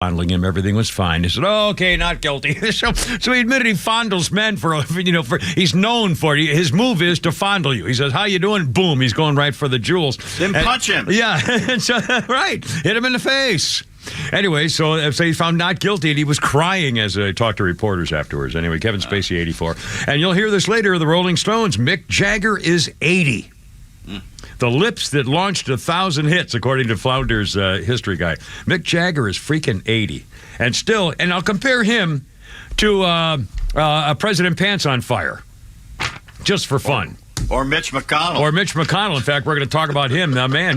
fondling him. Everything was fine. He said, "Oh, okay, not guilty." so he admitted he fondles men he's known for it. His move is to fondle you. He says, "How you doing?" Boom, he's going right for the jewels. Then punch him. Yeah, right. Hit him in the face. Anyway, so he's found not guilty, and he was crying as I talked to reporters afterwards. Anyway, Kevin Spacey, 84. And you'll hear this later, the Rolling Stones. Mick Jagger is 80. The lips that launched 1,000 hits, according to Flounder's history guy. Mick Jagger is freaking 80. And still, and I'll compare him to President Pants on Fire, just for fun. Or Mitch McConnell. In fact, we're going to talk about him. Now, man,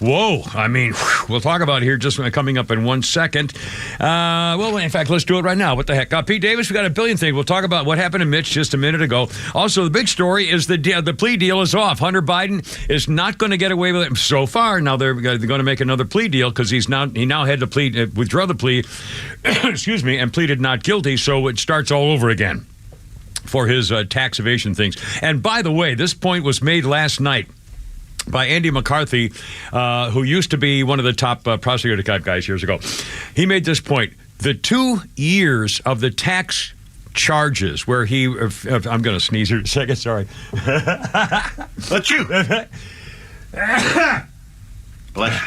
whoa. I mean, we'll talk about it here just coming up in 1 second. Well, in fact, let's do it right now. What the heck? Pete Davis, we got a billion things. We'll talk about what happened to Mitch just a minute ago. Also, the big story is the plea deal is off. Hunter Biden is not going to get away with it so far. Now they're going to make another plea deal because he now had to withdraw the plea, excuse me, and pleaded not guilty. So it starts all over again for his tax evasion things. And by the way, this point was made last night by Andy McCarthy, who used to be one of the top prosecutor type guys years ago. He made this point. The 2 years of the tax charges where I'm going to sneeze here in a second, sorry. But you. Bless.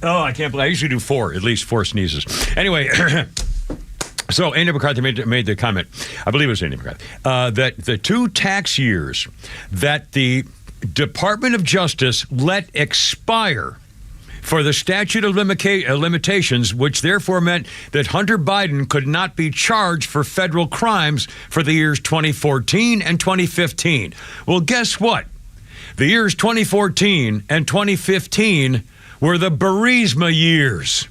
Oh, I can't believe I usually do at least four sneezes. Anyway, so Andy McCarthy made the comment, I believe it was Andy McCarthy, that the 2 tax years that the Department of Justice let expire for the statute of limitations, which therefore meant that Hunter Biden could not be charged for federal crimes for the years 2014 and 2015. Well, guess what? The years 2014 and 2015 were the Burisma years.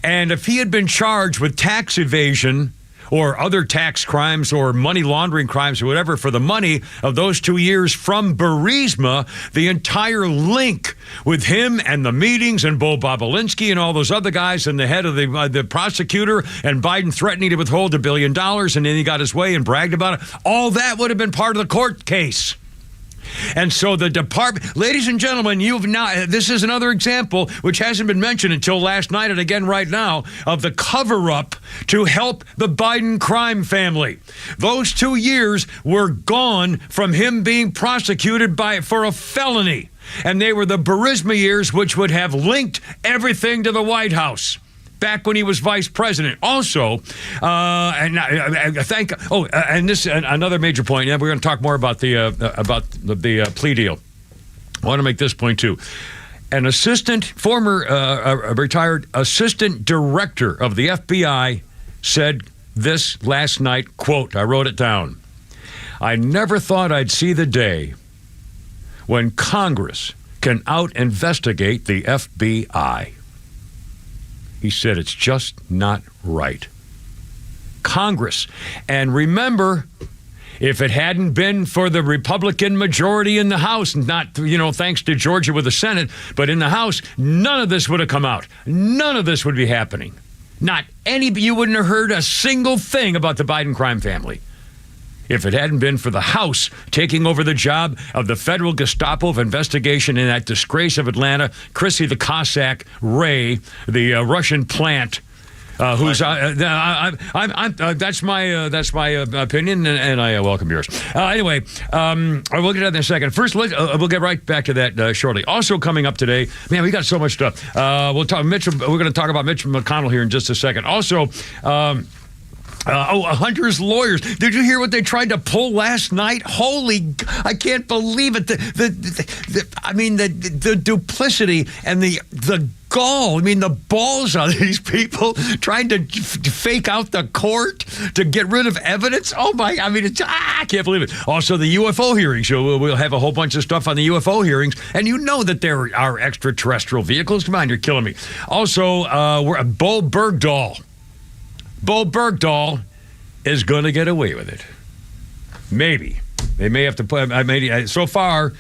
And if he had been charged with tax evasion or other tax crimes or money laundering crimes or whatever for the money of those 2 years from Burisma, the entire link with him and the meetings and Bo Bobulinski and all those other guys and the head of the prosecutor and Biden threatening to withhold $1 billion and then he got his way and bragged about it, all that would have been part of the court case. And so the department, ladies and gentlemen, this is another example, which hasn't been mentioned until last night and again right now, of the cover-up to help the Biden crime family. Those 2 years were gone from him being prosecuted for a felony. And they were the Burisma years, which would have linked everything to the White House back when he was vice president. Also, and this another major point. Yeah, we're going to talk more about the plea deal. I want to make this point too. An former retired assistant director of the FBI said this last night, quote, I wrote it down. I never thought I'd see the day when Congress can out-investigate the FBI. He said it's just not right. Congress. And remember, if it hadn't been for the Republican majority in the House, not, thanks to Georgia with the Senate, but in the House, none of this would have come out. None of this would be happening. You wouldn't have heard a single thing about the Biden crime family if it hadn't been for the House taking over the job of the federal Gestapo of investigation in that disgrace of Atlanta, Chrissy the Cossack, Ray, the Russian plant, who's that's my opinion, and I welcome yours. Anyway, we'll get to that in a second. First, we'll get right back to that shortly. Also coming up today, man, we got so much stuff. We're going to talk about Mitch McConnell here in just a second. Also. Hunter's lawyers. Did you hear what they tried to pull last night? I can't believe it. The duplicity and the gall. I mean, the balls on these people trying to fake out the court to get rid of evidence. Oh my! I can't believe it. Also, the UFO hearings. We'll have a whole bunch of stuff on the UFO hearings, and you know that there are extraterrestrial vehicles. Come on, you're killing me. Also, Bo Bergdahl is going to get away with it. Maybe. They may have to put... so far,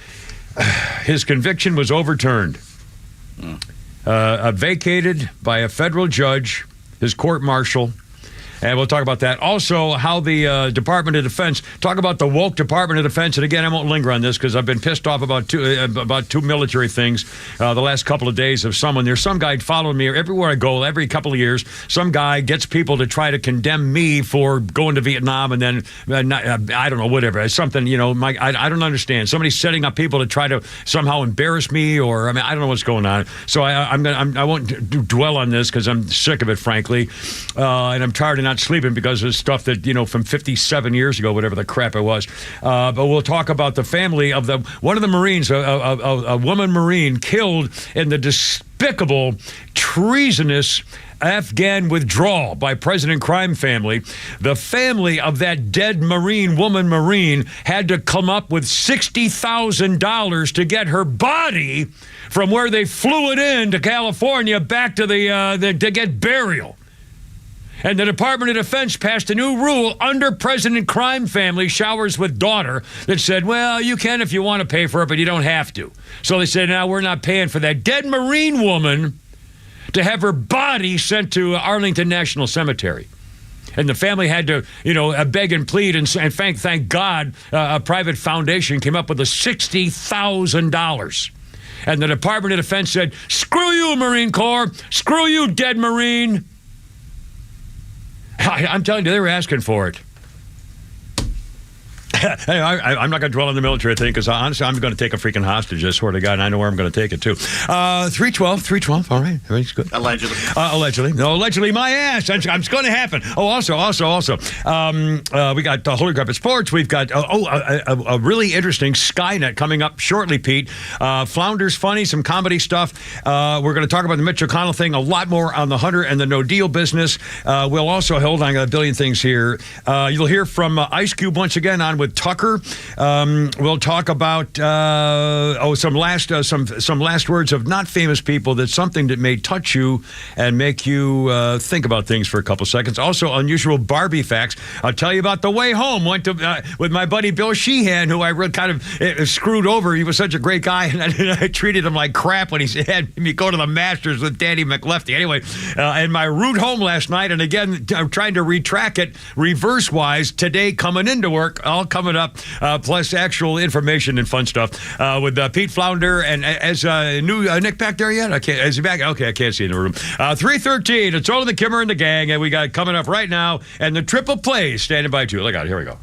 his conviction was overturned. Vacated by a federal judge, his court-martial. And we'll talk about that. Also, how the Department of Defense, talk about the woke Department of Defense. And again, I won't linger on this because I've been pissed off about two military things the last couple of days of someone. There's some guy following me everywhere I go, every couple of years. Some guy gets people to try to condemn me for going to Vietnam and then, I don't know, whatever. It's something, I don't understand. Somebody's setting up people to try to somehow embarrass me or, I don't know what's going on. So I won't dwell on this because I'm sick of it, frankly. And I'm tired of not sleeping because of stuff that, from 57 years ago, whatever the crap it was. But we'll talk about the family of one of the Marines, a woman Marine killed in the despicable, treasonous Afghan withdrawal by President Crime family. The family of that dead woman Marine, had to come up with $60,000 to get her body from where they flew it in to California back to to get burial. And the Department of Defense passed a new rule under President Crime family, showers with daughter, that said, well, you can if you want to pay for it, but you don't have to. So they said, no, we're not paying for that dead Marine woman to have her body sent to Arlington National Cemetery. And the family had to, beg and plead, and thank God a private foundation came up with the $60,000. And the Department of Defense said, screw you, Marine Corps, screw you, dead Marine. I'm telling you, they were asking for it. Hey, I'm not going to dwell on the military thing because honestly, I'm going to take a freaking hostage. I swear to God, and I know where I'm going to take it to. 312. All right, everything's good. Allegedly. No, allegedly, my ass. It's going to happen. Oh, also, we got Holy Carpet Sports. We've got a really interesting Skynet coming up shortly, Pete. Flounder's funny, some comedy stuff. We're going to talk about the Mitch McConnell thing, a lot more on the Hunter and the No Deal business. We'll also hold on, I got a billion things here. You'll hear from Ice Cube once again on with Tucker. We'll talk about some last words of not famous people. That's something that may touch you and make you think about things for a couple seconds. Also, unusual Barbie facts. I'll tell you about the way home. Went to with my buddy Bill Sheehan, who I kind of screwed over. He was such a great guy, and I treated him like crap when he had me go to the Masters with Danny McLefty. Anyway, and my route home last night, and again, I'm trying to retrack it reverse-wise today coming into work. All coming up, plus actual information and fun stuff with Pete Flounder. And as new Nick back there yet? Is he back? Okay, I can't see in the room. 313. It's only the Kimmer and the gang, and we got coming up right now, and the triple play standing by too. Look out, here we go.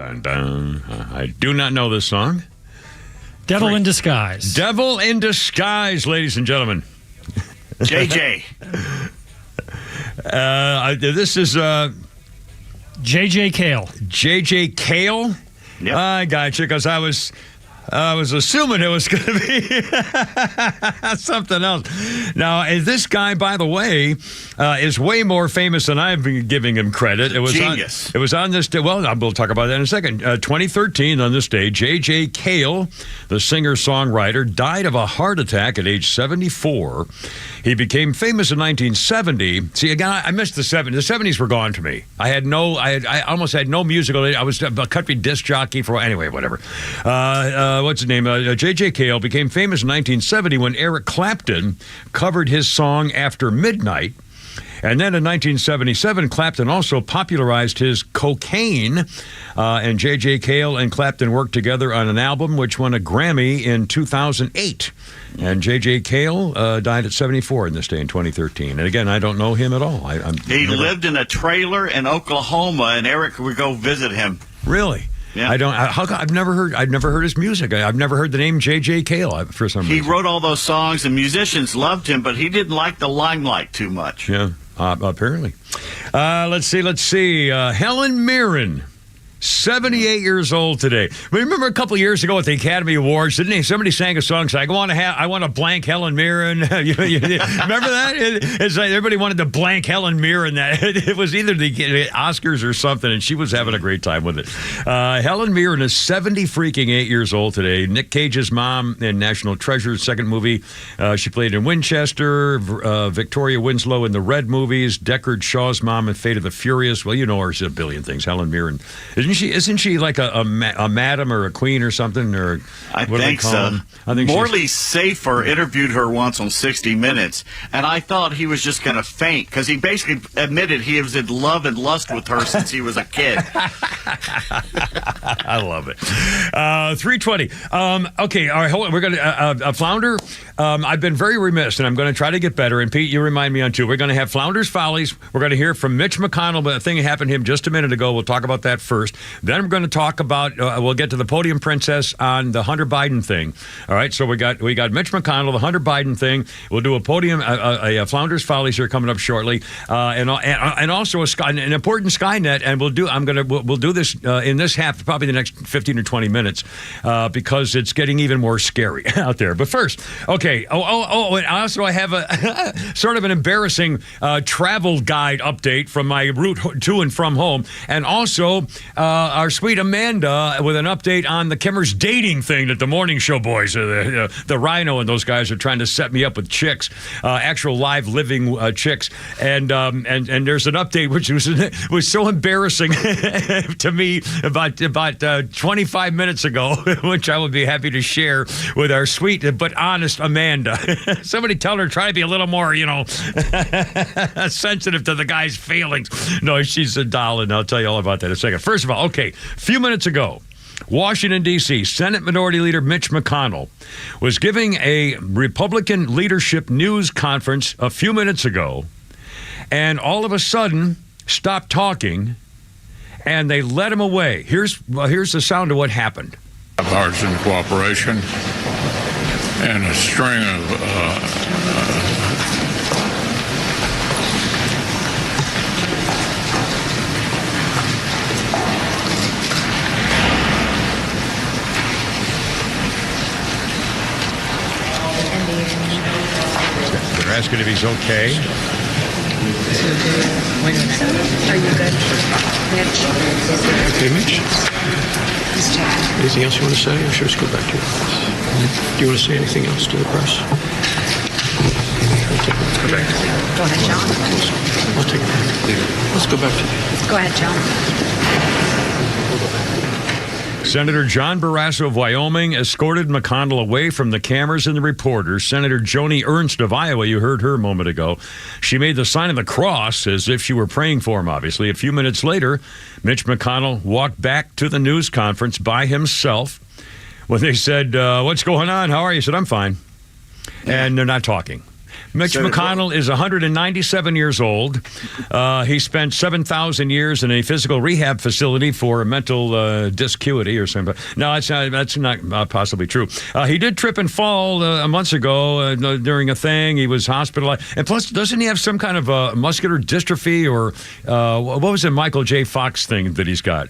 dun, dun. I do not know this song. Devil in Disguise. Devil in Disguise, ladies and gentlemen. JJ. This is J.J. Cale. J.J. Cale? Yep. I got you, because I was assuming it was going to be something else. Now, this guy, by the way, is way more famous than I've been giving him credit. It was Genius. It was on this day. Well, we'll talk about that in a second. 2013, on this day, J.J. Cale, the singer-songwriter, died of a heart attack at age 74. He became famous in 1970. See, again, I missed the 70s. The 70s were gone to me. I almost had no musical. I was a country disc jockey for, anyway, whatever. What's his name? J.J. Cale became famous in 1970 when Eric Clapton covered his song After Midnight. And then in 1977, Clapton also popularized his Cocaine. And J.J. Cale and Clapton worked together on an album which won a Grammy in 2008. And J.J. Cale died at 74 in this day in 2013. And again, I don't know him at all. He lived in a trailer in Oklahoma, and Eric would go visit him. Really? Yeah. I've never heard his music. I've never heard the name J.J. Cale for some reason. He wrote all those songs, and musicians loved him, but he didn't like the limelight too much. Yeah, apparently. Let's see. Helen Mirren. 78 years old today. Remember a couple of years ago at the Academy Awards, didn't he? Somebody sang a song saying, I want to blank Helen Mirren. Remember that? It's like everybody wanted to blank Helen Mirren. It was either the Oscars or something, and she was having a great time with it. Helen Mirren is 78 years old today. Nick Cage's mom in National Treasure's second movie. She played in Winchester, Victoria Winslow in the Red movies, Deckard Shaw's mom in Fate of the Furious. Well, you know her. She's a billion things. Helen Mirren. Isn't she like a madam or a queen or something? Or I think so. I think Morley Safer interviewed her once on 60 Minutes, and I thought he was just going to faint because he basically admitted he was in love and lust with her since he was a kid. I love it. 3:20. Okay, all right, hold on. We're going to Flounder. I've been very remiss, and I'm going to try to get better. And Pete, you remind me on too. We're going to have Flounder's Follies. We're going to hear from Mitch McConnell, but a thing that happened to him just a minute ago. We'll talk about that first. Then we're going to talk about. We'll get to the Podium Princess on the Hunter Biden thing. All right. So we got Mitch McConnell, the Hunter Biden thing. We'll do a Podium, a Flounder's Follies here coming up shortly, and also an important Skynet. And we'll do this in this half, probably the next 15 or 20 minutes, because it's getting even more scary out there. But first, okay. And also I have a sort of an embarrassing travel guide update from my route to and from home, and also our sweet Amanda with an update on the Kimmers dating thing that the morning show boys, the Rhino and those guys are trying to set me up with chicks, actual live living chicks, and there's an update which was so embarrassing to me about 25 minutes ago, which I would be happy to share with our sweet but honest Amanda. Somebody tell her, try to be a little more, sensitive to the guy's feelings. No, she's a doll, and I'll tell you all about that in a second. First of all, okay, a few minutes ago, Washington, D.C., Senate Minority Leader Mitch McConnell was giving a Republican leadership news conference a few minutes ago, and all of a sudden stopped talking, and they let him away. Here's the sound of what happened. Bipartisan cooperation and a string of They're asking if he's okay. Are you good? Mitch? Okay, Mitch. Anything else you want to say? Or should we just go back to your office? Do you want to say anything else to the press? Let's go back. Go ahead, John. We'll take it back. Let's go back to Go ahead, John. Senator John Barrasso of Wyoming escorted McConnell away from the cameras and the reporters. Senator Joni Ernst of Iowa, you heard her a moment ago. She made the sign of the cross as if she were praying for him, obviously. A few minutes later, Mitch McConnell walked back to the news conference by himself. When they said, what's going on? How are you? He said, I'm fine. And they're not talking. Mitch McConnell is 197 years old. He spent 7,000 years in a physical rehab facility for mental discuity or something. No, that's not possibly true. He did trip and fall months ago during a thing. He was hospitalized. And plus, doesn't he have some kind of muscular dystrophy or what was the Michael J. Fox thing that he's got?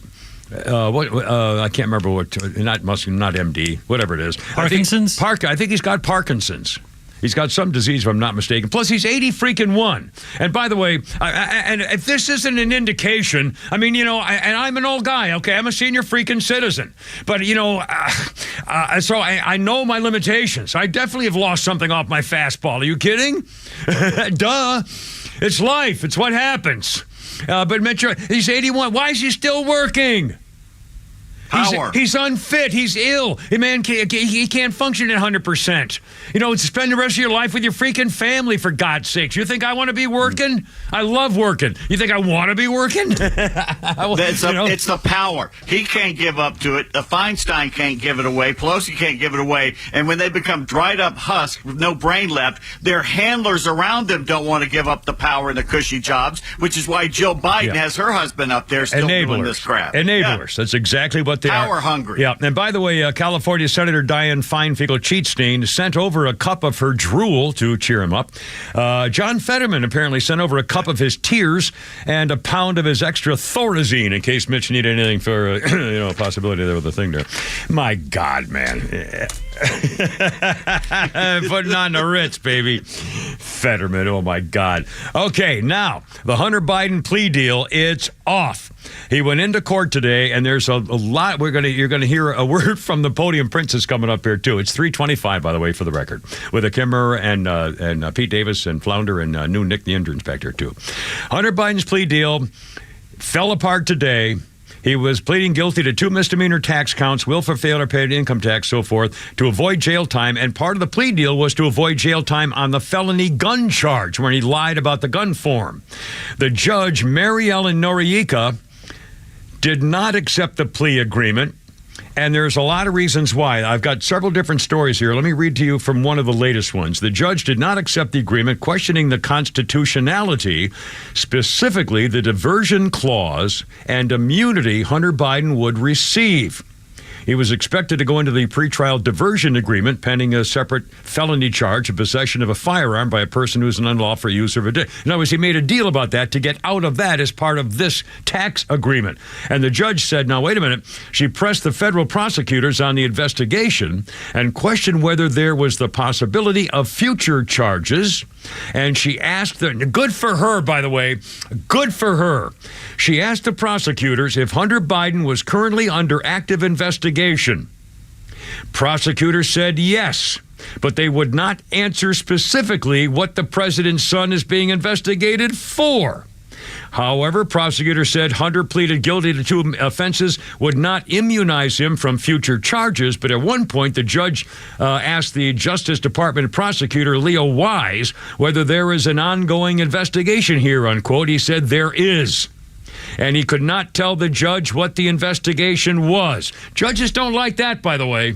I can't remember what. Not MD. Whatever it is. Parkinson's. I think he's got Parkinson's. He's got some disease, if I'm not mistaken. Plus, he's 80-freaking-1. And by the way, and if this isn't an indication, I mean, and I'm an old guy, okay? I'm a senior freaking citizen. But, so I know my limitations. I definitely have lost something off my fastball. Are you kidding? Duh. It's life. It's what happens. But Mitch, he's 81. Why is he still working? He's unfit. He's ill. Man, he can't function at 100%. Spend the rest of your life with your freaking family, for God's sakes. You think I want to be working? I love working. You think I want to be working? It's the power. He can't give up to it. Feinstein can't give it away. Pelosi can't give it away. And when they become dried up husks with no brain left, their handlers around them don't want to give up the power and the cushy jobs, which is why Jill Biden has her husband up there still doing this crap. Enablers. That's exactly what they power are. Hungry. Yeah. And by the way, California Senator Dianne Feinstein sent over a cup of her drool to cheer him up. John Fetterman apparently sent over a cup of his tears and a pound of his extra Thorazine in case Mitch needed anything for a possibility there with the thing there. My God, man. Putting on the Ritz, baby. Fetterman, oh my God. Okay, now, the Hunter Biden plea deal, it's off. He went into court today, and there's a lot. You're gonna hear a word from the podium princess coming up here too. It's 3:25, by the way, for the record, with a Kimmer and Pete Davis and Flounder and new Nick the intern inspector too. Hunter Biden's plea deal fell apart today. He was pleading guilty to 2 misdemeanor tax counts, willful failure to pay income tax, so forth, to avoid jail time. And part of the plea deal was to avoid jail time on the felony gun charge, when he lied about the gun form. The judge, Mary Ellen Noriega, did not accept the plea agreement. And there's a lot of reasons why. I've got several different stories here. Let me read to you from one of the latest ones. The judge did not accept the agreement, questioning the constitutionality, specifically the diversion clause and immunity Hunter Biden would receive. He was expected to go into the pretrial diversion agreement pending a separate felony charge of possession of a firearm by a person who is an unlawful user of a In other words, he made a deal about that to get out of that as part of this tax agreement. And the judge said, now, wait a minute. She pressed the federal prosecutors on the investigation and questioned whether there was the possibility of future charges. And she asked good for her, by the way, good for her. She asked the prosecutors if Hunter Biden was currently under active investigation. Prosecutors said yes, but they would not answer specifically what the president's son is being investigated for. However, prosecutors said Hunter pleaded guilty to 2 offenses would not immunize him from future charges. But at one point, the judge asked the Justice Department prosecutor, Leo Wise, whether there is an ongoing investigation here, unquote. He said there is. And he could not tell the judge what the investigation was. Judges don't like that, by the way.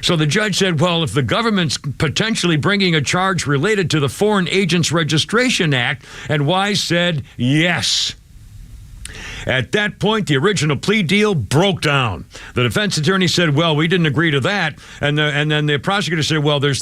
So the judge said, well, if the government's potentially bringing a charge related to the Foreign Agents Registration Act, and Wise said yes. At that point, the original plea deal broke down. The defense attorney said, well, we didn't agree to that. And then the prosecutor said, well, there's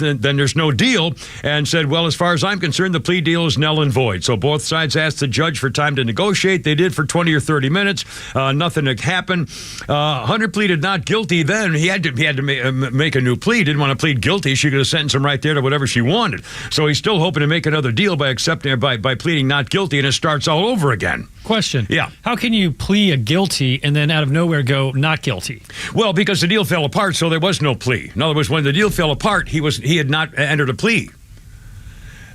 no deal, and said, well, as far as I'm concerned, the plea deal is null and void. So both sides asked the judge for time to negotiate. They did for 20 or 30 minutes. Nothing had happened. Hunter pleaded not guilty then. He had to make a new plea. Didn't want to plead guilty. She could have sentenced him right there to whatever she wanted. So he's still hoping to make another deal by pleading not guilty, and it starts all over again. Question. Yeah. How can you plea a guilty and then out of nowhere go not guilty? Well, because the deal fell apart, so there was no plea. In other words, when the deal fell apart, he had not entered a plea.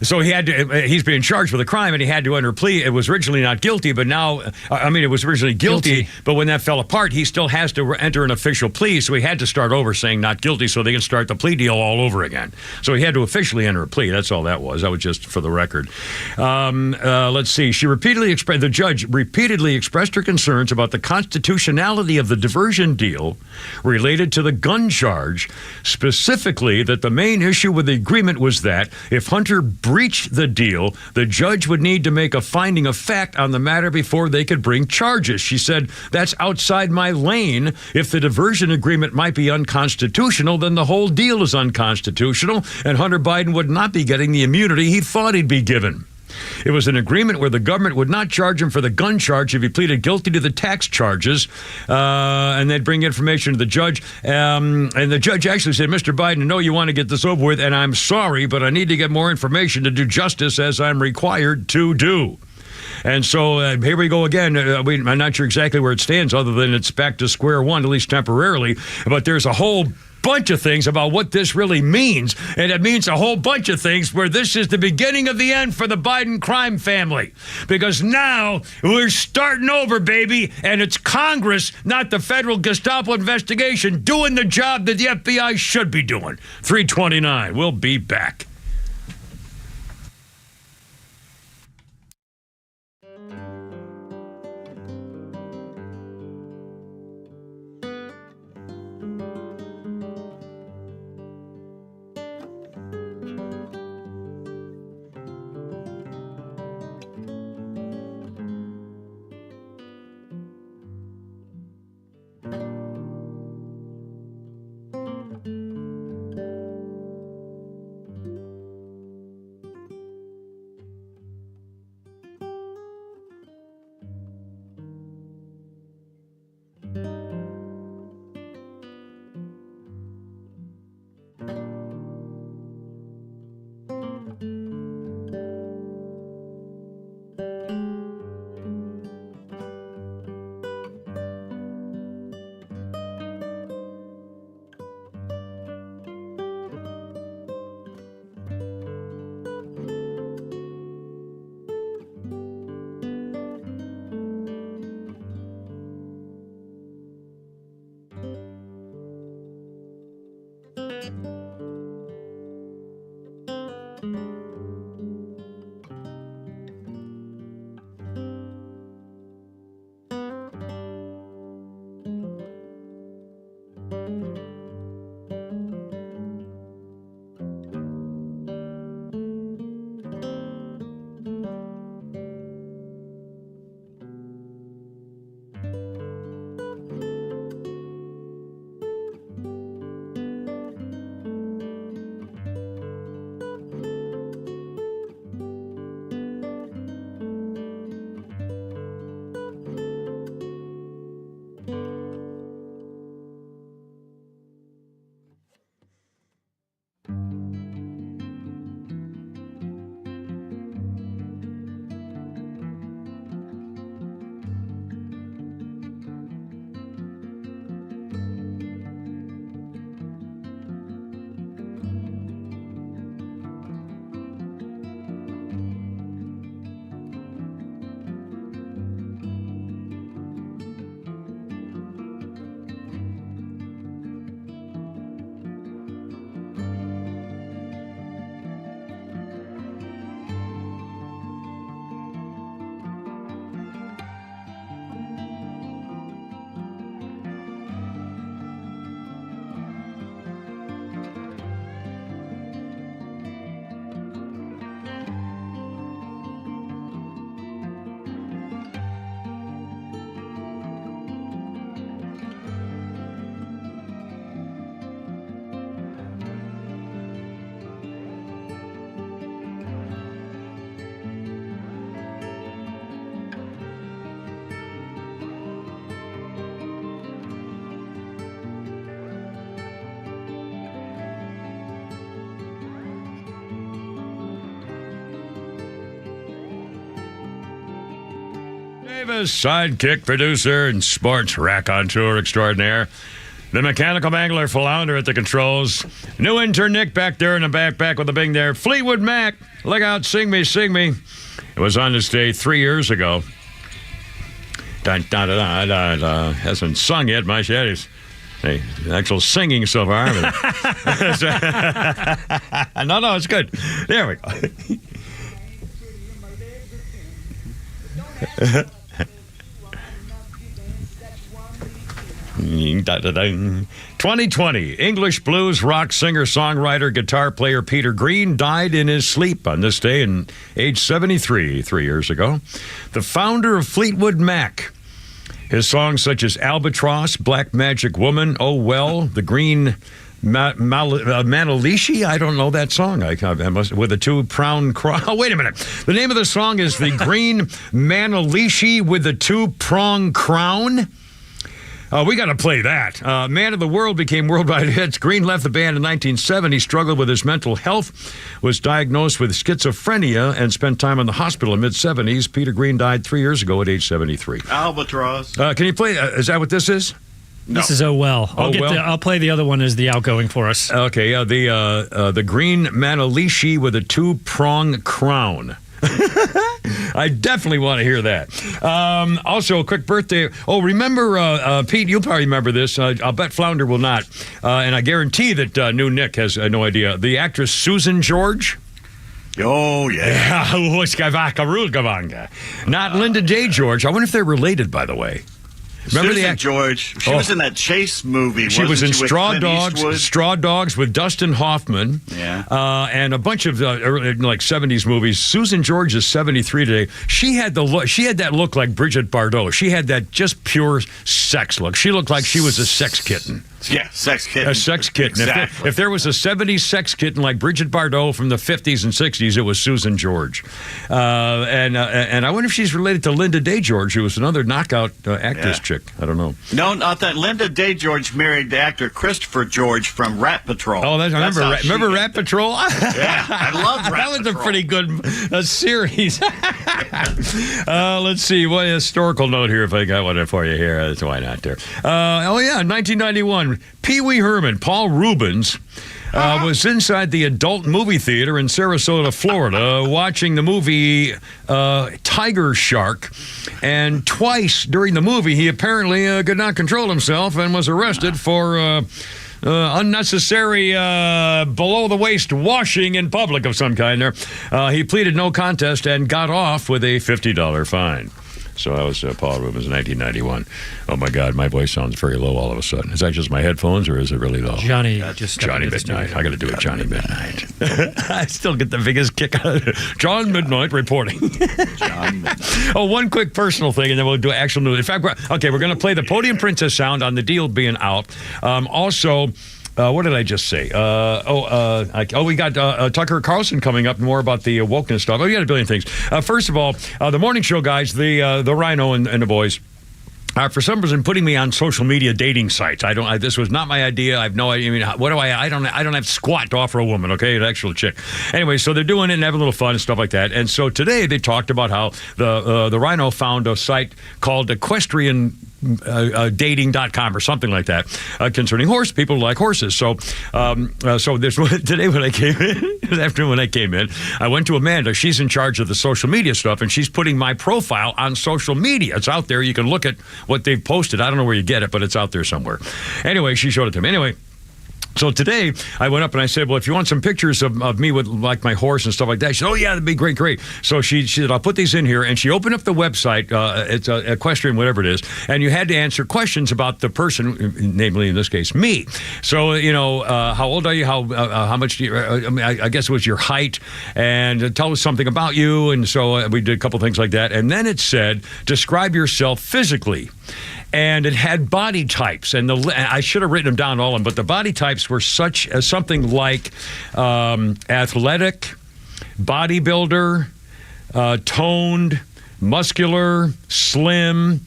So he's being charged with a crime, and he had to enter a plea. It was originally not guilty, but now, it was originally guilty, but when that fell apart, he still has to enter an official plea, so he had to start over saying not guilty so they can start the plea deal all over again. So he had to officially enter a plea. That's all that was. That was just for the record. Let's see. The judge repeatedly expressed her concerns about the constitutionality of the diversion deal related to the gun charge, specifically that the main issue with the agreement was that if Hunter breach the deal, the judge would need to make a finding of fact on the matter before they could bring charges. She said, that's outside my lane. If the diversion agreement might be unconstitutional, then the whole deal is unconstitutional, and Hunter Biden would not be getting the immunity he thought he'd be given. It was an agreement where the government would not charge him for the gun charge if he pleaded guilty to the tax charges, and they'd bring information to the judge. And the judge actually said, Mr. Biden, I know you want to get this over with, and I'm sorry, but I need to get more information to do justice as I'm required to do. And so here we go again. I'm not sure exactly where it stands other than it's back to square one, at least temporarily. But there's a whole bunch of things about what this really means, and it means a whole bunch of things where this is the beginning of the end for the Biden crime family, because now we're starting over, baby, and it's Congress, not the federal Gestapo investigation, doing the job that the FBI should be doing. 3:29. We'll be back. Davis, sidekick, producer, and sports raconteur extraordinaire. The mechanical mangler Flounder at the controls. New intern Nick back there in the back with the bing there. Fleetwood Mac, look out, sing me, sing me. It was on this day 3 years ago. Hasn't sung yet, my shit. He's actual singing so far. No, it's good. There we go. 2020, English blues rock singer, songwriter, guitar player Peter Green died in his sleep on this day in age 73, 3 years ago. The founder of Fleetwood Mac. His songs such as Albatross, Black Magic Woman, Oh Well, The Green Manalishi, I don't know that song. I must, with a two-pronged crown. Oh, wait a minute. The name of the song is The Green Manalishi with a Two-Pronged Crown. We got to play that. Man of the World became worldwide hits. Green left the band in 1970. Struggled with his mental health, was diagnosed with schizophrenia, and spent time in the hospital in mid-70s. Peter Green died 3 years ago at age 73. Albatross. Can you play? Is that what this is? No. This is Oh Well. I'll play the other one as the outgoing for us. Okay, the Green Manalishi with a two-pronged crown. I definitely want to hear that. Also, a quick birthday. Oh, remember, Pete, you'll probably remember this. I'll bet Flounder will not. And I guarantee that new Nick has no idea. The actress Susan George. Oh, yeah. Not Linda J. George. I wonder if they're related, by the way. Remember Susan George? She was in that Chase movie. She was in with Straw Clint Eastwood? Straw Dogs with Dustin Hoffman. Yeah. And a bunch of early, like 70s movies. Susan George is 73 today. She had the look. She had that look like Brigitte Bardot. She had that just pure sex look. She looked like she was a sex kitten. Yeah, sex kitten. A sex kitten. Exactly. If there was a 70s sex kitten like Brigitte Bardot from the 50s and 60s, it was Susan George. And I wonder if she's related to Linda Day George, who was another knockout actress chick. I don't know. No, not that. Linda Day George married the actor Christopher George from Rat Patrol. Oh, I remember Rat Patrol? Yeah, I love Rat That was Patrol. a pretty good series. Let's see. What historical note here, if I got one for you here. That's why not there. 1991, Pee Wee Herman, Paul Rubens, was inside the adult movie theater in Sarasota, Florida, watching the movie Tiger Shark. And twice during the movie, he apparently could not control himself and was arrested for unnecessary below-the-waist washing in public of some kind there. He pleaded no contest and got off with a $50 fine. So that was Paul Rubens in 1991. Oh, my God, my voice sounds very low all of a sudden. Is that just my headphones, or is it really low? Johnny Midnight. I got to do it, Johnny Midnight. I still get the biggest kick out of it. John Midnight reporting. John Midnight. Oh, one quick personal thing, and then we'll do actual news. In fact, we're going to play the Podium Princess sound on the deal being out. Also... what did I just say? We got Tucker Carlson coming up, more about the wokeness stuff. Oh, you got a billion things. First of all, the morning show guys, the Rhino and the boys, for some reason putting me on social media dating sites. This was not my idea. I have no idea. I mean, what do I don't have squat to offer a woman, okay? An actual chick. Anyway, so they're doing it and having a little fun and stuff like that. And so today they talked about how the Rhino found a site called Equestrian dating.com or something like that concerning horse people who like horses. So this today when I came in, this afternoon when I came in, I went to Amanda. She's in charge of the social media stuff, and she's putting my profile on social media. It's out there. You can look at what they've posted. I don't know where you get it, but it's out there somewhere. Anyway, she showed it to me. Anyway, so today, I went up and I said, well, if you want some pictures of me with, like, my horse and stuff like that, she said, oh, yeah, that'd be great. So she said, I'll put these in here. And she opened up the website, it's Equestrian, whatever it is, and you had to answer questions about the person, namely, in this case, me. So, how old are you? How much do you, I guess it was your height, and tell us something about you. And so we did a couple things like that. And then it said, describe yourself physically. And it had body types, and I should have written them down, all of them, but the body types were something like athletic, bodybuilder, toned, muscular, slim.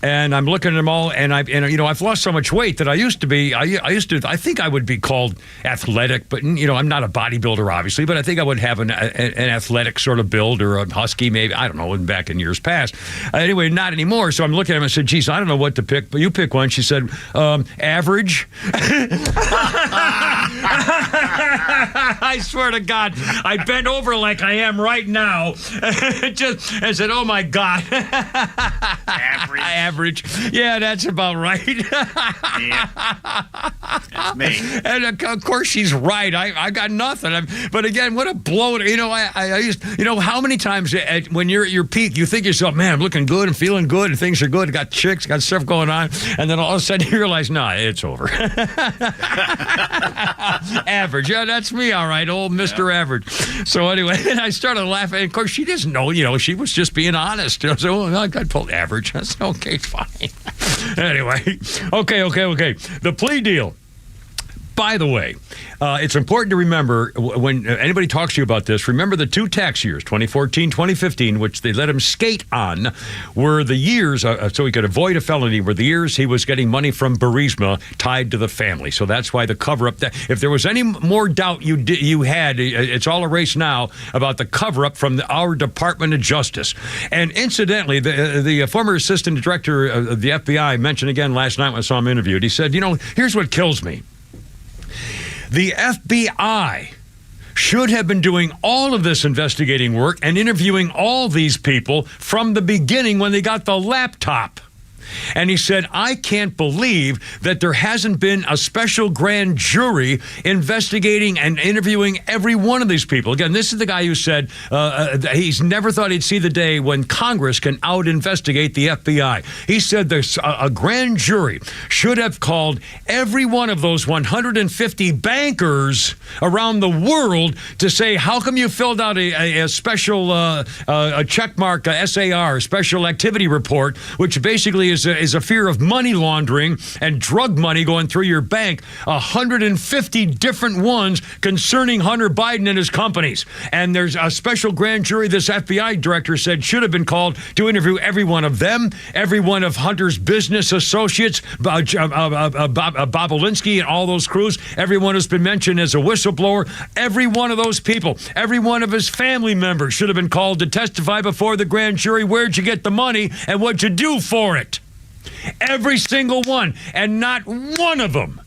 And I'm looking at them all, and I've lost so much weight that I think I would be called athletic, but I'm not a bodybuilder, obviously, but I think I would have an athletic sort of build, or a husky, maybe, I don't know, back in years past. Anyway, not anymore. So I'm looking at him and I said, geez, I don't know what to pick, but you pick one. She said, average. I swear to God, I bent over like I am right now, and said, oh my God. Average. average. Yeah, that's about right. Yeah. That's me. And of course she's right. I got nothing. But again, what a blow! I used. How many times when you're at your peak, you think to yourself, man, I'm looking good and feeling good and things are good. Got chicks, got stuff going on, and then all of a sudden you realize, nah, it's over. Average. Yeah, that's me. All right, old Mr. Average. So anyway, and I started laughing. Of course, she doesn't know. She was just being honest. So I got pulled average. That's okay, fine. Anyway, okay. The plea deal. By the way, it's important to remember when anybody talks to you about this, remember the 2 tax years, 2014, 2015, which they let him skate on, were the years, so he could avoid a felony, were the years he was getting money from Burisma tied to the family. So that's why the cover-up, if there was any more doubt you had, it's all erased now about the cover-up from our Department of Justice. And incidentally, the former assistant director of the FBI mentioned again last night when I saw him interviewed, he said, here's what kills me. The FBI should have been doing all of this investigating work and interviewing all these people from the beginning when they got the laptop. And he said, I can't believe that there hasn't been a special grand jury investigating and interviewing every one of these people. Again, this is the guy who said he's never thought he'd see the day when Congress can out-investigate the FBI. He said there's a grand jury should have called every one of those 150 bankers around the world to say, how come you filled out a special checkmark, SAR, special activity report, which basically is a fear of money laundering and drug money going through your bank, 150 different ones concerning Hunter Biden and his companies. And there's a special grand jury, this FBI director said, should have been called to interview every one of them, every one of Hunter's business associates, Bob Alinsky and all those crews, everyone who's been mentioned as a whistleblower, every one of those people, every one of his family members should have been called to testify before the grand jury. Where'd you get the money and what'd you do for it? Every single one, and not one of them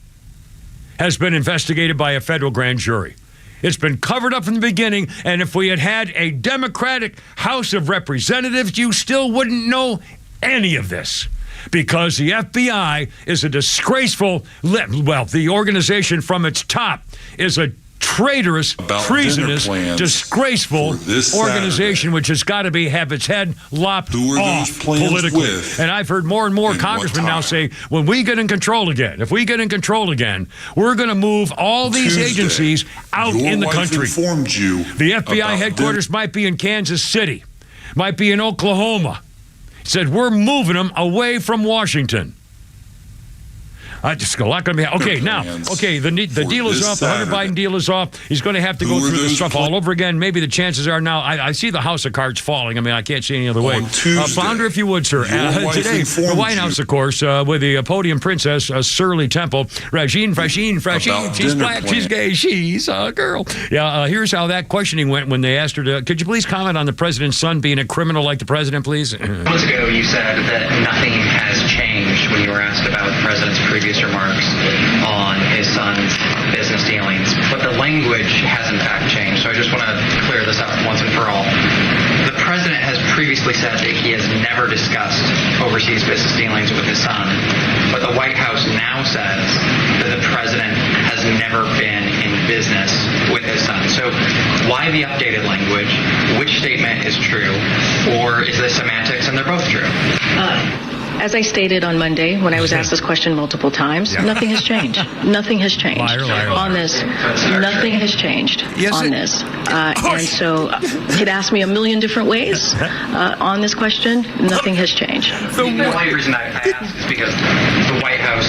has been investigated by a federal grand jury. It's been covered up from the beginning, and if we had had a Democratic House of Representatives, you still wouldn't know any of this. Because the FBI is a disgraceful, the organization from its top is a traitorous, treasonous, disgraceful organization which has got to have its head lopped off politically. And I've heard more and more congressmen now say, when we get in control again, if we get in control again, we're going to move all these agencies out in the country. The FBI headquarters might be in Kansas City, might be in Oklahoma. He said, we're moving them away from Washington. I just a lot going to be okay now. Okay, the deal is off. The Hunter Biden deal is off. He's going to have to go through this stuff all over again. Maybe the chances are now. I see the house of cards falling. I mean, I can't see any other way. Founder, if you would, sir. Today, the White House, of course, with the podium princess, Shirley Temple, Regine. She's black. She's gay. She's a girl. Yeah. Here's how that questioning went when they asked her to. Could you please comment on the president's son being a criminal like the president, please? Months ago, you said that nothing has changed when you were asked about the president's previous remarks on his son's business dealings, but the language has in fact changed. So I just want to clear this up once and for all. The president has previously said that he has never discussed overseas business dealings with his son, but the White House now says that the president has never been in business with his son. So why the updated language? Which statement is true? Or is this semantics and they're both true? As I stated on Monday, when I was asked this question multiple times, nothing has changed. Nothing has changed on this. Nothing has changed on this. And so he'd asked me a million different ways on this question. Nothing has changed. The only reason I ask is because the White House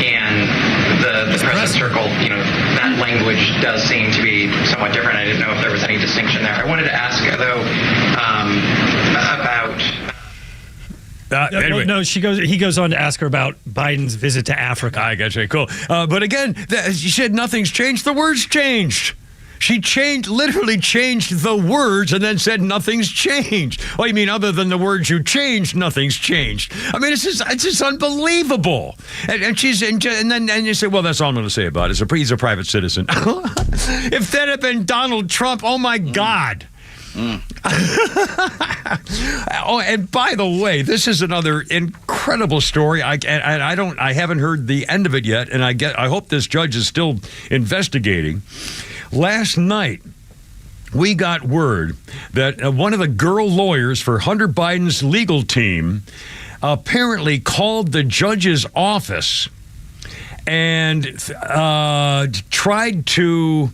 and the president's circle, that language does seem to be somewhat different. I didn't know if there was any distinction there. I wanted to ask, though, about... Anyway. No, he goes on to ask her about Biden's visit to Africa. I gotcha, cool. But again, she said nothing's changed. The words changed. She literally changed the words and then said nothing's changed. Well, you mean other than the words you changed, nothing's changed. I mean, it's just unbelievable. And then you say, well, that's all I'm going to say about it. He's a private citizen. If that had been Donald Trump, oh my God. Oh, and by the way, this is another incredible story. I haven't heard the end of it yet, and I hope this judge is still investigating. Last night, we got word that one of the girl lawyers for Hunter Biden's legal team apparently called the judge's office and tried to.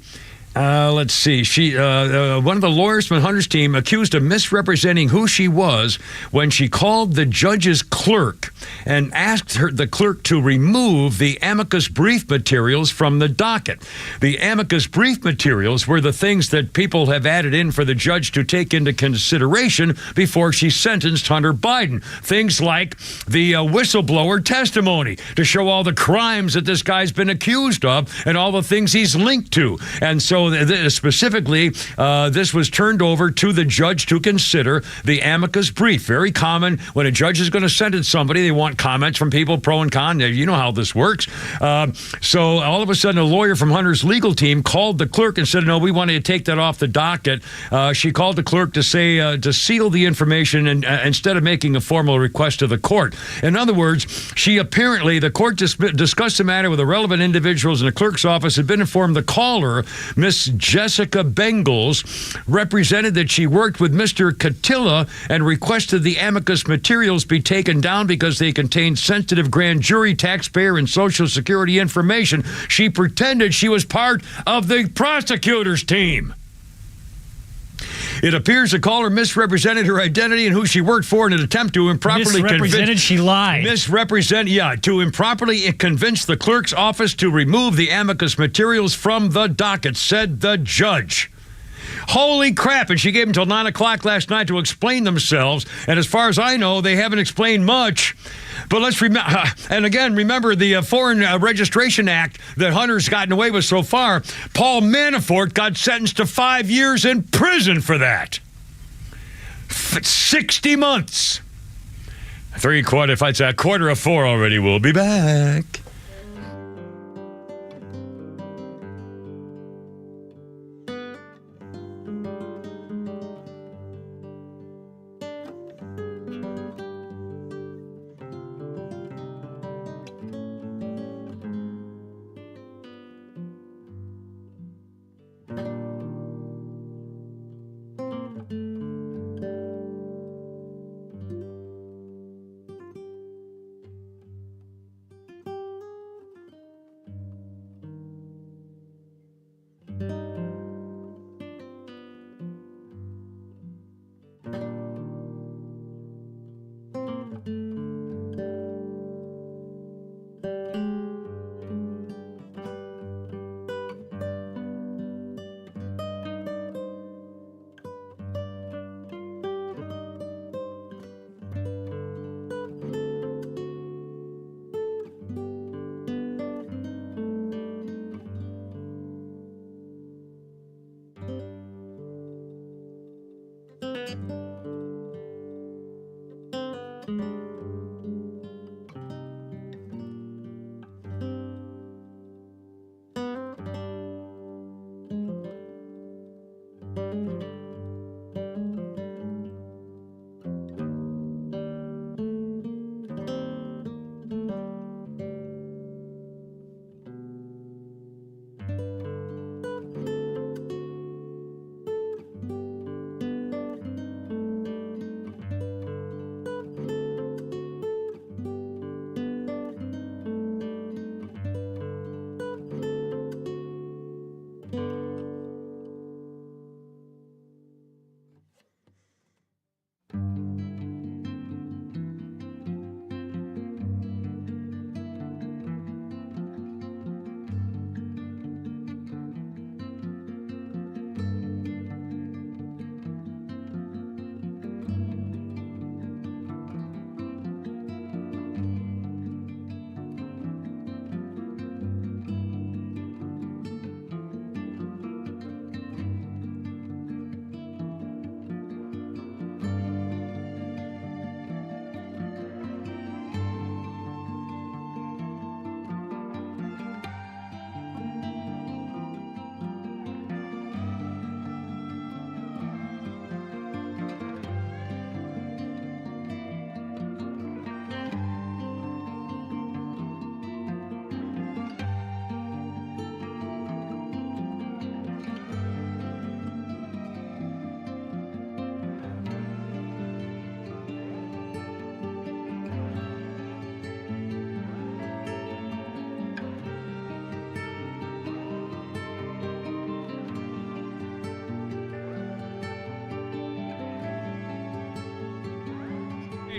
Let's see. One of the lawyers from Hunter's team accused of misrepresenting who she was when she called the judge's clerk and asked the clerk to remove the amicus brief materials from the docket. The amicus brief materials were the things that people have added in for the judge to take into consideration before she sentenced Hunter Biden. Things like the whistleblower testimony to show all the crimes that this guy's been accused of and all the things he's linked to. And so specifically, this was turned over to the judge to consider the amicus brief. Very common when a judge is going to sentence somebody, they want comments from people, pro and con. You know how this works. So all of a sudden, a lawyer from Hunter's legal team called the clerk and said, no, we want to take that off the docket. She called the clerk to say to seal the information and instead of making a formal request to the court. In other words, the court discussed the matter with the relevant individuals in the clerk's office, had been informed the caller, Miss Jessica Bengals, represented that she worked with Mr. Catilla and requested the amicus materials be taken down because they contained sensitive grand jury, taxpayer, and Social Security information. She pretended she was part of the prosecutor's team. It appears the caller misrepresented her identity and who she worked for in an attempt to improperly she lied. To improperly convince the clerk's office to remove the amicus materials from the docket, said the judge. Holy crap, and she gave them until 9 o'clock last night to explain themselves, and as far as I know, they haven't explained much. But let's remember the Foreign Registration Act that Hunter's gotten away with so far. Paul Manafort got sentenced to 5 years in prison for that. 60 months. If it's a 3:45 already, we'll be back.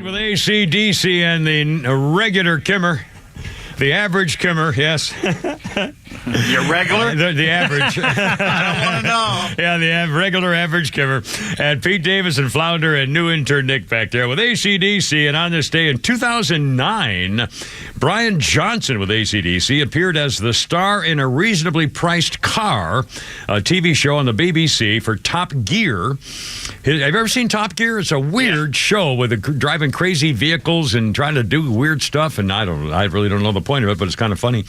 With AC/DC and the regular Kimmer. The average Kimmer, yes. Your regular? The average. I don't want to know. Yeah, the regular average Kimmer. And Pete Davis and Flounder and new intern Nick back there with AC/DC. And on this day in 2009, Brian Johnson with AC/DC appeared as the star in a reasonably priced car, a TV show on the BBC for Top Gear. Have you ever seen Top Gear? It's a weird show with driving crazy vehicles and trying to do weird stuff. And I really don't know the point of it, but it's kind of funny.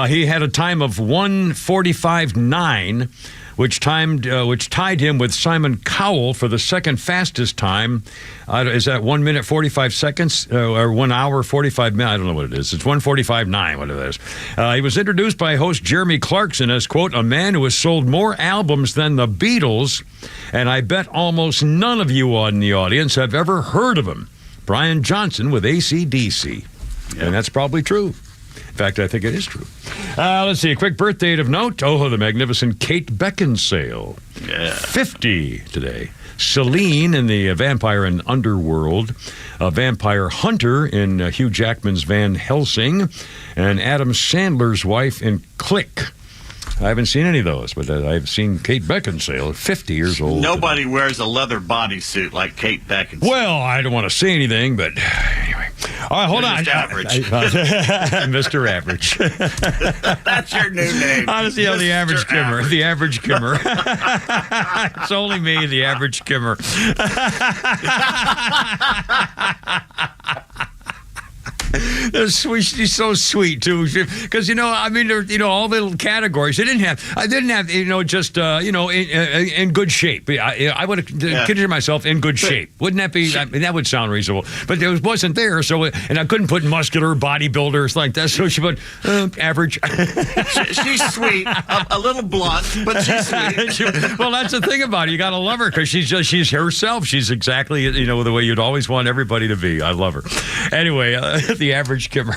He had a time of 1:45.9, which tied him with Simon Cowell for the second fastest time. Is that 1 minute 45 seconds or 1 hour 45 minutes? I don't know what it is. It's 1:45.9, whatever it is. He was introduced by host Jeremy Clarkson as, quote, a man who has sold more albums than the Beatles, and I bet almost none of you in the audience have ever heard of him. Brian Johnson with AC/DC. Yeah. And that's probably true. In fact, I think it is true. Let's see. A quick birth date of note. Oh, the magnificent Kate Beckinsale. Yeah. 50 today. Celine in the Vampire and Underworld. A vampire hunter in Hugh Jackman's Van Helsing. And Adam Sandler's wife in Click. I haven't seen any of those, but I've seen Kate Beckinsale at 50 years old. Nobody wears a leather bodysuit like Kate Beckinsale. Well, I don't want to say anything, but anyway. All right, hold on. Average. Mr. Average. That's your new name. Honestly, I'm the average Kimmer. The average Kimmer. It's only me, the average Kimmer. She's so sweet too, because all the little categories. I didn't have, just in good shape. I would have considered myself in good shape. Wouldn't that be? That would sound reasonable, but it wasn't there. So, and I couldn't put muscular bodybuilders like that. So she put average. She's sweet, a little blunt, but she's sweet. Well, that's the thing about it. You got to love her because she's herself. She's exactly the way you'd always want everybody to be. I love her. Anyway. The average Kimmer.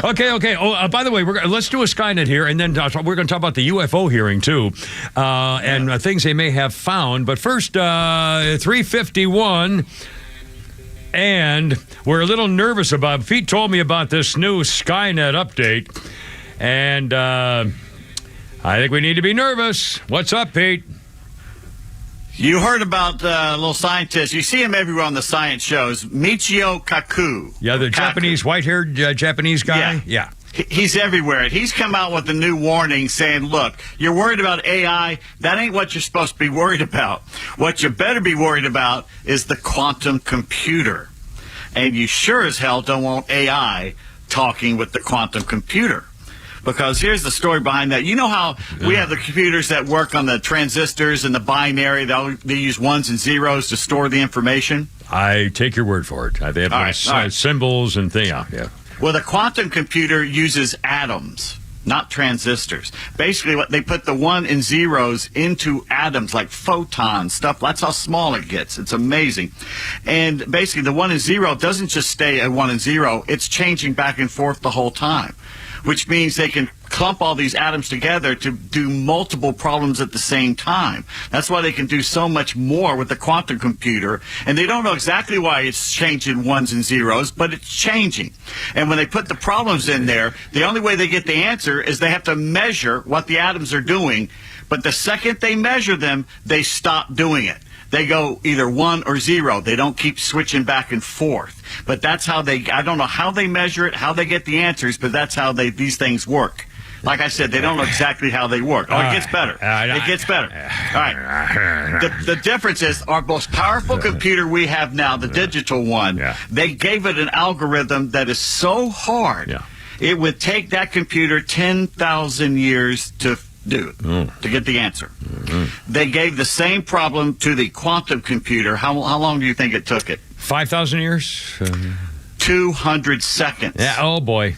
Okay. Oh, by the way, let's do a Skynet here, and then we're going to talk about the UFO hearing too, and things they may have found. But first, 3:51, and we're a little nervous about. Pete told me about this new Skynet update, and I think we need to be nervous. What's up, Pete? You heard about a little scientist. You see him everywhere on the science shows. Michio Kaku. Yeah, the Japanese, white-haired Japanese guy? Yeah. He's everywhere. He's come out with a new warning saying, look, you're worried about AI. That ain't what you're supposed to be worried about. What you better be worried about is the quantum computer. And you sure as hell don't want AI talking with the quantum computer. Because here's the story behind that. You know how we have the computers that work on the transistors and the binary, they use ones and zeros to store the information? I take your word for it. They have symbols and things. Yeah. Well, the quantum computer uses atoms, not transistors. Basically, they put the one and zeros into atoms, like photons, stuff. That's how small it gets. It's amazing. And basically, the 1 and 0 doesn't just stay at 1 and 0. It's changing back and forth the whole time, which means they can clump all these atoms together to do multiple problems at the same time. That's why they can do so much more with the quantum computer. And they don't know exactly why it's changing ones and zeros, but it's changing. And when they put the problems in there, the only way they get the answer is they have to measure what the atoms are doing. But the second they measure them, they stop doing it. They go either 1 or 0. They don't keep switching back and forth. But that's how I don't know how they measure it, how they get the answers, but that's how these things work. Like I said, they don't know exactly how they work. Oh, it gets better. It gets better. All right. The difference is our most powerful computer we have now, the digital one, they gave it an algorithm that is so hard, it would take that computer 10,000 years to do to get the answer. They gave the same problem to the quantum computer. How long do you think it took it? 5,000 years? 200 seconds. Yeah. Oh boy.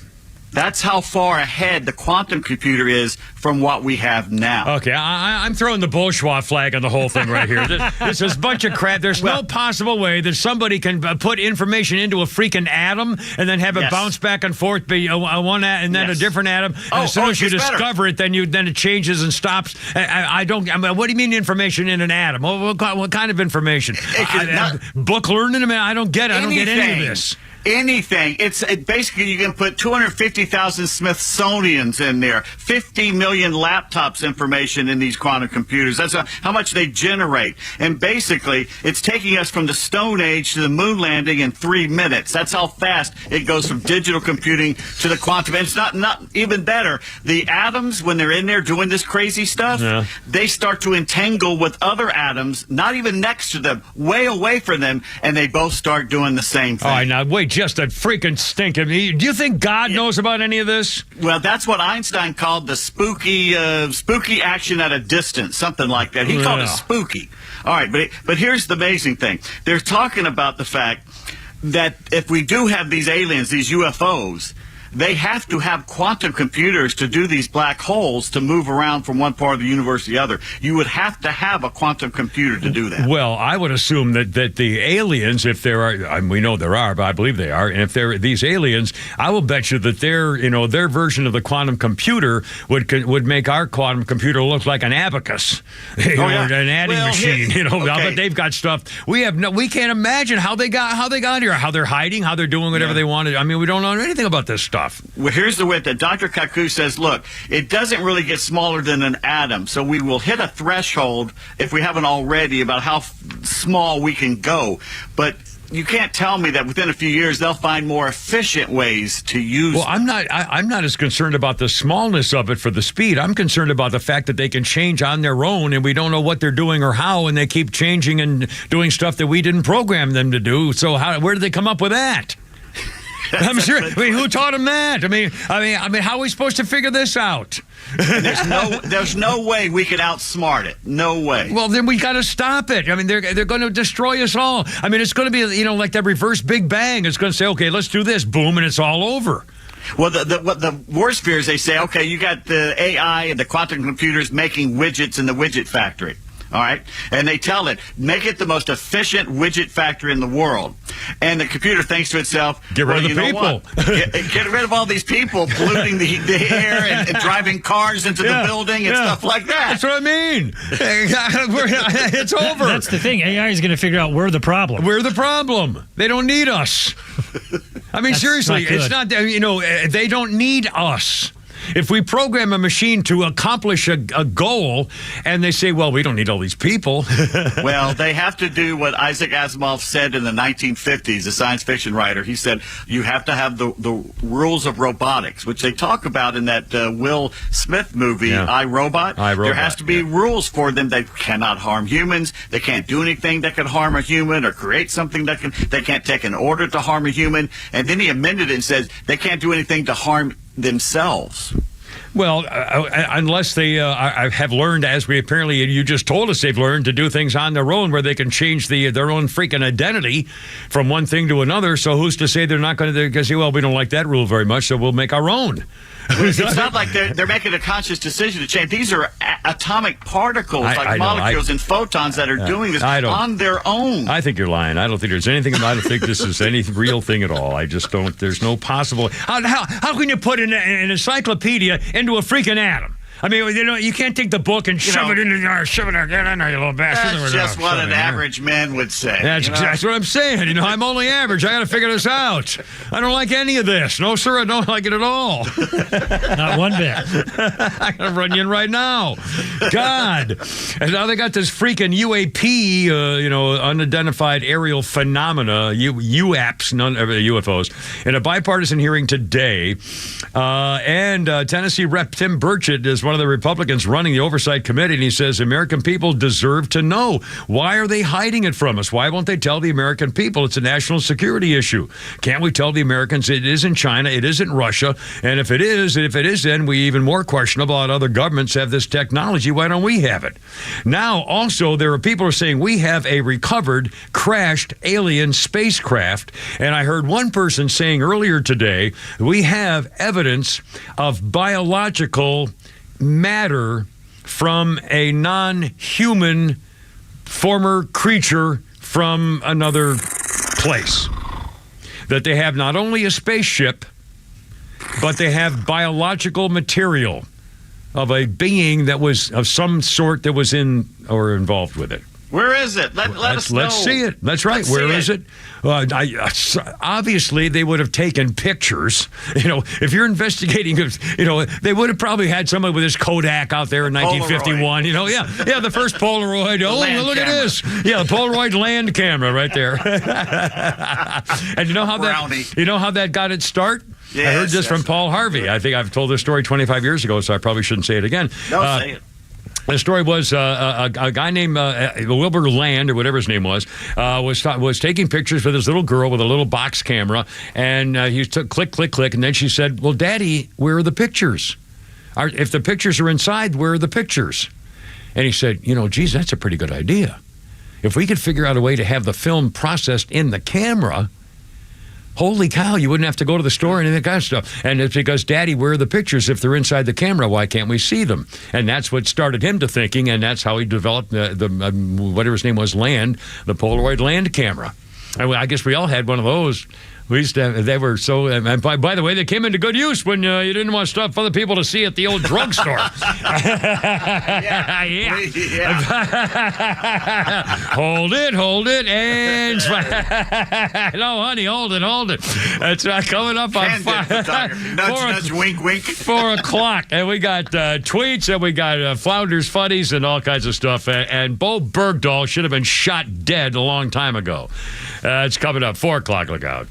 That's how far ahead the quantum computer is from what we have now. Okay, I'm throwing the Bolshoi flag on the whole thing right here. This is a bunch of crap. There's no possible way that somebody can put information into a freaking atom and then have it bounce back and forth, be one and then a different atom. And as soon as you discover it, then it changes and stops. I mean, what do you mean information in an atom? What kind of information? Book learning? I mean, I don't get it. I don't get any of this. Anything. Basically, you can put 250,000 Smithsonians in there, 50 million laptops information in these quantum computers. That's how much they generate. And basically, it's taking us from the Stone Age to the moon landing in 3 minutes. That's how fast it goes from digital computing to the quantum. And it's not even better. The atoms, when they're in there doing this crazy stuff, they start to entangle with other atoms, not even next to them, way away from them, and they both start doing the same thing. All right, now, wait. Just a freaking stink. I mean, do you think God knows about any of this? Well, that's what Einstein called the spooky action at a distance, something like that. He called it spooky. All right, but here's the amazing thing. They're talking about the fact that if we do have these aliens, these UFOs, they have to have quantum computers to do these black holes to move around from one part of the universe to the other. You would have to have a quantum computer to do that. Well, I would assume that the aliens, if there are, we know there are, but I believe they are, and if they're these aliens, I will bet you that their version of the quantum computer would make our quantum computer look like an abacus, an adding machine. But they've got stuff we can't imagine how they got here, how they're hiding, how they're doing whatever they wanted. I mean, we don't know anything about this stuff. Well, here's the way that Dr. Kaku says, look, it doesn't really get smaller than an atom, so we will hit a threshold, if we haven't already, about how small we can go. But you can't tell me that within a few years they'll find more efficient ways to use. Well, I'm not as concerned about the smallness of it for the speed. I'm concerned about the fact that they can change on their own, and we don't know what they're doing or how, and they keep changing and doing stuff that we didn't program them to do. So where did they come up with that? I'm sure. I mean, who taught him that? I mean, how are we supposed to figure this out? There's no way we could outsmart it. No way. Well, then we got to stop it. I mean, they're going to destroy us all. I mean, it's going to be like that reverse Big Bang. It's going to say, okay, let's do this, boom, and it's all over. Well, the worst fear is they say, okay, you got the AI and the quantum computers making widgets in the widget factory. All right? And they tell it, make it the most efficient widget factory in the world. And the computer thinks to itself, get rid of the people. Get rid of all these people polluting the air and driving cars into the building and stuff like that. That's what I mean. It's over. That's the thing. AI is going to figure out we're the problem. We're the problem. They don't need us. I mean, seriously, it's not, they don't need us. If we program a machine to accomplish a goal and they say, well, we don't need all these people. Well, they have to do what Isaac Asimov said in the 1950s, a science fiction writer. He said, you have to have the rules of robotics, which they talk about in that Will Smith movie, I, Robot. There has to be rules for them. They cannot harm humans. They can't do anything that could harm a human or create something they can't take an order to harm a human. And then he amended it and said they can't do anything to harm themselves. Well, unless they have learned, as you just told us, they've learned to do things on their own where they can change their own freaking identity from one thing to another. So who's to say they're not going to say, well, we don't like that rule very much, so we'll make our own. It's not like they're making a conscious decision to change. These are atomic particles, molecules and photons that are doing this on their own. I think you're lying. I don't think there's anything. I don't think this is any real thing at all. I just don't. There's no possible. How can you put an encyclopedia into a freaking atom? I mean, you can't take the book and shove it in there, get in there, you little bastard. That's just what an average man would say. That's what I'm saying. I'm only average. I got to figure this out. I don't like any of this. No, sir, I don't like it at all. Not one bit. I got to run you in right now. God. And now they got this freaking UAP, unidentified aerial phenomena, UAPs, UFOs, in a bipartisan hearing today. And Tennessee Rep. Tim Burchett is one one of the Republicans running the Oversight Committee, and he says, American people deserve to know. Why are they hiding it from us? Why won't they tell the American people it's a national security issue? Can't we tell the Americans it isn't China, it isn't Russia, and if it is, then we even more questionable about other governments have this technology. Why don't we have it? Now, also, there are people who are saying we have a recovered, crashed alien spacecraft, and I heard one person saying earlier today, we have evidence of biological matter from a non-human former creature from another place. That they have not only a spaceship, but they have biological material of a being that was of some sort that was in or involved with it. Where is it? Let us know. Let's see it. That's right. Where is it? Obviously, they would have taken pictures. If you're investigating, they would have probably had somebody with his Kodak out there in 1951. Polaroid. The first Polaroid. Look at this. Yeah, the Polaroid land camera right there. And you know how that got its start? Yes, I heard this from Paul Harvey. I think I've told this story 25 years ago, so I probably shouldn't say it again. Don't say it. The story was a guy named Wilbur Land, or whatever his name was taking pictures with his little girl with a little box camera, and he took click, and then she said, well, Daddy, where are the pictures? If the pictures are inside, where are the pictures? And he said, geez, that's a pretty good idea. If we could figure out a way to have the film processed in the camera, holy cow, you wouldn't have to go to the store and any that kind of stuff. And it's because, Daddy, where are the pictures? If they're inside the camera, why can't we see them? And that's what started him to thinking, and that's how he developed the whatever his name was, Land, the Polaroid land camera. I guess we all had one of those. We used to have, they were so, and by the way, they came into good use when you didn't want stuff for other people to see at the old drugstore. Yeah. Hold it, and no, honey, hold it. It's coming up on 5. Nudge, wink, wink. 4 o'clock, and we got tweets, and we got Flounders Funnies, and all kinds of stuff. And Bo Bergdahl should have been shot dead a long time ago. It's coming up 4 o'clock. Look out.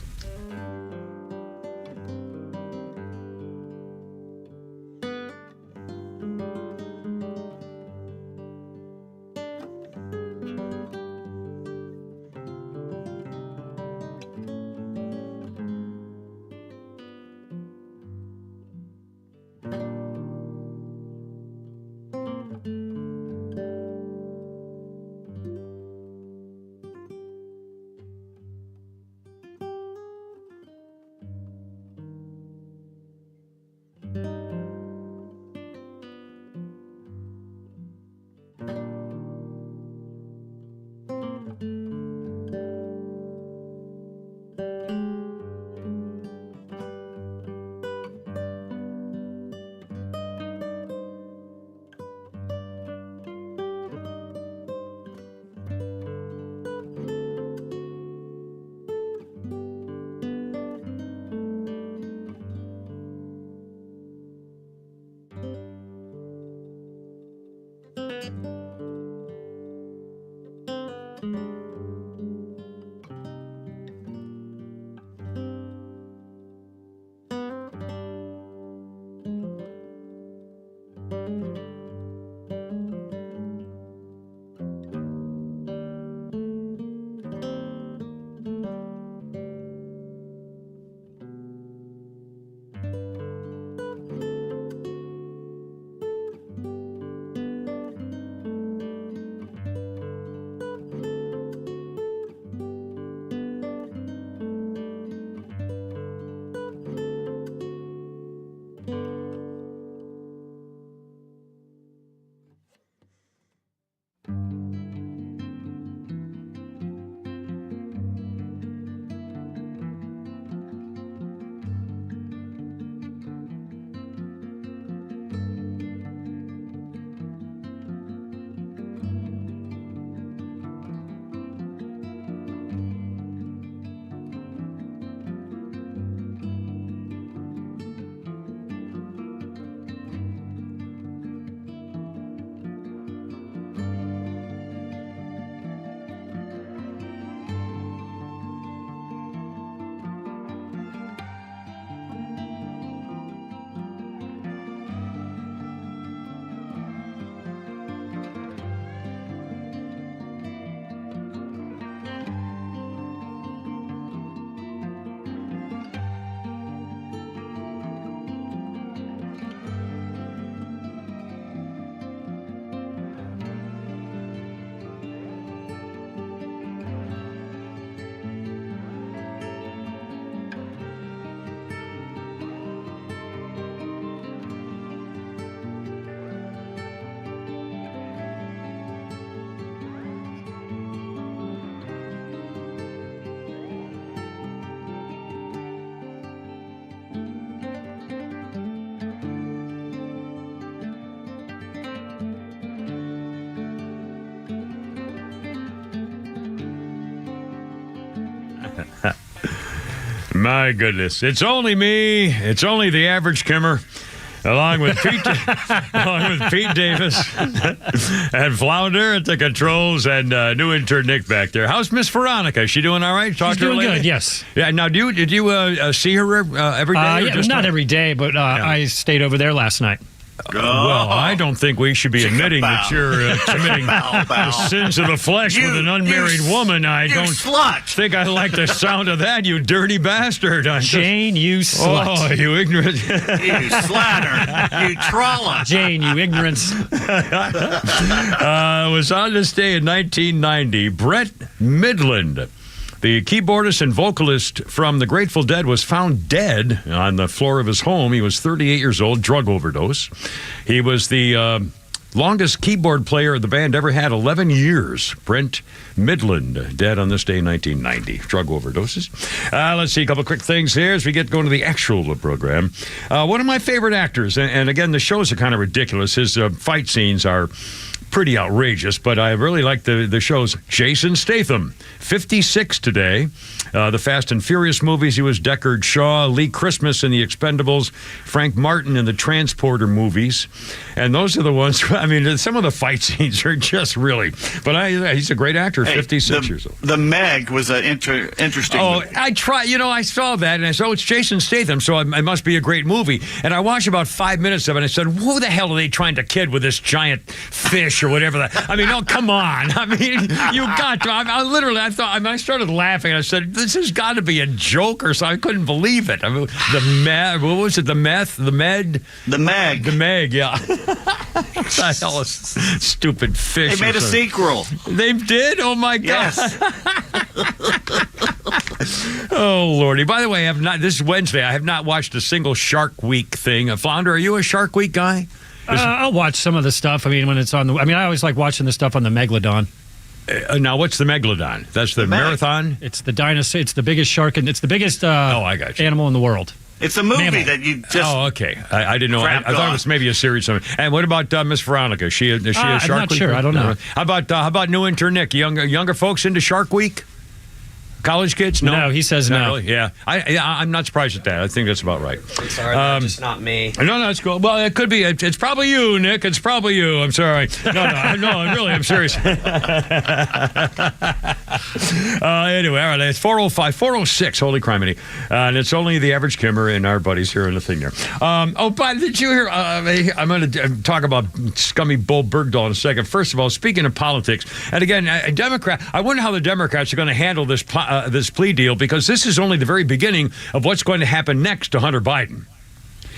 My goodness. It's only me. It's only the average Kimmer. Along with Pete Davis and Flounder at the controls and new intern Nick back there. How's Miss Veronica? Is she doing all right? She's doing good, yes. Yeah. Now, did you see her every day? Not every day, but I stayed over there last night. Well, I don't think we should be admitting that you're committing the sins of the flesh with an unmarried woman. I don't think I like the sound of that, you dirty bastard. Jane, you slut. Oh, you ignorant. You slattern. You troller. Jane, you ignorance. It was on this day in 1990, Brett Midland, the keyboardist and vocalist from the Grateful Dead, was found dead on the floor of his home. He was 38 years old, drug overdose. He was the longest keyboard player the band ever had, 11 years. Brent Midland, dead on this day in 1990. Drug overdoses. Let's see, a couple quick things here as we get going to the actual program. One of my favorite actors, and again, the shows are kind of ridiculous. His fight scenes are pretty outrageous, but I really like the shows. Jason Statham, 56 today. The Fast and Furious movies, he was Deckard Shaw, Lee Christmas in The Expendables, Frank Martin in the Transporter movies. And those are the ones, I mean, some of the fight scenes are just really, but he's a great actor, 56 years old. The Meg was an interesting movie. I saw that, and I said, it's Jason Statham, so it must be a great movie. And I watched about 5 minutes of it, and I said, who the hell are they trying to kid with this giant fish or whatever? I mean, oh, come on. I mean, you got to. I started laughing. I said, this has got to be a joke or something. I couldn't believe it. I mean, what was it? The meth? The med? The Meg. The Meg, yeah. What the hell is stupid fish? They made a sequel. They did? Oh, my God. Yes. Oh, Lordy. By the way, this is Wednesday. I have not watched a single Shark Week thing. Flounder, are you a Shark Week guy? I'll watch some of the stuff. I mean, when it's on I always like watching the stuff on the Megalodon. Now, what's the Megalodon? That's the marathon? It's the dinosaur. It's the biggest shark, and it's the biggest I got you. animal in the world. It's a movie that you just... Oh, okay. I didn't know. I thought it was maybe a series. And what about Miss Veronica? Is she a Shark Week? I'm not sure. I don't know. How about new intern Nick? Younger folks into Shark Week? College kids? No, he says no. Really? Yeah. I'm not surprised at that. I think that's about right. I'm sorry, that's just not me. No, it's cool. Well, it could be. It's probably you, Nick. It's probably you. I'm sorry. I'm serious. Anyway, all right. It's 406. Holy criminy. And it's only the average Kimmer and our buddies here in the thing there. But did you hear? I'm going to talk about scummy Bo Bergdahl in a second. First of all, speaking of politics, and again, I wonder how the Democrats are going to handle this plea deal, because this is only the very beginning of what's going to happen next to Hunter Biden.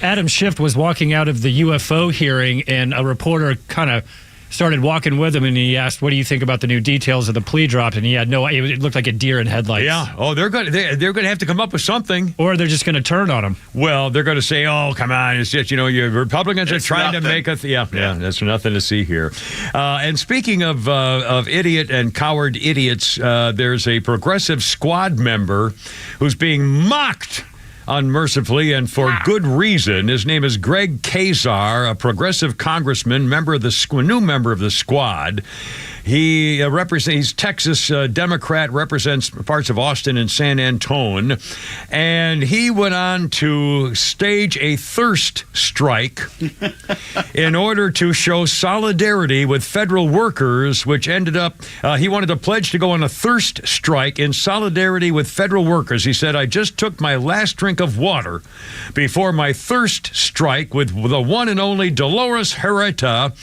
Adam Schiff was walking out of the UFO hearing, and a reporter kind of started walking with him, and he asked, what do you think about the new details of the plea drop? And he had it looked like a deer in headlights. Yeah. Oh, they're going to have to come up with something. Or they're just going to turn on him. Well, they're going to say, oh, come on, it's just, you Republicans are trying to make us. Yeah, that's nothing to see here. And speaking of idiot and coward idiots, there's a progressive squad member who's being mocked unmercifully, and for good reason. His name is Greg Kazar, a progressive congressman, new member of the squad. He's Texas Democrat, represents parts of Austin and San Antone, and he went on to stage a thirst strike in order to show solidarity with federal workers, which ended up, he wanted to pledge to go on a thirst strike in solidarity with federal workers. He said, I just took my last drink of water before my thirst strike with the one and only Dolores Herrera,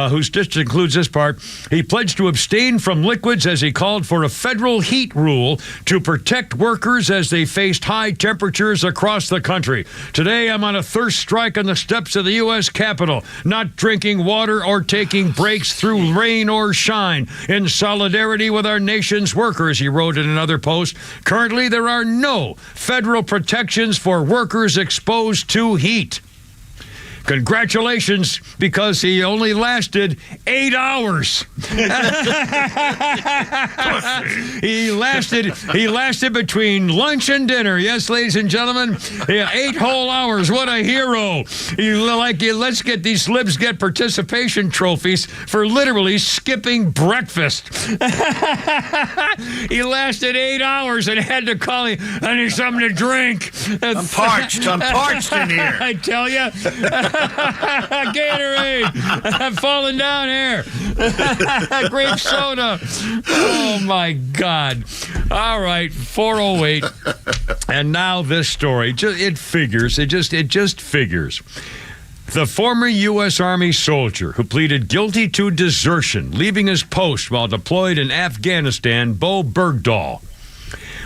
whose district includes this part. He pledged to abstain from liquids as he called for a federal heat rule to protect workers as they faced high temperatures across the country. Today, I'm on a thirst strike on the steps of the U.S. Capitol, not drinking water or taking breaks through rain or shine. In solidarity with our nation's workers, he wrote in another post. Currently, there are no federal protections for workers exposed to heat. Congratulations, because he only lasted 8 hours. He lasted between lunch and dinner. Yes, ladies and gentlemen, 8 whole hours. What a hero! Let's get these libs get participation trophies for literally skipping breakfast. He lasted 8 hours and had to call him. I need something to drink. I'm parched in here. I tell you. Gatorade. I'm falling down here. Grape soda. Oh, my God. All right, 408. And now this story. It figures. It just figures. The former U.S. Army soldier who pleaded guilty to desertion, leaving his post while deployed in Afghanistan, Bo Bergdahl,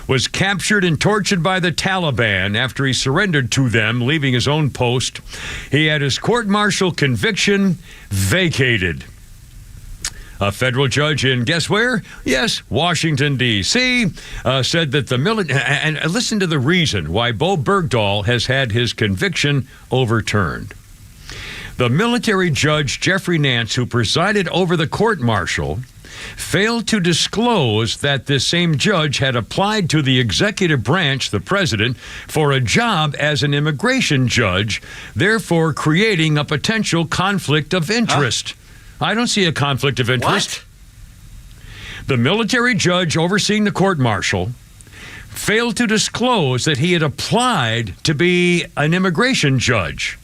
was captured and tortured by the Taliban after he surrendered to them, leaving his own post. He had his court-martial conviction vacated. A federal judge in, guess where? Yes, Washington, D.C., said that the military, and listen to the reason why Bo Bergdahl has had his conviction overturned. The military judge, Jeffrey Nance, who presided over the court-martial, failed to disclose that this same judge had applied to the executive branch, the president, for a job as an immigration judge, therefore creating a potential conflict of interest. I don't see a conflict of interest. What? The military judge overseeing the court-martial failed to disclose that he had applied to be an immigration judge.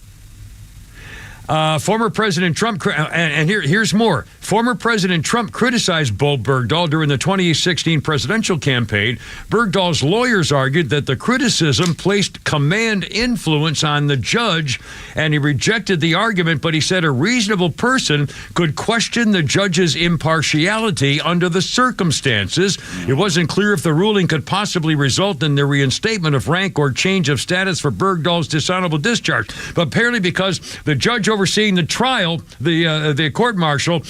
Former President Trump, and here's more. Former President Trump criticized Bo Bergdahl during the 2016 presidential campaign. Bergdahl's lawyers argued that the criticism placed command influence on the judge, and he rejected the argument, but he said a reasonable person could question the judge's impartiality under the circumstances. It wasn't clear if the ruling could possibly result in the reinstatement of rank or change of status for Bergdahl's dishonorable discharge. But apparently because the judge overseeing the trial, the court-martial,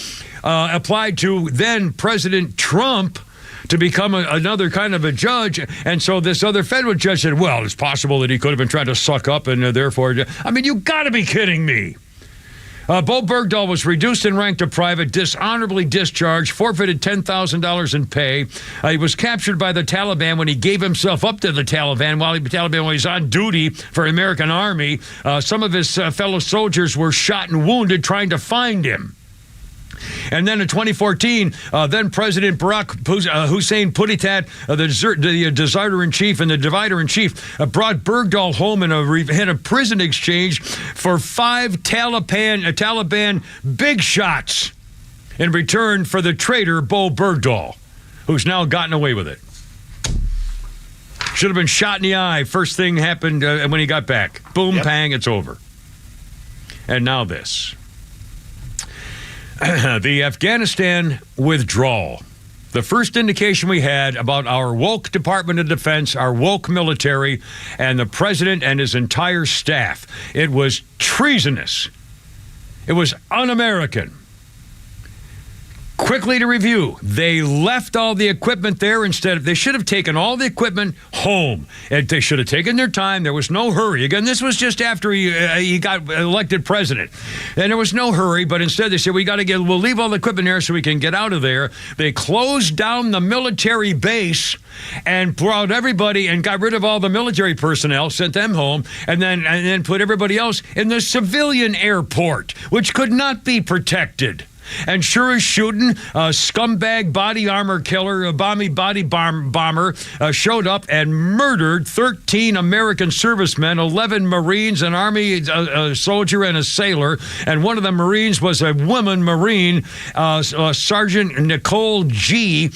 applied to then President Trump to become another kind of a judge. And so this other federal judge said, well, it's possible that he could have been trying to suck up and therefore... I mean, you got to be kidding me. Bo Bergdahl was reduced in rank to private, dishonorably discharged, forfeited $10,000 in pay. He was captured by the Taliban when he gave himself up to the Taliban while he was on duty for the American Army. Some of his fellow soldiers were shot and wounded trying to find him. And then in 2014, then President Barack Hussein Putitat, the deserter-in-chief and the divider-in-chief, brought Bergdahl home in a prison exchange for 5 Taliban big shots in return for the traitor Bo Bergdahl, who's now gotten away with it. Should have been shot in the eye. First thing happened when he got back. Boom, Pang, it's over. And now this. The Afghanistan withdrawal. The first indication we had about our woke Department of Defense, our woke military, and the president and his entire staff. It was treasonous. It was un-American. Quickly to review, they left all the equipment there instead of, they should have taken all the equipment home. And they should have taken their time. There was no hurry. Again, this was just after he got elected president. And there was no hurry, but instead they said, we'll leave all the equipment there so we can get out of there. They closed down the military base and brought everybody and got rid of all the military personnel, sent them home, and then put everybody else in the civilian airport, which could not be protected. And sure as shooting, a scumbag body armor killer, a bomber, showed up and murdered 13 American servicemen, 11 Marines, an Army soldier, and a sailor. And one of the Marines was a woman Marine, Sergeant Nicole G.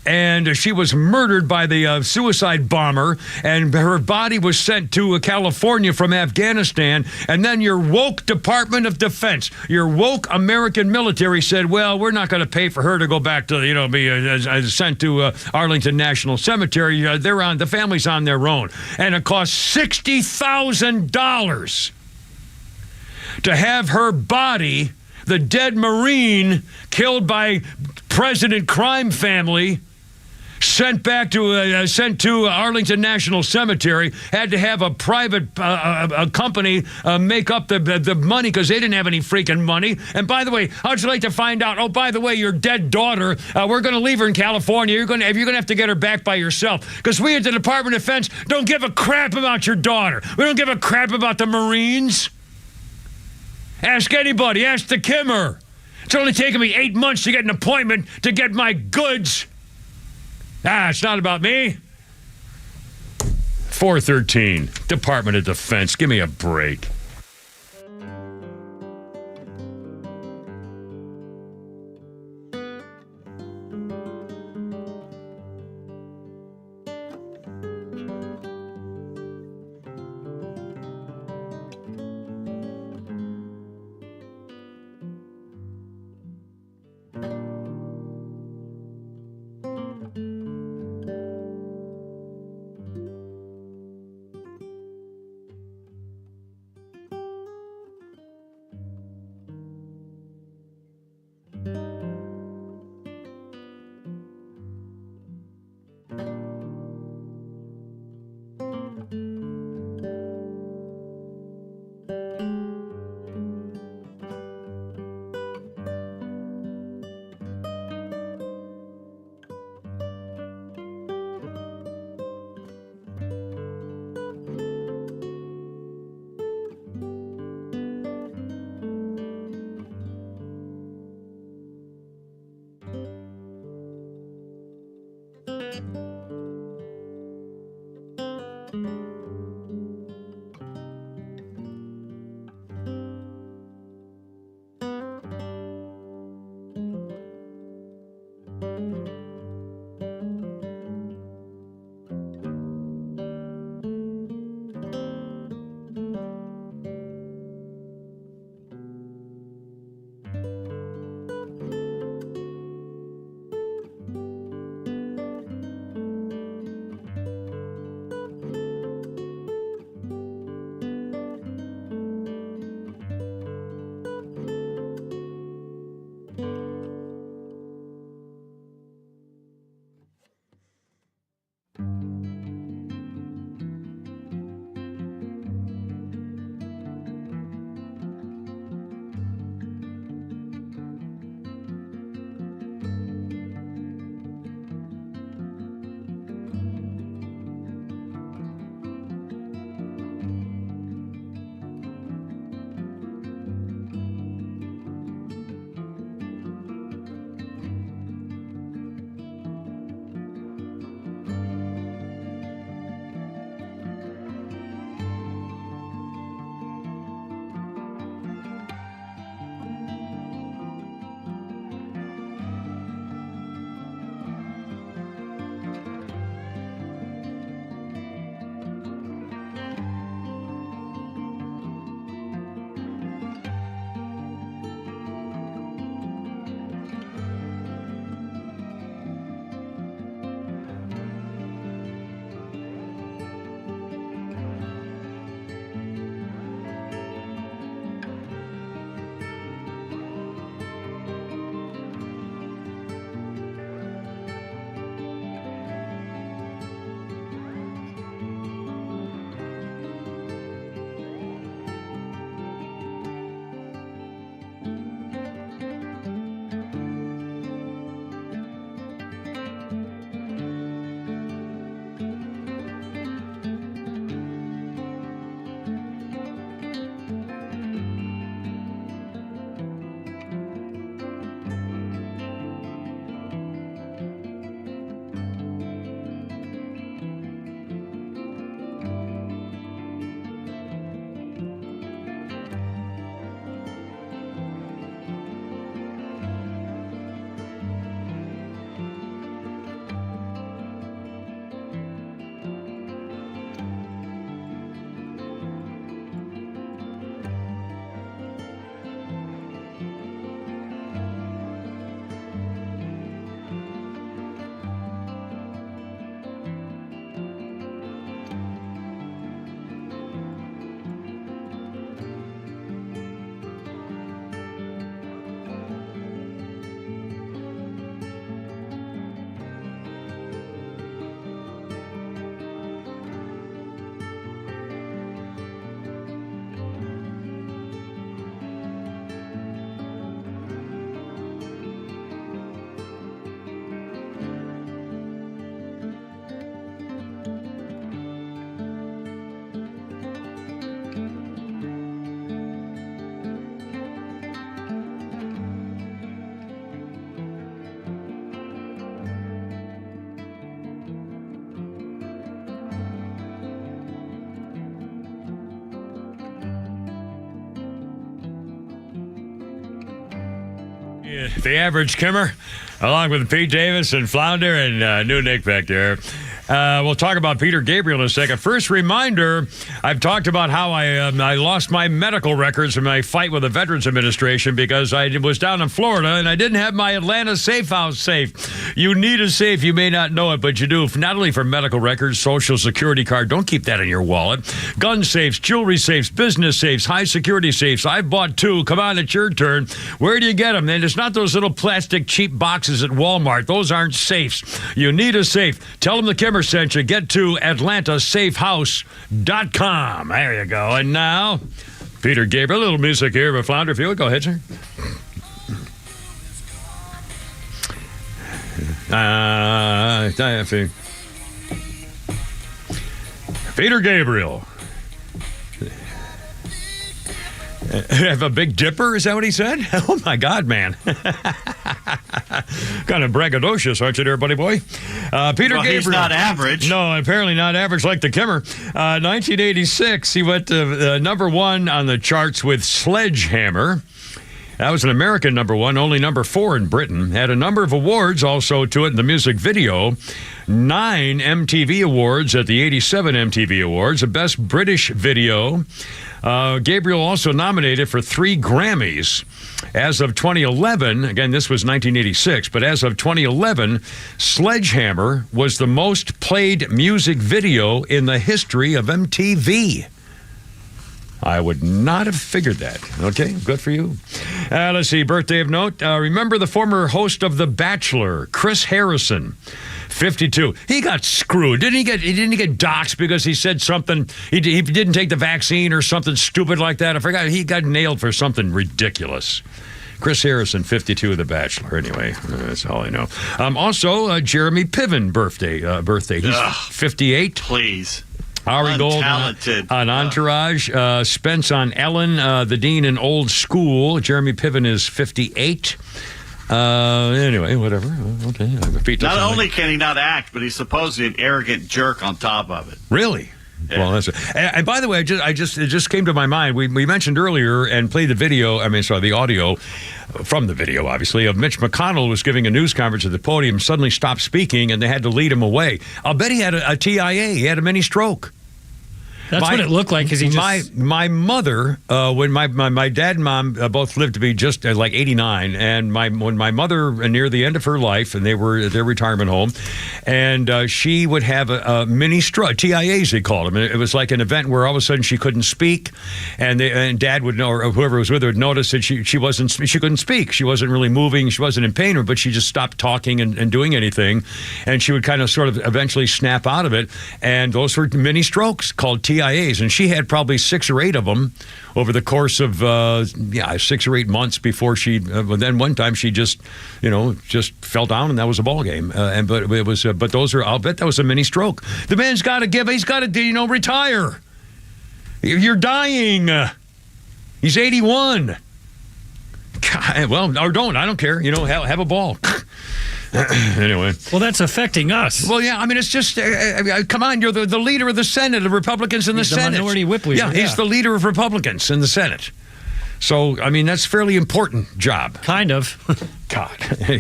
And she was murdered by the suicide bomber. And her body was sent to California from Afghanistan. And then your woke Department of Defense, your woke American military said, well, we're not going to pay for her to go back to, be sent to Arlington National Cemetery. The family's on their own. And it cost $60,000 to have her body, the dead Marine killed by President Crime Family, sent to Arlington National Cemetery, had to have a private a company make up the money because they didn't have any freaking money. And by the way, how'd you like to find out? Oh, by the way, your dead daughter, we're going to leave her in California. You're going to have to get her back by yourself because we at the Department of Defense don't give a crap about your daughter. We don't give a crap about the Marines. Ask anybody. Ask the Kimmer. It's only taken me 8 months to get an appointment to get my goods. It's not about me. 413, Department of Defense. Give me a break. The average Kimmer, along with Pete Davis and Flounder and new Nick back there. We'll talk about Peter Gabriel in a second. First reminder, I've talked about how I lost my medical records in my fight with the Veterans Administration because I was down in Florida and I didn't have my Atlanta safe house safe. You need a safe. You may not know it, but you do. Not only for medical records, social security card. Don't keep that in your wallet. Gun safes, jewelry safes, business safes, high security safes. I've bought 2. Come on, it's your turn. Where do you get them? And it's not those little plastic cheap boxes at Walmart. Those aren't safes. You need a safe. Tell them the Kimmer sent you. Get to AtlantaSafeHouse.com. There you go. And now, Peter Gabriel, a little music here, but Flounder, if you would, go ahead, sir. Peter Gabriel. Have a Big Dipper? Is that what he said? Oh, my God, man. Kind of braggadocious, aren't you there, buddy boy? Peter Gabriel. He's not average. No, apparently not average like the Kimmer. 1986, he went to number 1 on the charts with Sledgehammer. That was an American number 1, only number 4 in Britain. Had a number of awards also to it in the music video. 9 MTV awards at the 87 MTV Awards. A Best British Video. Gabriel also nominated for 3 Grammys. As of 2011, again, this was 1986, but as of 2011, Sledgehammer was the most played music video in the history of MTV. I would not have figured that. Okay, good for you. Let's see, birthday of note. Remember the former host of The Bachelor, Chris Harrison, 52. He got screwed. Didn't he get doxxed because he said something, he didn't take the vaccine or something stupid like that? I forgot. He got nailed for something ridiculous. Chris Harrison, 52 of The Bachelor. Anyway, that's all I know. Also, Jeremy Piven birthday. He's 58. Please. Ari Gold on Entourage. Spence on Ellen, the Dean in Old School. Jeremy Piven is 58. Anyway, whatever. Okay. Not only can he not act, but he's supposedly an arrogant jerk on top of it. Really? Yeah. Well, that's it. And by the way, it just came to my mind. We mentioned earlier and played the audio from the video, obviously, of Mitch McConnell was giving a news conference at the podium, suddenly stopped speaking, and they had to lead him away. I'll bet he had a TIA. He had a mini stroke. That's what it looked like. My mother, when my dad and mom both lived to be just like 89, and when my mother near the end of her life, and they were at their retirement home, and she would have a mini stroke, TIAs they called them. And it was like an event where all of a sudden she couldn't speak, and Dad would know, or whoever was with her would notice that she couldn't speak. She wasn't really moving. She wasn't in pain, but she just stopped talking and doing anything, and she would kind of sort of eventually snap out of it. And those were mini strokes called TIAs. And she had probably 6 or 8 of them over the course of 6 or 8 months before she. Then one time she just fell down, and that was a ball game. But those are. I'll bet that was a mini stroke. The man's got to give. He's got to retire. You're dying. He's 81. God, well, or don't. I don't care. Have a ball. Anyway. Well, that's affecting us. Well, yeah. I mean, it's just, come on, you're the leader of the Senate, the Republicans in the Senate. The minority whip leader. Yeah, he's the leader of Republicans in the Senate. So, I mean, that's a fairly important job. Kind of. God.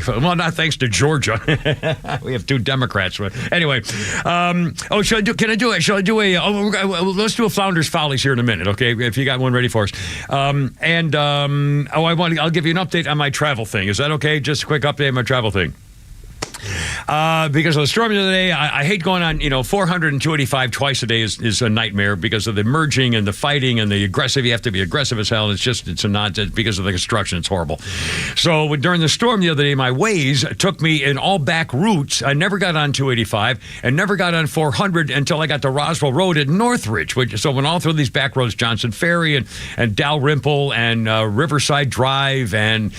Well, not thanks to Georgia. We have 2 Democrats. Anyway. Shall I do let's do a Flounders Follies here in a minute, okay? If you got one ready for us. I'll give you an update on my travel thing. Is that okay? Just a quick update on my travel thing. Because of the storm the other day, I hate going on, 400 and 285 twice a day is a nightmare because of the merging and the fighting and the aggressive. You have to be aggressive as hell. It's a nonsense because of the construction. It's horrible. So during the storm the other day, my Waze took me in all back routes. I never got on 285 and never got on 400 until I got to Roswell Road at Northridge. So went all through these back roads, Johnson Ferry and Dalrymple and Riverside Drive and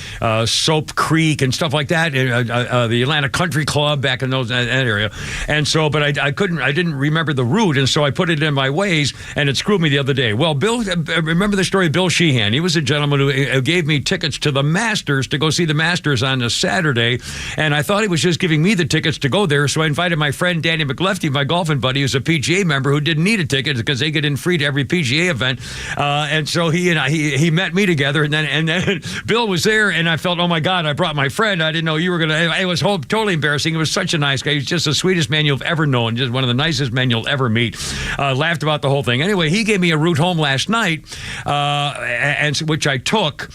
Soap Creek and stuff like that. The Atlanta Country Club Club back in that area. And so, but I didn't remember the route, and so I put it in my Waze, and it screwed me the other day. Well, Bill, remember the story of Bill Sheehan? He was a gentleman who gave me tickets to the Masters to go see the Masters on a Saturday, and I thought he was just giving me the tickets to go there, so I invited my friend Danny McLefty, my golfing buddy, who's a PGA member who didn't need a ticket because they get in free to every PGA event, and so he met me together, and then Bill was there, and I felt, oh my God, I brought my friend. I didn't know you were going to. It was totally embarrassing. It was such a nice guy. He's just the sweetest man you've ever known, just one of the nicest men you'll ever meet. Laughed about the whole thing. Anyway, he gave me a route home last night, and which I took,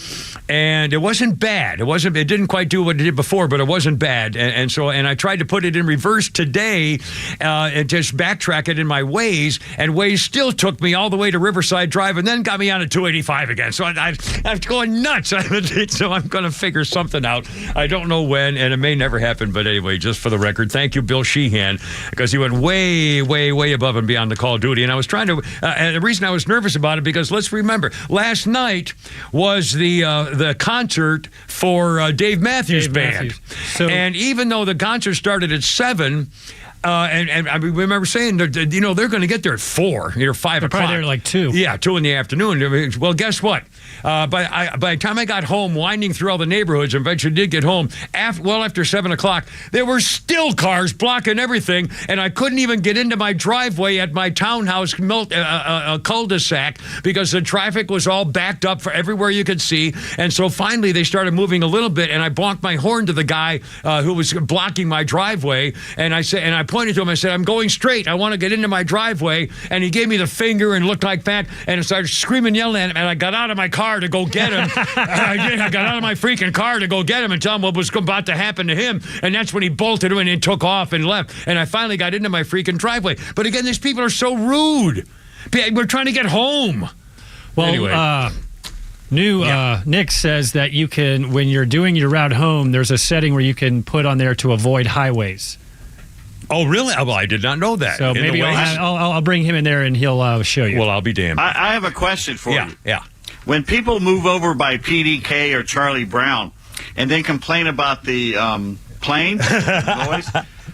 and it wasn't bad. It didn't quite do what it did before, but it wasn't bad. And I tried to put it in reverse today, and just backtrack it in my Waze, and Waze still took me all the way to Riverside Drive, and then got me on a 285 again. So I'm going nuts. So I'm going to figure something out. I don't know when, and it may never happen. But anyway, just for the record, thank you, Bill Sheehan, because he went way, way, way above and beyond the call of duty. And I was trying to, and the reason I was nervous about it, because let's remember, last night was the concert for Dave Matthews Band. So, and even though the concert started at 7, and I remember saying, they're going to get there at 4, 5 o'clock. Probably there like 2. Yeah, 2 in the afternoon. Well, guess what? By the time I got home, winding through all the neighborhoods, and eventually did get home, after 7 o'clock, there were still cars blocking everything, and I couldn't even get into my driveway at my townhouse cul-de-sac because the traffic was all backed up for everywhere you could see. And so finally, they started moving a little bit, and I bonked my horn to the guy who was blocking my driveway, and I pointed to him. I said, I'm going straight. I want to get into my driveway. And he gave me the finger and looked like that, and I started screaming, yelling at him, and I got out of my car to go get him. I got out of my freaking car to go get him and tell him what was about to happen to him, and that's when he bolted and then took off and left, and I finally got into my freaking driveway. But again, these people are so rude. We're trying to get home. Well, anyway. Nick says that you can, when you're doing your route home, there's a setting where you can put on there to avoid highways. Oh, really? Well, I did not know that. So maybe I'll bring him in there and he'll show you. Well, I'll be damned. I have a question for you. Yeah. When people move over by PDK or Charlie Brown and then complain about the plane noise,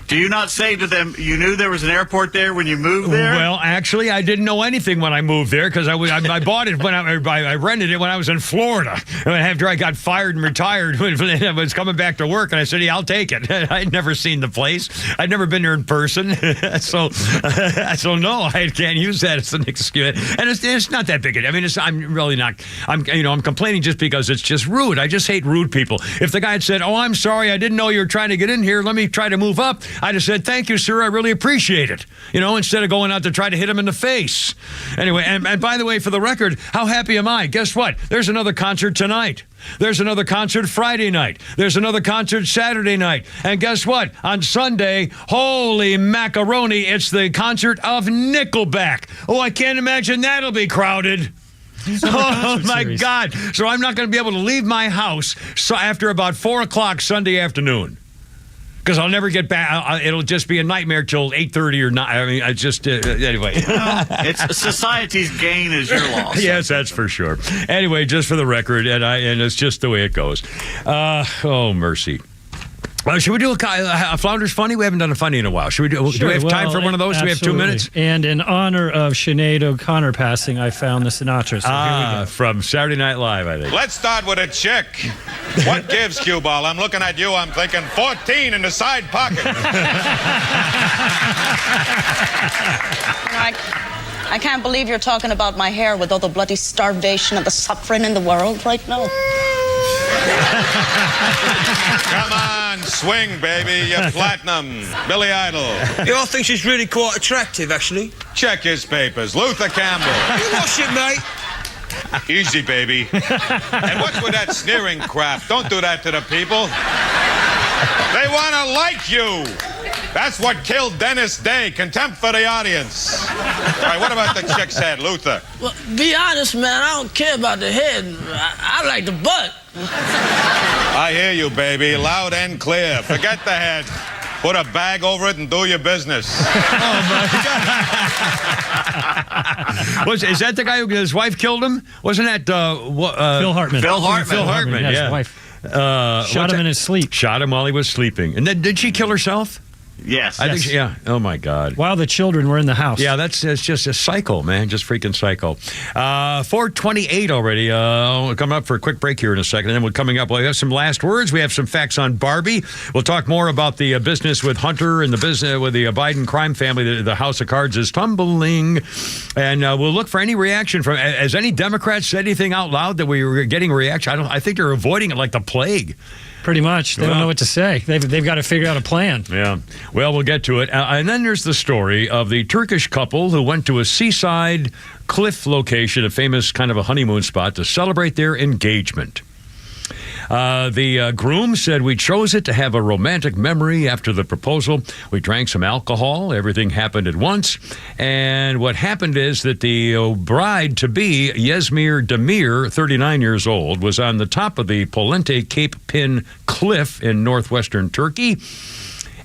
do you not say to them, you knew there was an airport there when you moved there? Well, actually, I didn't know anything when I moved there because I bought it when I rented it when I was in Florida. After I got fired and retired, when I was coming back to work, and I said, yeah, I'll take it. I'd never seen the place. I'd never been there in person. so no, I can't use that as an excuse. And it's not that big. I mean, I'm really not. I'm complaining just because it's just rude. I just hate rude people. If the guy had said, oh, I'm sorry, I didn't know you were trying to get in here. Let me try to move up. I'd have said, thank you, sir. I really appreciate it. Instead of going out to try to hit him in the face. Anyway, and by the way, for the record, how happy am I? Guess what? There's another concert tonight. There's another concert Friday night. There's another concert Saturday night. And guess what? On Sunday, holy macaroni, it's the concert of Nickelback. Oh, I can't imagine that'll be crowded. Oh, my God. So I'm not going to be able to leave my house after about 4 o'clock Sunday afternoon. Because I'll never get back. It'll just be a nightmare till 8:30 or 9. I mean, I just anyway. It's society's gain is your loss. Yes, that's for sure. Anyway, just for the record, and it's just the way it goes. Oh, mercy. Should we do a Flounders Funny? We haven't done a funny in a while. Should we do? Sure, do we have time for one of those? Absolutely. Do we have 2 minutes? And in honor of Sinead O'Connor passing, I found the Sinatra. So here we go. From Saturday Night Live, I think. Let's start with a chick. What gives, cue ball? I'm looking at you. I'm thinking 14 in the side pocket. I can't believe you're talking about my hair with all the bloody starvation and the suffering in the world right now. Come on, swing, baby. You're platinum. Billy Idol. You all think she's really quite attractive, actually? Check his papers. Luther Campbell. You wash it, mate. Easy, baby. And what's with that sneering crap? Don't do that to the people. They want to like you. That's what killed Dennis Day. Contempt for the audience. All right, what about the chick's head, Luther? Well, be honest, man. I don't care about the head. I like the butt. I hear you, baby. Loud and clear. Forget the head. Put a bag over it and do your business. Oh, my God. Is that the guy who his wife killed him? Wasn't that Phil Hartman? Phil Hartman, His yeah. wife. Shot him in his sleep. Shot him while he was sleeping. And then did she kill herself? Yes. I think yeah. Oh, my God. While the children were in the house. Yeah, it's just a cycle, man. Just freaking cycle. 4:28 already. We'll come up for a quick break here in a second. And then we're coming up. We have some last words. We have some facts on Barbie. We'll talk more about the business with Hunter and the business with the Biden crime family. The House of Cards is tumbling. And we'll look for any reaction from. Has any Democrats said anything out loud that we were getting a reaction? I think they're avoiding it like the plague. Pretty much. They don't know what to say. They've got to figure out a plan. Yeah. Well, we'll get to it. And then there's the story of the Turkish couple who went to a seaside cliff location, a famous kind of a honeymoon spot, to celebrate their engagement. The groom said, we chose it to have a romantic memory after the proposal. We drank some alcohol. Everything happened at once. And what happened is that the bride-to-be, Yesmir Demir, 39 years old, was on the top of the Polente Cape Pin Cliff in northwestern Turkey.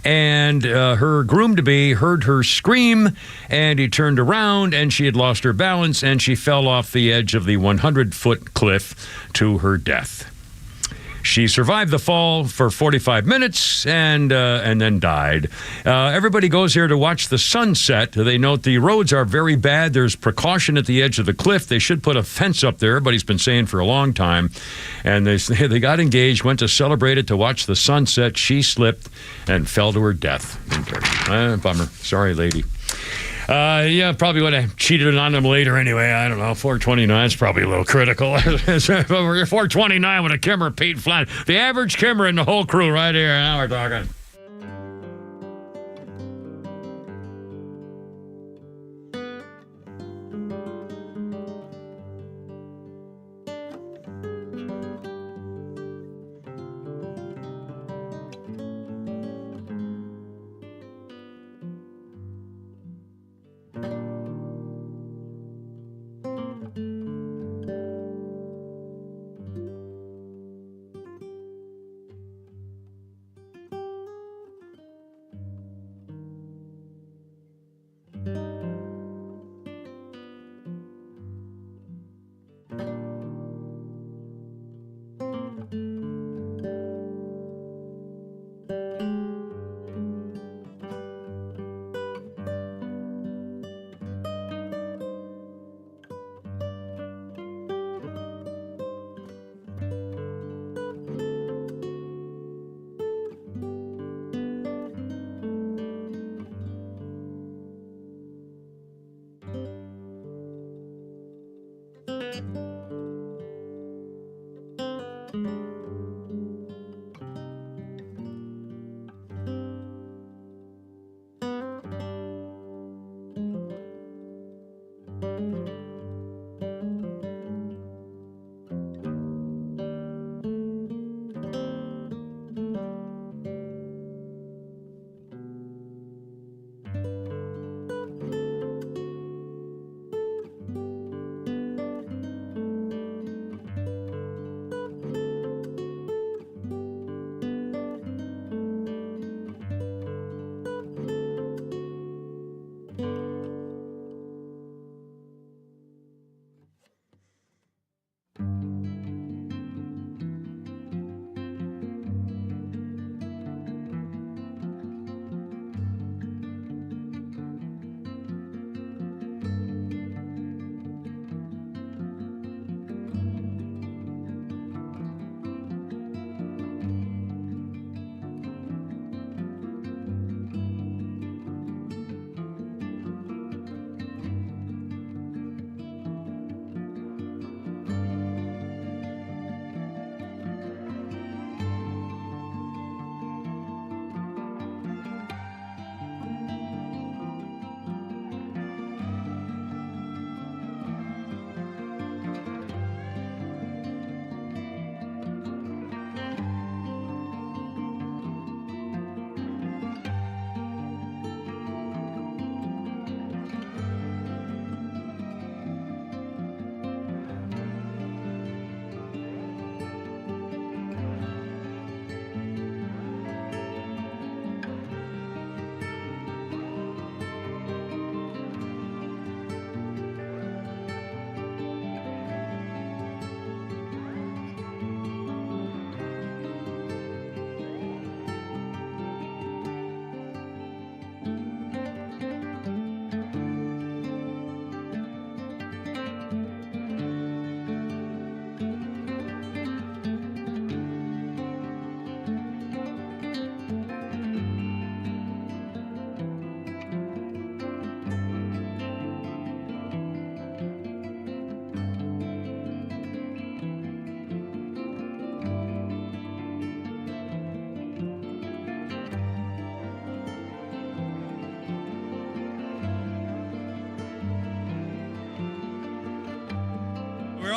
And her groom-to-be heard her scream, and he turned around, and she had lost her balance, and she fell off the edge of the 100-foot cliff to her death. She survived the fall for 45 minutes and then died. Everybody goes here to watch the sunset. They note the roads are very bad. There's precaution at the edge of the cliff. They should put a fence up there, but he's been saying for a long time. And they got engaged, went to celebrate it, to watch the sunset. She slipped and fell to her death in Turkey. Bummer. Sorry, lady. Yeah, probably would have cheated on them later anyway. I don't know. 429 is probably a little critical. 429 with a Kimmer, Pete Flat. The average Kimmer in the whole crew right here. Now we're talking.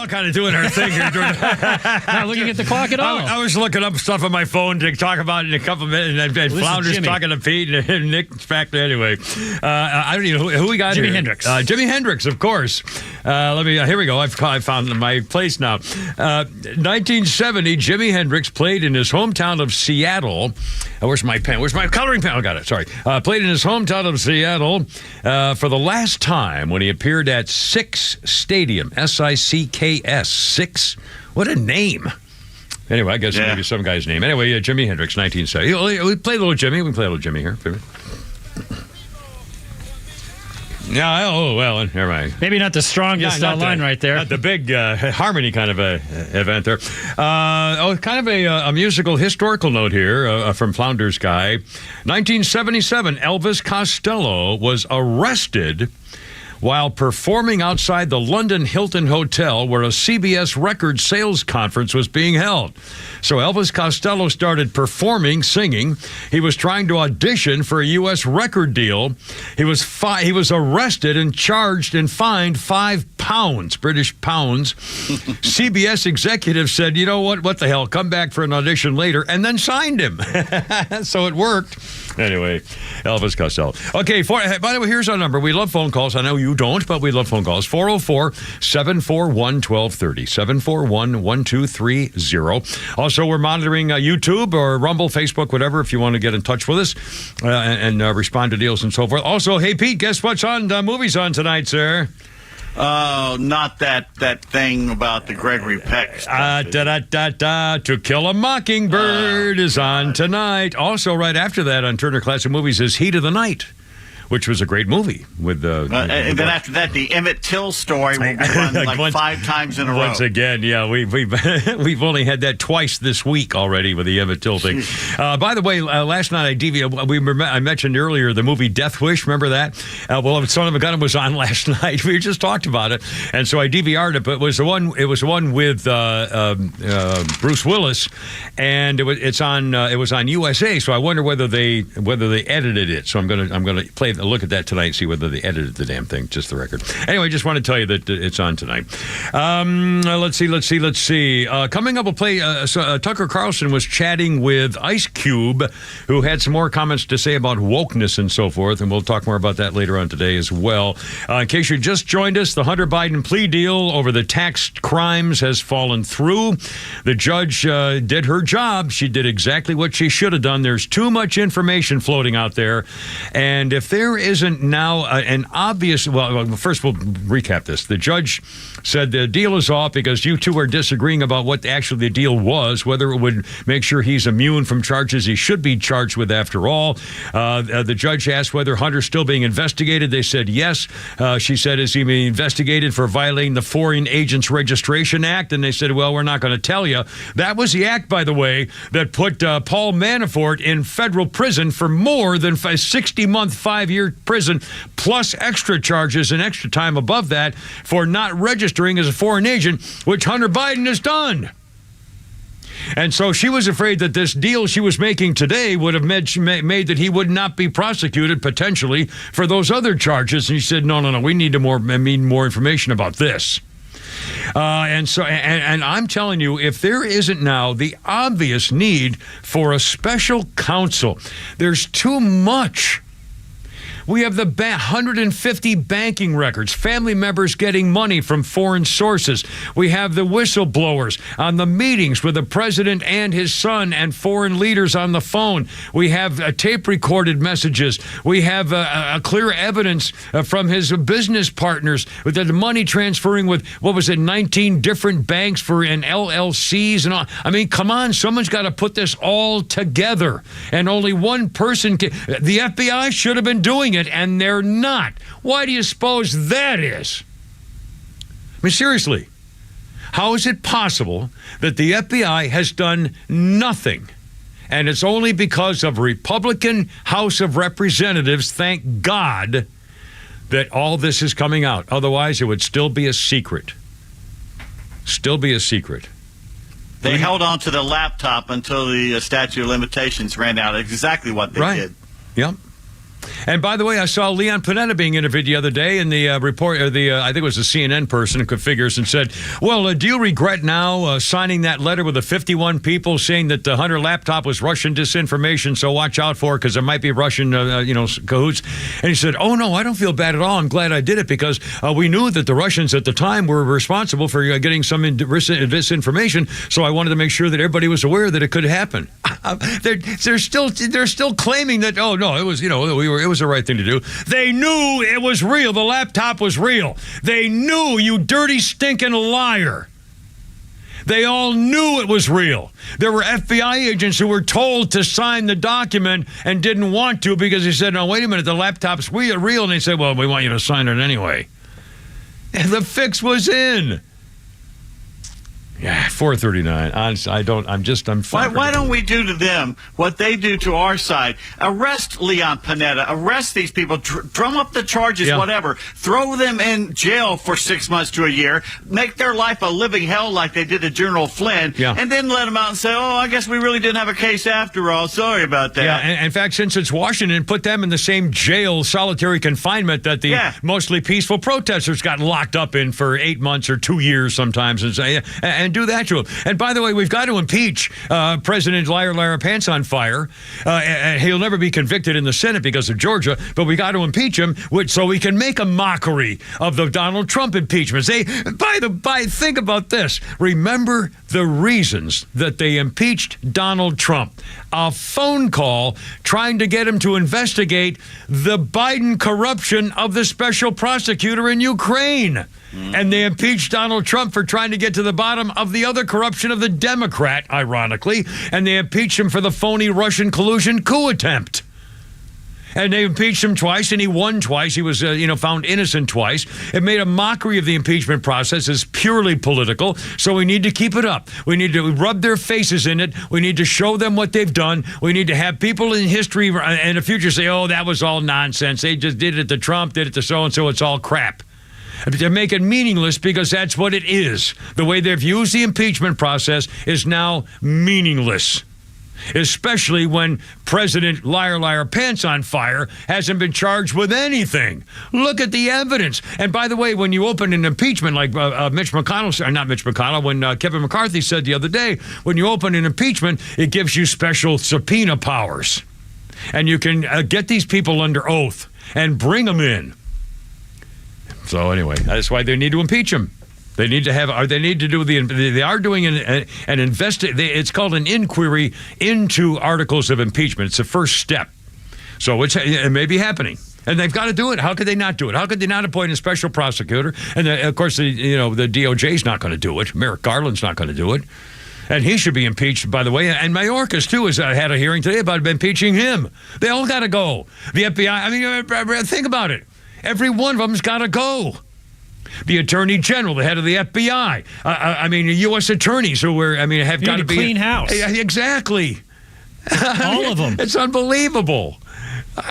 all kind of doing our thing here. Not looking at the clock at all. I was looking up stuff on my phone to talk about it in a couple of minutes, and Flounder's talking to Pete and Nick's back there anyway. I don't even know who we got Jimi here. Hendrix. Jimi Hendrix, of course. Here we go. I found my place now. 1970, Jimi Hendrix played in his hometown of Seattle. Where's my pen? Where's my coloring pen? I got it. Sorry. Played in his hometown of Seattle for the last time when he appeared at SICKS Stadium. SICKS. SICKS. What a name. Anyway, I guess maybe some guy's name. Anyway, Jimi Hendrix, 1970. We play a little Jimmy. We can play a little Jimmy here. Yeah, well, never mind. Maybe not the strongest line right there. Not the big harmony kind of event there. Kind of a musical historical note here from Flounder's guy. 1977, Elvis Costello was arrested while performing outside the London Hilton Hotel where a CBS record sales conference was being held. So Elvis Costello started performing, singing. He was trying to audition for a U.S. record deal. He was arrested and charged and fined £5, British pounds. CBS executives said, you know what the hell, come back for an audition later, and then signed him. So it worked. Anyway, Elvis Costello. Okay, by the way, here's our number. We love phone calls. I know you don't, but we love phone calls. 404-741-1230. 741-1230. Also, we're monitoring YouTube or Rumble, Facebook, whatever, if you want to get in touch with us and respond to deals and so forth. Also, hey, Pete, guess what's on movies on tonight, sir? Oh, not that thing about the Gregory Peck stuff. To Kill a Mockingbird is on tonight. Also, right after that on Turner Classic Movies is Heat of the Night, which was a great movie. And then after that, the Emmett Till story will be run like 5 times in a row. Once again, yeah, we've only had that twice this week already with the Emmett Till thing. By the way, last night I mentioned earlier the movie Death Wish. Remember that? Well, Son of a Gun was on last night. We just talked about it, and so I DVR'd it. But it was the one with Bruce Willis, and it was on USA. So I wonder whether they edited it. So I'm gonna play. Look at that tonight and see whether they edited the damn thing, just the record. Anyway, just want to tell you that it's on tonight. Let's see. Coming up, we'll play, Tucker Carlson was chatting with Ice Cube, who had some more comments to say about wokeness and so forth, and we'll talk more about that later on today as well. In case you just joined us, the Hunter Biden plea deal over the tax crimes has fallen through. The judge did her job. She did exactly what she should have done. There's too much information floating out there, and if there isn't now an obvious... Well, first we'll recap this. The judge said the deal is off because you two are disagreeing about what actually the deal was, whether it would make sure he's immune from charges he should be charged with after all. The judge asked whether Hunter's still being investigated. They said yes. She said, is he being investigated for violating the Foreign Agents Registration Act? And they said, well, we're not going to tell you. That was the act, by the way, that put Paul Manafort in federal prison for more than 60-month, 5-year prison, plus extra charges and extra time above that for not registering as a foreign agent, which Hunter Biden has done. And so she was afraid that this deal she was making today would have made that he would not be prosecuted potentially for those other charges. And he said, no, we need more information about this. And I'm telling you, if there isn't now the obvious need for a special counsel, there's too much. We have the 150 banking records, family members getting money from foreign sources. We have the whistleblowers on the meetings with the president and his son and foreign leaders on the phone. We have tape-recorded messages. We have a clear evidence from his business partners with the money transferring with, 19 different banks and LLCs and all. I mean, come on, someone's got to put this all together. And only one person can. The FBI should have been doing it, and they're not. Why do you suppose that is? I mean, seriously, how is it possible that the FBI has done nothing? And it's only because of Republican House of Representatives, thank God, that all this is coming out. Otherwise, it would still be a secret. Still be a secret. They held on to the laptop until the statute of limitations ran out. Exactly what they did. Yep. And by the way, I saw Leon Panetta being interviewed the other day in the report, or I think it was a CNN person who figures and said, well, do you regret now signing that letter with the 51 people saying that the Hunter laptop was Russian disinformation, so watch out for it because there might be Russian, cahoots? And he said, oh, no, I don't feel bad at all. I'm glad I did it because we knew that the Russians at the time were responsible for getting some disinformation, so I wanted to make sure that everybody was aware that it could happen. They're still claiming that, oh, no, it was, it was the right thing to do. They knew it was real. The laptop was real. They knew, you dirty, stinking liar. They all knew it was real. There were FBI agents who were told to sign the document and didn't want to because they said, no, wait a minute, the laptop's real. And they said, well, we want you to sign it anyway. And the fix was in. Yeah, 439. Honestly, I'm fine. Why don't we do to them what they do to our side? Arrest Leon Panetta. Arrest these people. Drum up the charges, whatever. Throw them in jail for 6 months to a year. Make their life a living hell like they did to General Flynn. Yeah. And then let them out and say, oh, I guess we really didn't have a case after all. Sorry about that. Yeah, and in fact, since it's Washington, put them in the same jail, solitary confinement that the mostly peaceful protesters got locked up in for 8 months or 2 years sometimes. And do that to him. And by the way, we've got to impeach President Liar Pants on Fire. And he'll never be convicted in the Senate because of Georgia, but we got to impeach him so we can make a mockery of the Donald Trump impeachments. Think about this. Remember the reasons that they impeached Donald Trump. A phone call trying to get him to investigate the Biden corruption of the special prosecutor in Ukraine. And they impeached Donald Trump for trying to get to the bottom of the other corruption of the Democrat, ironically. And they impeached him for the phony Russian collusion coup attempt. And they impeached him twice, and he won twice. He was, found innocent twice. It made a mockery of the impeachment process as purely political, so we need to keep it up. We need to rub their faces in it. We need to show them what they've done. We need to have people in history and the future say, oh, that was all nonsense. They just did it to Trump, did it to so-and-so. It's all crap. To make it meaningless because that's what it is. The way they've used the impeachment process is now meaningless. Especially when President Liar Pants on Fire hasn't been charged with anything. Look at the evidence. And by the way, when you open an impeachment like Mitch McConnell, not Mitch McConnell, when Kevin McCarthy said the other day, when you open an impeachment, it gives you special subpoena powers. And you can get these people under oath and bring them in. So anyway, that's why they need to impeach him. They need to they are doing an it's called an inquiry into articles of impeachment. It's the first step. So it may be happening. And they've got to do it. How could they not do it? How could they not appoint a special prosecutor? And of course, the DOJ is not going to do it. Merrick Garland's not going to do it. And he should be impeached, by the way. And Mayorkas, too, has had a hearing today about impeaching him. They all got to go. The FBI, think about it. Every one of them's got to go. The Attorney General, the head of the FBI, U.S. attorneys who have got to be clean house. Exactly. All of them. It's unbelievable. All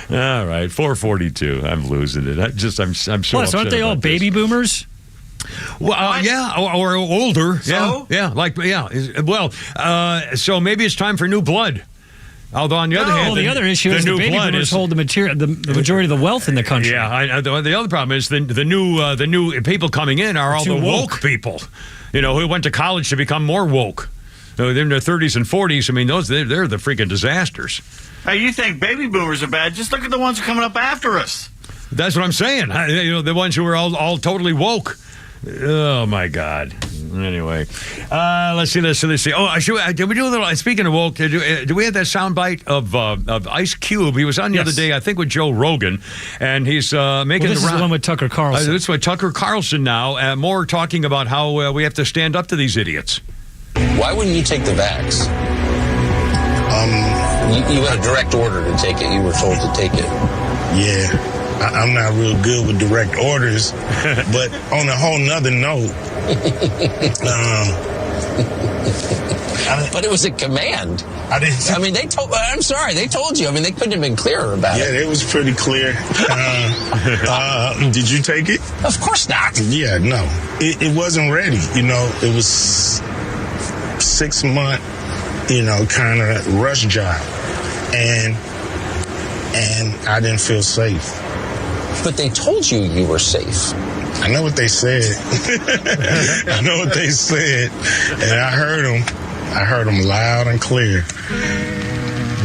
right, 442. I'm losing it. I'm so Plus, upset aren't they all baby boomers? Well, or older. So? So maybe it's time for new blood. Although on the other hand, the other issue is the baby boomers hold the majority of the wealth in the country. Yeah, the other problem is the new people coming in are all the woke people, who went to college to become more woke. They're in their 30s and 40s. I mean, they're the freaking disasters. Hey, you think baby boomers are bad? Just look at the ones who are coming up after us. That's what I'm saying. The ones who are all totally woke. Oh my God. Anyway, let's see. Oh, did we do a little? Speaking of woke, do we have that soundbite of Ice Cube? He was on the other day, I think, with Joe Rogan, and he's making this is the one with Tucker Carlson. It's with Tucker Carlson now. More talking about how we have to stand up to these idiots. Why wouldn't you take the vax? You had a direct order to take it. You were told to take it. Yeah. I'm not real good with direct orders, but on a whole nother note, but it was a command. They told you. They couldn't have been clearer about it. Yeah, it was pretty clear. Did you take it? Of course not. Yeah, no. It wasn't ready. It was 6 month, kind of rush job. And and I didn't feel safe. But they told you you were safe. I know what they said. I know what they said, and I heard them. I heard them loud and clear.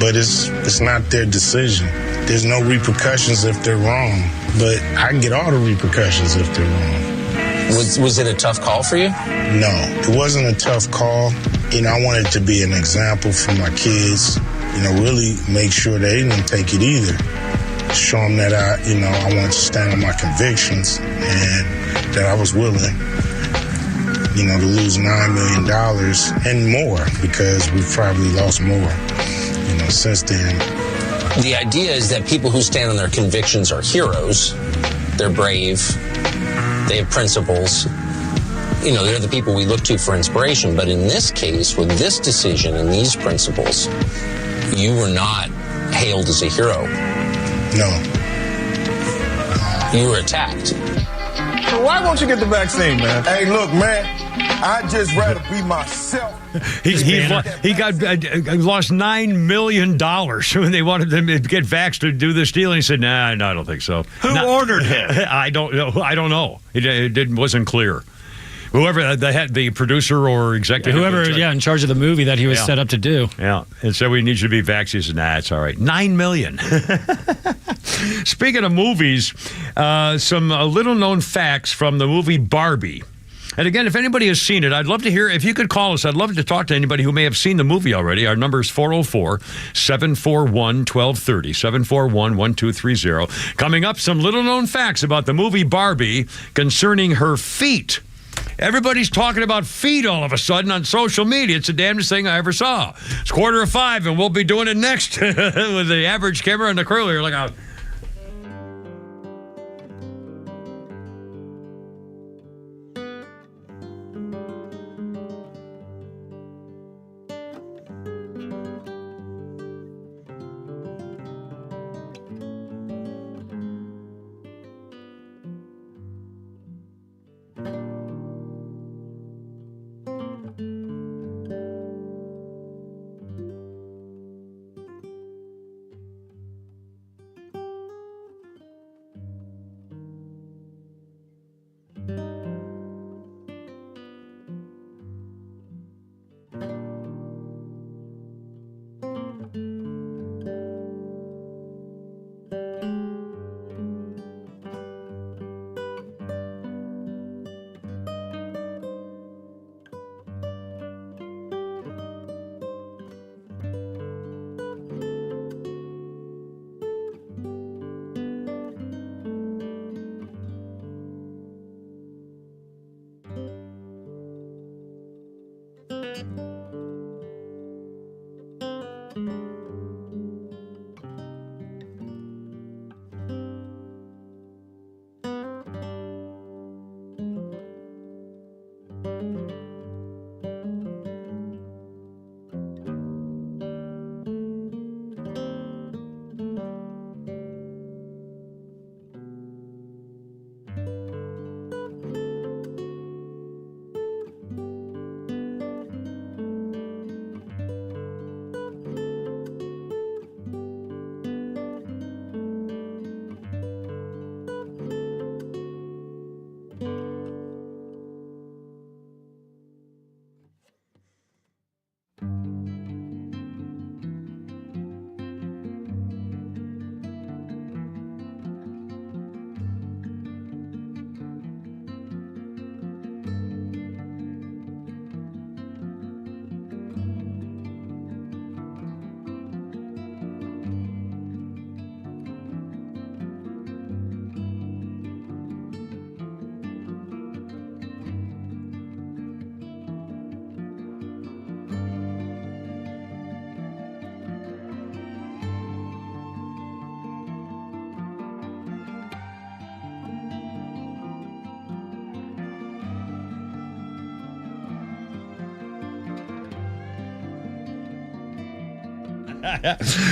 But it's not their decision. There's no repercussions if they're wrong, but I can get all the repercussions if they're wrong. Was it a tough call for you? No, it wasn't a tough call. You know, I wanted to be an example for my kids. You know, really make sure they didn't take it either. Show them that I wanted to stand on my convictions and that I was willing, to lose $9 million and more, because we've probably lost more, since then. The idea is that people who stand on their convictions are heroes. They're brave. They have principles. They're the people we look to for inspiration. But in this case, with this decision and these principles, you were not hailed as a hero. No. You were attacked. So why won't you get the vaccine, man? Hey, look, man, I'd just rather be myself. He lost $9 million when they wanted him to get vaxxed to do this deal, and he said, no, I don't think so. Who ordered him? I don't know. It wasn't clear. Whoever the producer or executive, in charge of the movie that he was set up to do. Yeah, and so we need you to be vaccinated. He said, nah, it's all right. $9 million. Speaking of movies, some little-known facts from the movie Barbie. And again, if anybody has seen it, I'd love to hear, if you could call us, I'd love to talk to anybody who may have seen the movie already. Our number is 404-741-1230, 741-1230. Coming up, some little-known facts about the movie Barbie concerning her feet. Everybody's talking about feet all of a sudden on social media. It's the damnedest thing I ever saw. It's 4:45, and we'll be doing it next with the average camera and the crew here. Look out.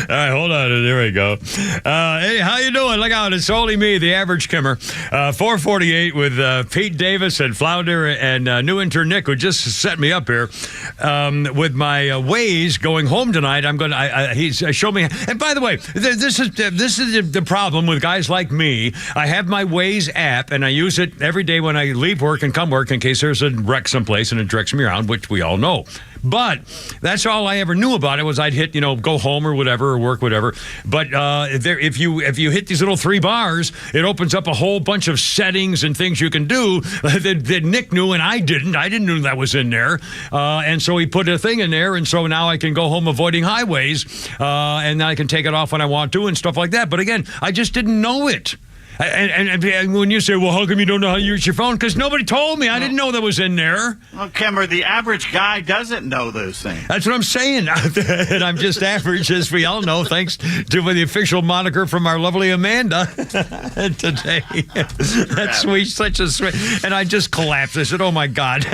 right, hold on. There we go. Hey, how you doing? Look out. It's only me, the average Kimmer. 448 with Pete Davis and Flounder and new intern Nick, who just set me up here with my Waze going home tonight. I'm going to, he's showed me. And by the way, this is the problem with guys like me. I have my Waze app, and I use it every day when I leave work and come work in case there's a wreck someplace, and it directs me around, which we all know. But that's all I ever knew about it was I'd hit, go home or whatever, or work, whatever. But if you hit these little 3 bars, it opens up a whole bunch of settings and things you can do that Nick knew and I didn't. I didn't know that was in there. And so he put a thing in there, and so now I can go home avoiding highways, and I can take it off when I want to and stuff like that. But again, I just didn't know it. And when you say, well, how come you don't know how to use your phone? Because nobody told me. I didn't know that was in there. Well, Kimmer, the average guy doesn't know those things. That's what I'm saying. And I'm just average, as we all know, thanks to the official moniker from our lovely Amanda today. That's sweet, such a sweet. And I just collapsed. I said, oh, my God.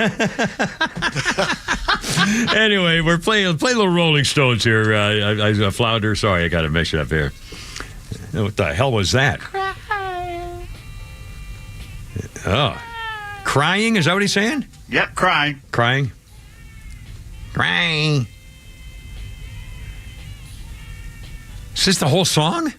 Anyway, we're playing a little Rolling Stones here. I Flounder. Sorry, I got to mix it up here. What the hell was that? Oh, crying? Is that what he's saying? Yep, crying. Crying. Is this the whole song?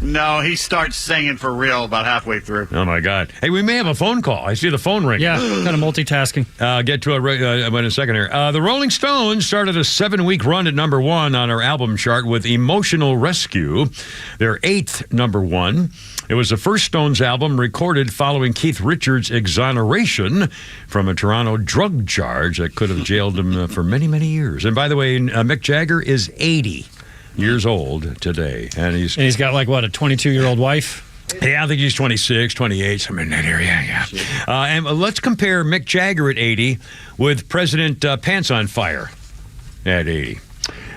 No, he starts singing for real about halfway through. Oh, my God. Hey, we may have a phone call. I see the phone ring. Yeah, kind of multitasking. Get to it in a second here. The Rolling Stones started a 7-week run at number 1 on our album chart with Emotional Rescue, their 8th number 1. It was the first Stones album recorded following Keith Richards' exoneration from a Toronto drug charge that could have jailed him for many, many years. And by the way, Mick Jagger is 80 years old today. And he's got, like, what, a 22-year-old wife? Yeah, I think he's 26, 28, somewhere in that area, yeah. And let's compare Mick Jagger at 80 with President Pants on Fire at 80.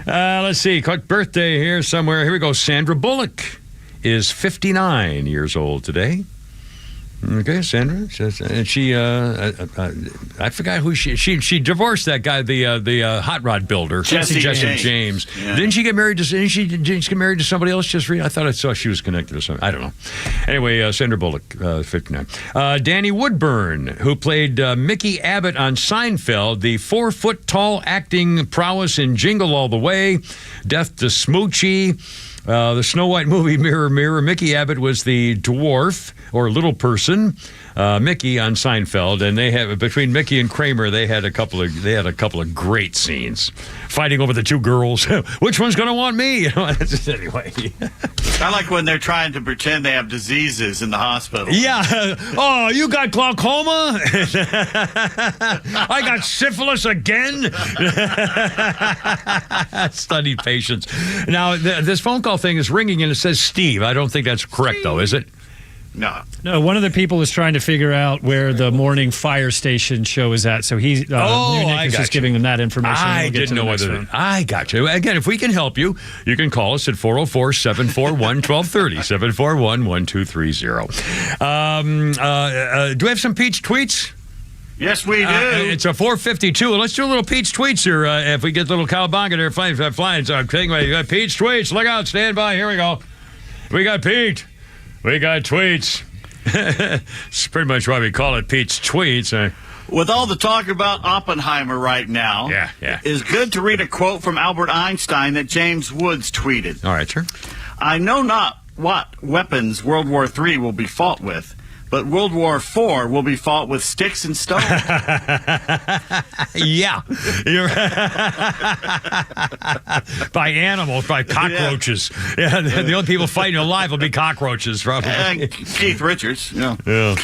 Let's see, quick birthday here somewhere. Here we go. Sandra Bullock is 59 years old today. Okay, Sandra, and she, I forgot who she divorced that guy, the hot rod builder, Jesse James. Yeah. Didn't she get married to? Didn't she get married to somebody else? I thought I saw she was connected to something. I don't know. Anyway, Sandra Bullock, 59. Danny Woodburn, who played Mickey Abbott on Seinfeld, the 4-foot-tall acting prowess in Jingle All the Way, Death to Smoochie. The Snow White movie, Mirror, Mirror. Mickey Abbott was the dwarf or little person, Mickey on Seinfeld, and they have between Mickey and Kramer, they had a couple of great scenes, fighting over the 2 girls. Which one's going to want me? Anyway, I like when they're trying to pretend they have diseases in the hospital. Yeah. Oh, you got glaucoma? I got syphilis again. Studied patience. Now, this phone call thing is ringing and it says Steve. I don't think that's correct, though, is it? No. One of the people is trying to figure out where the morning fire station show is at. So he's Nick is just giving them that information. I didn't know whether. I got you. Again, if we can help you, you can call us at 404-741-1230, 741-1230. Do we have some Peach tweets? Yes, we do. It's a 4:52. Let's do a little Peach tweets here. If we get the little cowabunga there flying. So I'm thinking, you got Peach tweets. Look out. Stand by. Here we go. We got Pete. We got tweets. It's pretty much why we call it Pete's tweets. With all the talk about Oppenheimer right now, it's good to read a quote from Albert Einstein that James Woods tweeted. All right, sir. I know not what weapons World War III will be fought with, but World War IV will be fought with sticks and stones. Yeah. By animals, by cockroaches. Yeah, the only people fighting alive will be cockroaches, probably. Keith Richards. Yeah.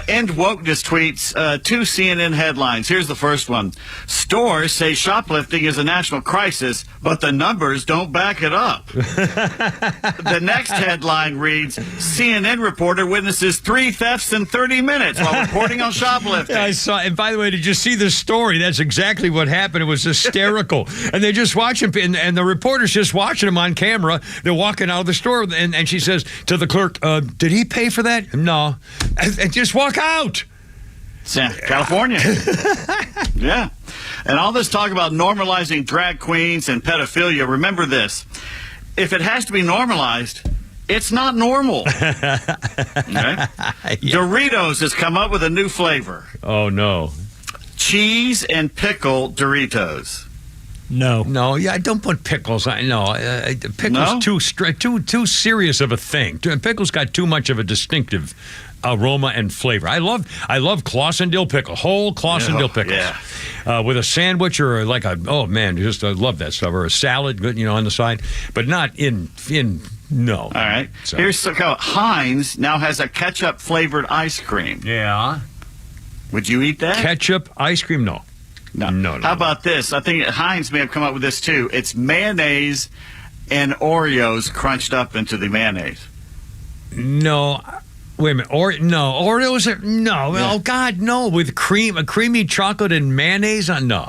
End Wokeness tweets 2 CNN headlines. Here's the first one. Stores say shoplifting is a national crisis, but the numbers don't back it up. The next headline reads, CNN reporter witnesses 3 thefts in 30 minutes while reporting on shoplifting. Yeah, I saw. And by the way, did you see the story? That's exactly what happened. It was hysterical. And they just watch him, and the reporter's just watching him on camera. They're walking out of the store, and she says to the clerk, did he pay for that? No. And just walk out. California. Yeah. And all this talk about normalizing drag queens and pedophilia, remember this. If it has to be normalized, it's not normal. Okay? Doritos has come up with a new flavor. Oh, no. Cheese and pickle Doritos. No, yeah, don't put pickles on. No, pickles too serious of a thing. Pickles got too much of a distinctive aroma and flavor. I love Clausen dill pickle, whole Clausen dill pickles, with a sandwich or like I love that stuff, or a salad, good, on the side, but not in. No. All right. So. Here's Heinz now has a ketchup flavored ice cream. Yeah. Would you eat that? Ketchup ice cream? No. No. How about this? I think Heinz may have come up with this too. It's mayonnaise and Oreos crunched up into the mayonnaise. No. Wait a minute. Oreos are no. Yeah. Oh God, no. With a creamy chocolate and mayonnaise on. No,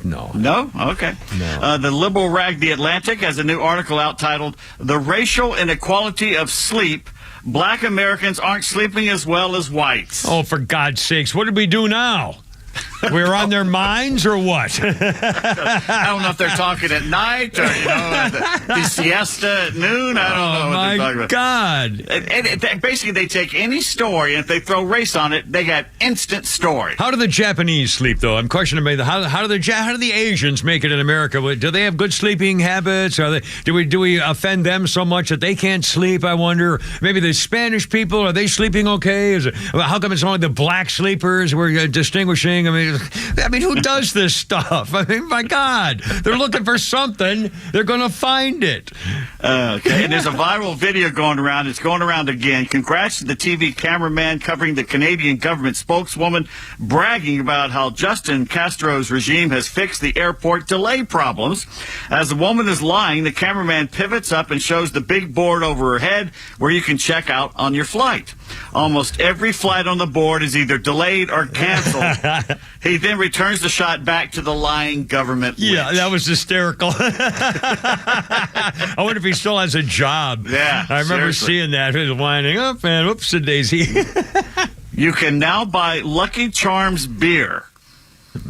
no. No? Okay. No. The liberal rag The Atlantic has a new article out titled "The Racial Inequality of Sleep. Black Americans aren't sleeping as well as whites." Oh, for God's sakes! What did we do now? We're on their minds or what? I don't know if they're talking at night or, the siesta at noon. I don't know what they're talking about. God. And basically, they take any story, and if they throw race on it, they got instant story. How do the Japanese sleep, though? I'm questioning how do the Asians make it in America? Do they have good sleeping habits? Do we offend them so much that they can't sleep? I wonder. Maybe the Spanish people, are they sleeping okay? How come it's only the black sleepers we're distinguishing? I mean, who does this stuff? I mean, my God, they're looking for something. They're going to find it. Okay, and there's a viral video going around. It's going around again. Congrats to the TV cameraman covering the Canadian government spokeswoman, bragging about how Justin Castro's regime has fixed the airport delay problems. As the woman is lying, the cameraman pivots up and shows the big board over her head where you can check out on your flight. Almost every flight on the board is either delayed or canceled. He then returns the shot back to the lying government witch. Yeah, that was hysterical. I wonder if he still has a job. Yeah, I remember seeing that. He was winding up, man. Whoops-a-daisy. You can now buy Lucky Charms beer.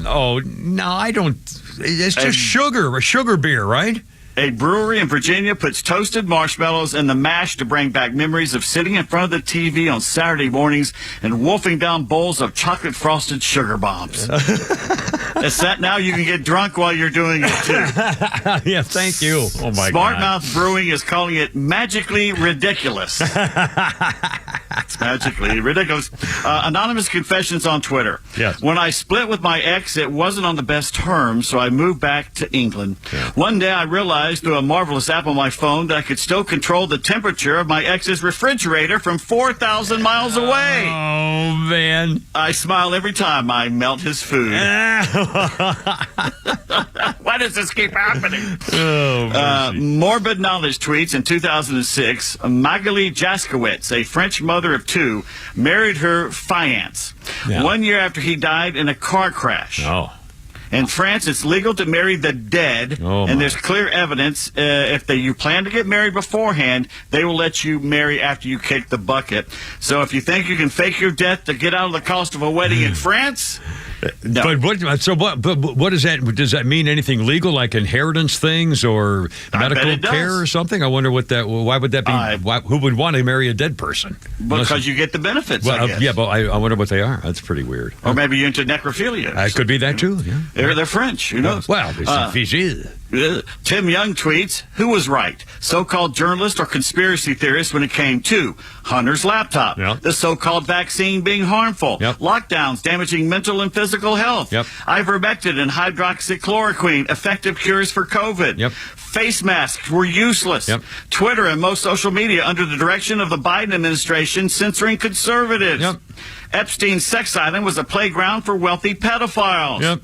Oh, no, I don't. It's just a sugar beer, right? A brewery in Virginia puts toasted marshmallows in the mash to bring back memories of sitting in front of the TV on Saturday mornings and wolfing down bowls of chocolate-frosted sugar bombs. It's that now you can get drunk while you're doing it, too. Yeah, thank you. Oh, my God. Smartmouth Brewing is calling it magically ridiculous. It's magically ridiculous. Anonymous confessions on Twitter. Yes. When I split with my ex, it wasn't on the best terms, so I moved back to England. Yeah. One day I realized through a marvelous app on my phone that I could still control the temperature of my ex's refrigerator from 4,000 miles away. Oh, man. I smile every time I melt his food. Why does this keep happening? Oh, Morbid Knowledge tweets in 2006, Magali Jaskowitz, a French mother of two, married her fiancé 1 year after he died in a car crash. Oh. In France, it's legal to marry the dead, and there's clear evidence if you plan to get married beforehand, they will let you marry after you kick the bucket. So if you think you can fake your death to get out of the cost of a wedding in France, no. But what does that? Does that mean anything legal, like inheritance things or medical care or something? I wonder what that. Why would that be? Who would want to marry a dead person? Because you get the benefits. Well, I guess. Yeah, but I wonder what they are. That's pretty weird. Or maybe you're into necrophilia. It could be that too. Yeah. They're French. Who knows? Well, Tim Young tweets, who was right, so-called journalist or conspiracy theorist when it came to Hunter's laptop, the so-called vaccine being harmful, lockdowns damaging mental and physical health, ivermectin and hydroxychloroquine, effective cures for COVID, face masks were useless, Twitter and most social media under the direction of the Biden administration censoring conservatives, Epstein's sex island was a playground for wealthy pedophiles.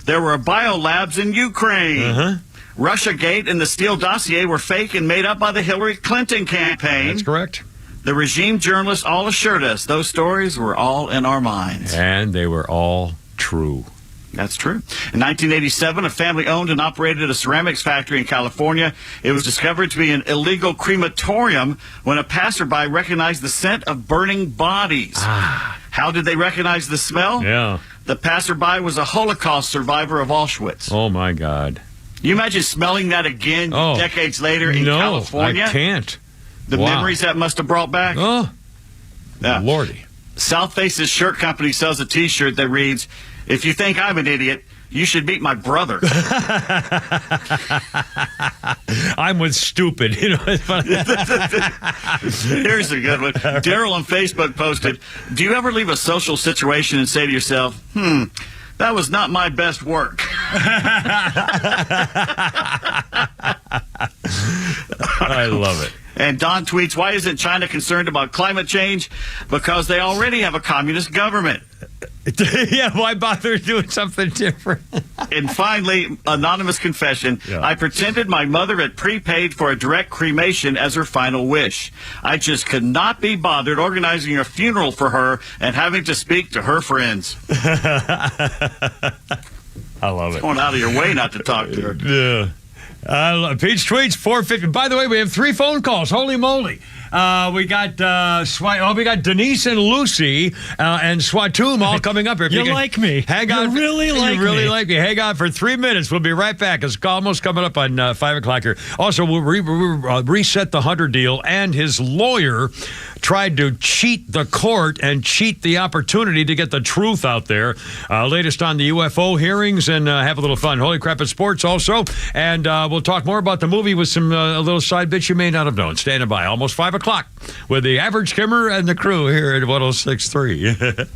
There were biolabs in Ukraine. Russiagate and the Steele dossier were fake and made up by the Hillary Clinton campaign. That's correct. The regime journalists all assured us those stories were all in our minds. And they were all true. That's true. In 1987, a family owned and operated a ceramics factory in California. It was discovered to be an illegal crematorium when a passerby recognized the scent of burning bodies. How did they recognize the smell? The passerby was a Holocaust survivor of Auschwitz. Oh, my God. You imagine smelling that again decades later in California? I can't. The memories that must have brought back? Oh, Lordy. South Face's shirt company sells a T-shirt that reads, "If you think I'm an idiot, you should meet my brother." I'm with stupid. You know, it's funny. Here's a good one. Daryl on Facebook posted, "Do you ever leave a social situation and say to yourself, that was not my best work?" I love it. And Don tweets, "Why isn't China concerned about climate change? Because they already have a communist government." Yeah, why bother doing something different? And finally, anonymous confession. Yeah. I pretended my mother had prepaid for a direct cremation as her final wish. I just could not be bothered organizing a funeral for her and having to speak to her friends. I love it. Going out of your way not to talk to her. Yeah. Peach tweets 450. By the way, we have 3 phone calls. Holy moly! We got Denise and Lucy and Swatoom all coming up here. You like me. Hang on. You really like me. You really like me. Hang on for 3 minutes. We'll be right back. It's almost coming up on 5 o'clock here. Also, we'll reset the Hunter deal, and his lawyer tried to cheat the court and cheat the opportunity to get the truth out there. Latest on the UFO hearings, and have a little fun. Holy crap at sports also. And we'll talk more about the movie with some a little side bits you may not have known. Standing by. Almost 5 o'clock with the average Kimmer and the crew here at 106.3.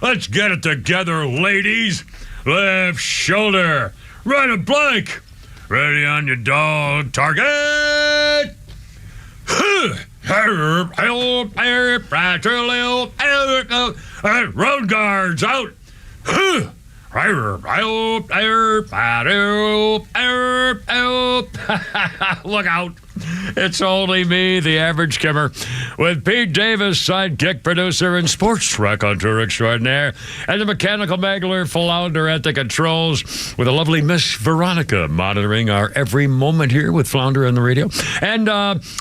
Let's get it together, ladies. Left shoulder. Right a blank. Ready on your dog. Target. Road guards out. Look out. It's only me, the average kimmer, with Pete Davis, sidekick producer and sports raconteur extraordinaire, and the mechanical magler flounder at the controls, with a lovely Miss Veronica monitoring our every moment here with Flounder on the radio. And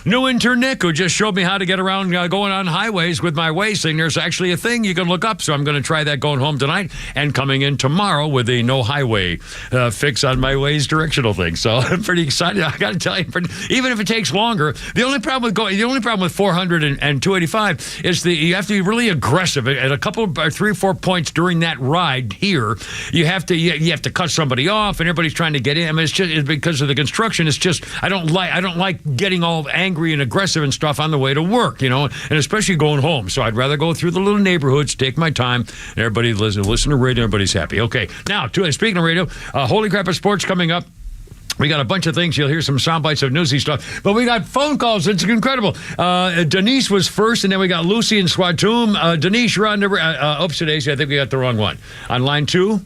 new intern Nick, who just showed me how to get around going on highways with my Waze thing. There's actually a thing you can look up, so I'm going to try that going home tonight and coming in tomorrow with the no highway fix on my Waze directional thing. So I'm pretty excited. I got to tell you, even if it takes longer, the only problem with 400 and 285 is you have to be really aggressive at a couple of 3 or 4 points during that ride here. You have to cut somebody off, and everybody's trying to get in. I mean, it's because of the construction. It's just I don't like getting all angry and aggressive and stuff on the way to work, and especially going home. So I'd rather go through the little neighborhoods, take my time, and everybody listen to radio. Everybody's happy. Okay, now speaking of radio, Holy Crap of Sports coming up. We got a bunch of things. You'll hear some sound bites of newsy stuff. But we got phone calls. It's incredible. Denise was first, and then we got Lucy and Swatoom. Denise, you're on Daisy. I think we got the wrong one. On line 2,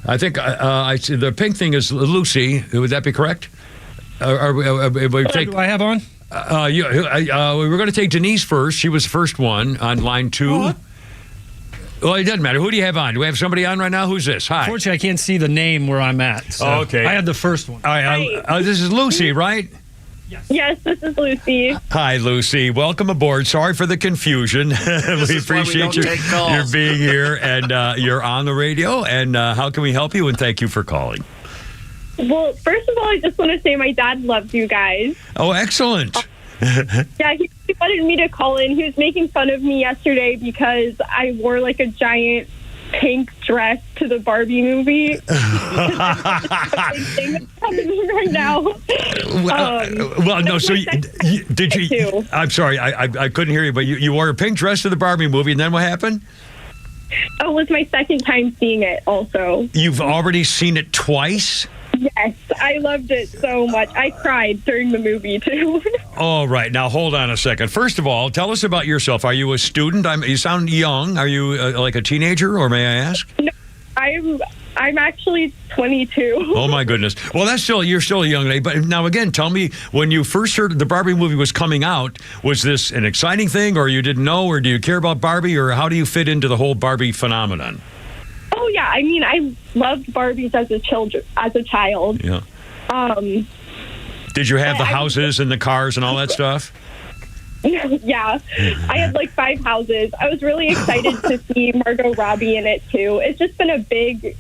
I think the pink thing is Lucy. Would that be correct? Do I have on? We're going to take Denise first. She was the first one on line 2. Well, it doesn't matter. Who do you have on? Do we have somebody on right now? Who's this? Hi. Unfortunately, I can't see the name where I'm at. So okay. I had the first one. All right. This is Lucy, right? Yes, this is Lucy. Hi, Lucy. Welcome aboard. Sorry for the confusion. We appreciate you being here, and you're on the radio. And how can we help you? And thank you for calling. Well, first of all, I just want to say my dad loves you guys. Oh, excellent. Yeah, he wanted me to call in. He was making fun of me yesterday because I wore like a giant pink dress to the Barbie movie. Right now. Well, no. So did you? I'm sorry, I couldn't hear you. But you wore a pink dress to the Barbie movie, and then what happened? Oh, it was my second time seeing it. Also, you've already seen it twice. Yes, I loved it so much. I cried during the movie, too. All right. Now, hold on a second. First of all, tell us about yourself. Are you a student? You sound young. Are you like a teenager, or may I ask? No, I'm actually 22. Oh, my goodness. Well, you're still a young lady. But now, again, tell me, when you first heard the Barbie movie was coming out, was this an exciting thing, or you didn't know, or do you care about Barbie, or how do you fit into the whole Barbie phenomenon? Oh, yeah. I mean, I loved Barbies as a child. Yeah. Did you have the houses and the cars and all that stuff? Yeah. I had like 5 houses. I was really excited to see Margot Robbie in it, too. It's just been a big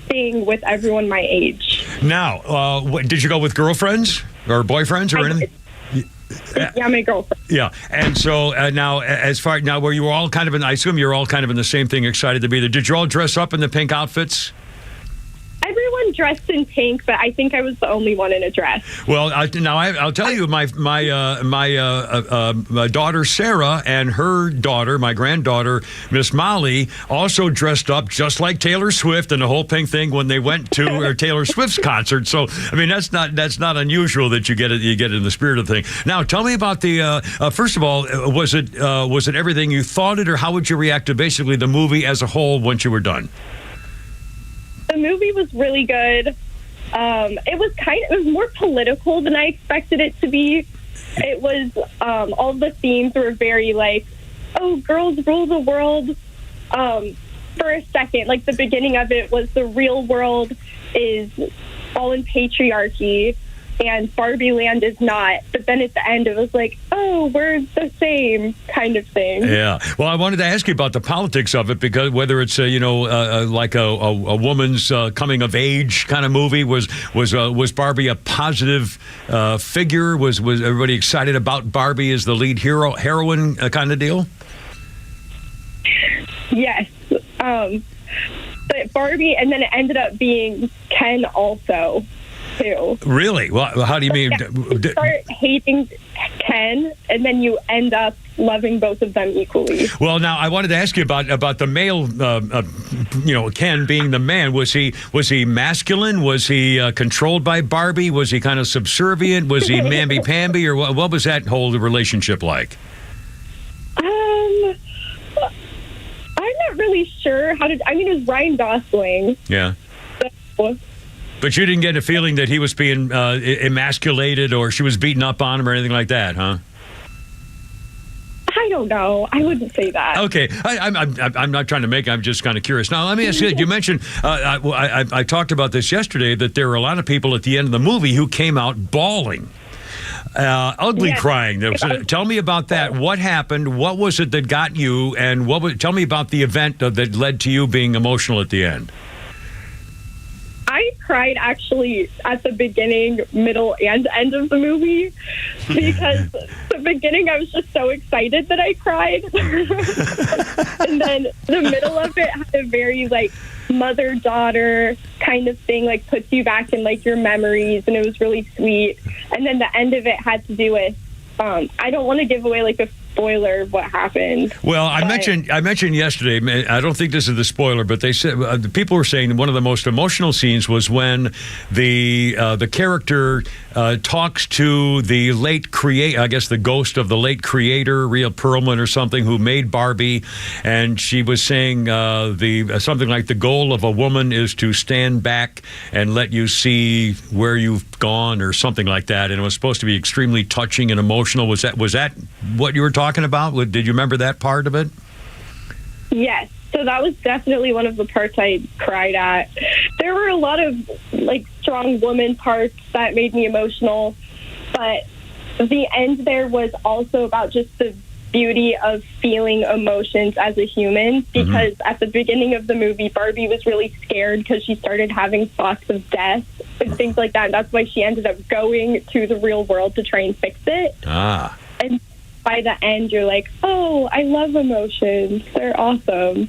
thing with everyone my age. Now, did you go with girlfriends or boyfriends or anything? Yeah, my girlfriend. Yeah, and so now, where you were all kind of I assume you're all kind of in the same thing, excited to be there. Did you all dress up in the pink outfits? Everyone dressed in pink, but I think I was the only one in a dress. Well, I'll tell you, my daughter Sarah and her daughter, my granddaughter Miss Molly, also dressed up just like Taylor Swift and the whole pink thing when they went to Taylor Swift's concert. So, I mean, that's not unusual that you get it in the spirit of the thing. Now, tell me about the. First of all, was it everything you thought it, or how would you react to basically the movie as a whole once you were done? The movie was really good. It was more political than I expected it to be. It was all the themes were very like, oh, girls rule the world. For a second, like the beginning of it was the real world is all in patriarchy and Barbie Land is not. But then at the end, it was like, oh, we're the same kind of thing. Yeah. Well, I wanted to ask you about the politics of it, because whether it's like a woman's coming of age kind of movie, was Barbie a positive figure? Was everybody excited about Barbie as the lead heroine kind of deal? Yes. But Barbie, and then it ended up being Ken also. Too. Really? Well, how do you mean? Yeah, start hating Ken Ken, and then you end up loving both of them equally. Well, now I wanted to ask you about the male, Ken being the man. Was he masculine? Was he controlled by Barbie? Was he kind of subservient? Was he mamby-pamby? Or what was that whole relationship like? I'm not really sure it was Ryan Gosling. Yeah. So, but you didn't get a feeling that he was being emasculated or she was beating up on him or anything like that, huh? I don't know. I wouldn't say that. Okay. I'm not trying to make it. I'm just kind of curious. Now, let me ask you, you mentioned, I talked about this yesterday, that there were a lot of people at the end of the movie who came out bawling. Ugly crying. Tell me about that. What happened? What was it that got you? And tell me about the event that led to you being emotional at the end. I cried actually at the beginning, middle, and end of the movie because the beginning I was just so excited that I cried. And then the middle of it had a very mother-daughter kind of thing, puts you back in your memories, and it was really sweet. And then the end of it had to do with I don't want to give away a spoiler of what happened. Well, I mentioned yesterday, I don't think this is the spoiler, but they said people were saying one of the most emotional scenes was when the character talks to the late I guess the ghost of the late creator, Rhea Perlman or something, who made Barbie, and she was saying something like the goal of a woman is to stand back and let you see where you've gone or something like that, and it was supposed to be extremely touching and emotional. Was that what you were talking about? Did you remember that part of it? Yes. So that was definitely one of the parts I cried at. There were a lot of strong woman parts that made me emotional, but the end there was also about just the beauty of feeling emotions as a human, because at the beginning of the movie, Barbie was really scared because she started having thoughts of death and things like that. And that's why she ended up going to the real world to try and fix it. And by the end, you're like, oh, I love emotions. They're awesome.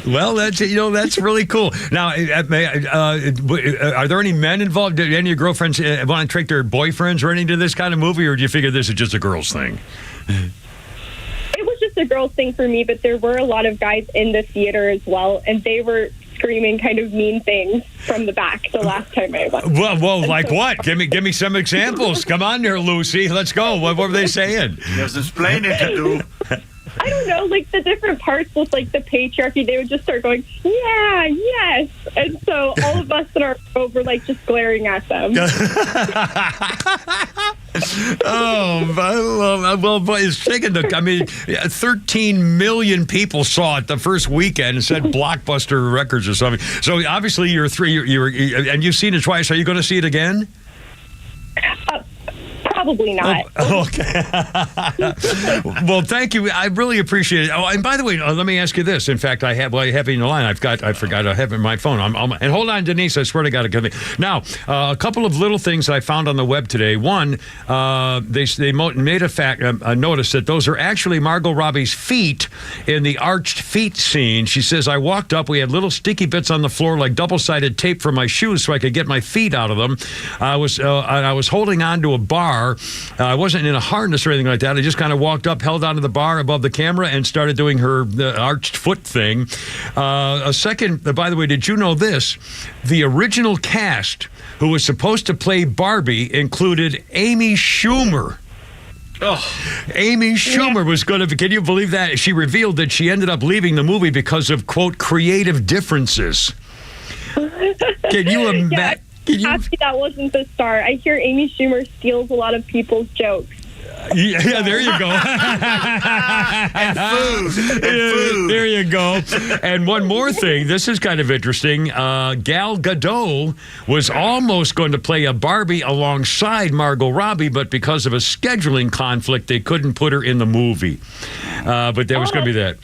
Well, that's really cool. Now, are there any men involved? Did any of your girlfriends want to take their boyfriends or anything to this kind of movie, or do you figure this is just a girl's thing? It was just a girl's thing for me, but there were a lot of guys in the theater as well, and they were screaming kind of mean things from the back the last time I went. Well, like what? Give me some examples. Come on there, Lucy. Let's go. What were they saying? There's explaining to do. I don't know, the different parts with the patriarchy, they would just start going, yeah, yes. And so all of us in our row were just glaring at them. It's taken 13 million people saw it the first weekend and said Blockbuster Records or something. So obviously you're and you've seen it twice. Are you going to see it again? Probably not. Okay. Well, thank you. I really appreciate it. Oh, and by the way, let me ask you this. In fact, I have you in the line. I forgot I have it in my phone. And hold on, Denise. I swear to God, now a couple of little things I found on the web today. One, they made a notice that those are actually Margot Robbie's feet in the arched feet scene. She says, I walked up. We had little sticky bits on the floor like double-sided tape for my shoes so I could get my feet out of them. I was holding on to a bar. I wasn't in a harness or anything like that. I just kind of walked up, held onto the bar above the camera, and started doing the arched foot thing. A second, by the way, did you know this? The original cast who was supposed to play Barbie included Amy Schumer. Amy Schumer was going to, can you believe that? She revealed that she ended up leaving the movie because of, quote, creative differences. Can you imagine? Happy that wasn't the star. I hear Amy Schumer steals a lot of people's jokes. Yeah, there you go. and food. There you go. And one more thing. This is kind of interesting. Gal Gadot was almost going to play a Barbie alongside Margot Robbie, but because of a scheduling conflict, they couldn't put her in the movie. But there was going to be that.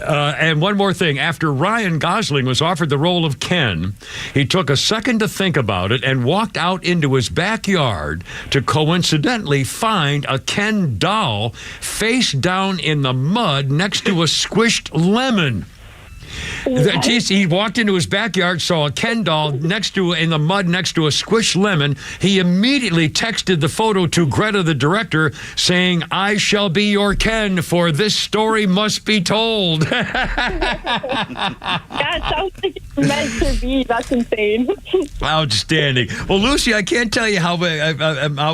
And one more thing. After Ryan Gosling was offered the role of Ken, he took a second to think about it and walked out into his backyard to coincidentally find a Ken doll face down in the mud next to a squished lemon. He walked into his backyard, saw a Ken doll in the mud next to a squished lemon. He immediately texted the photo to Greta, the director, saying, "I shall be your Ken, for this story must be told." That sounds like it's meant to be. That's insane. Outstanding. Well, Lucy, I can't tell you how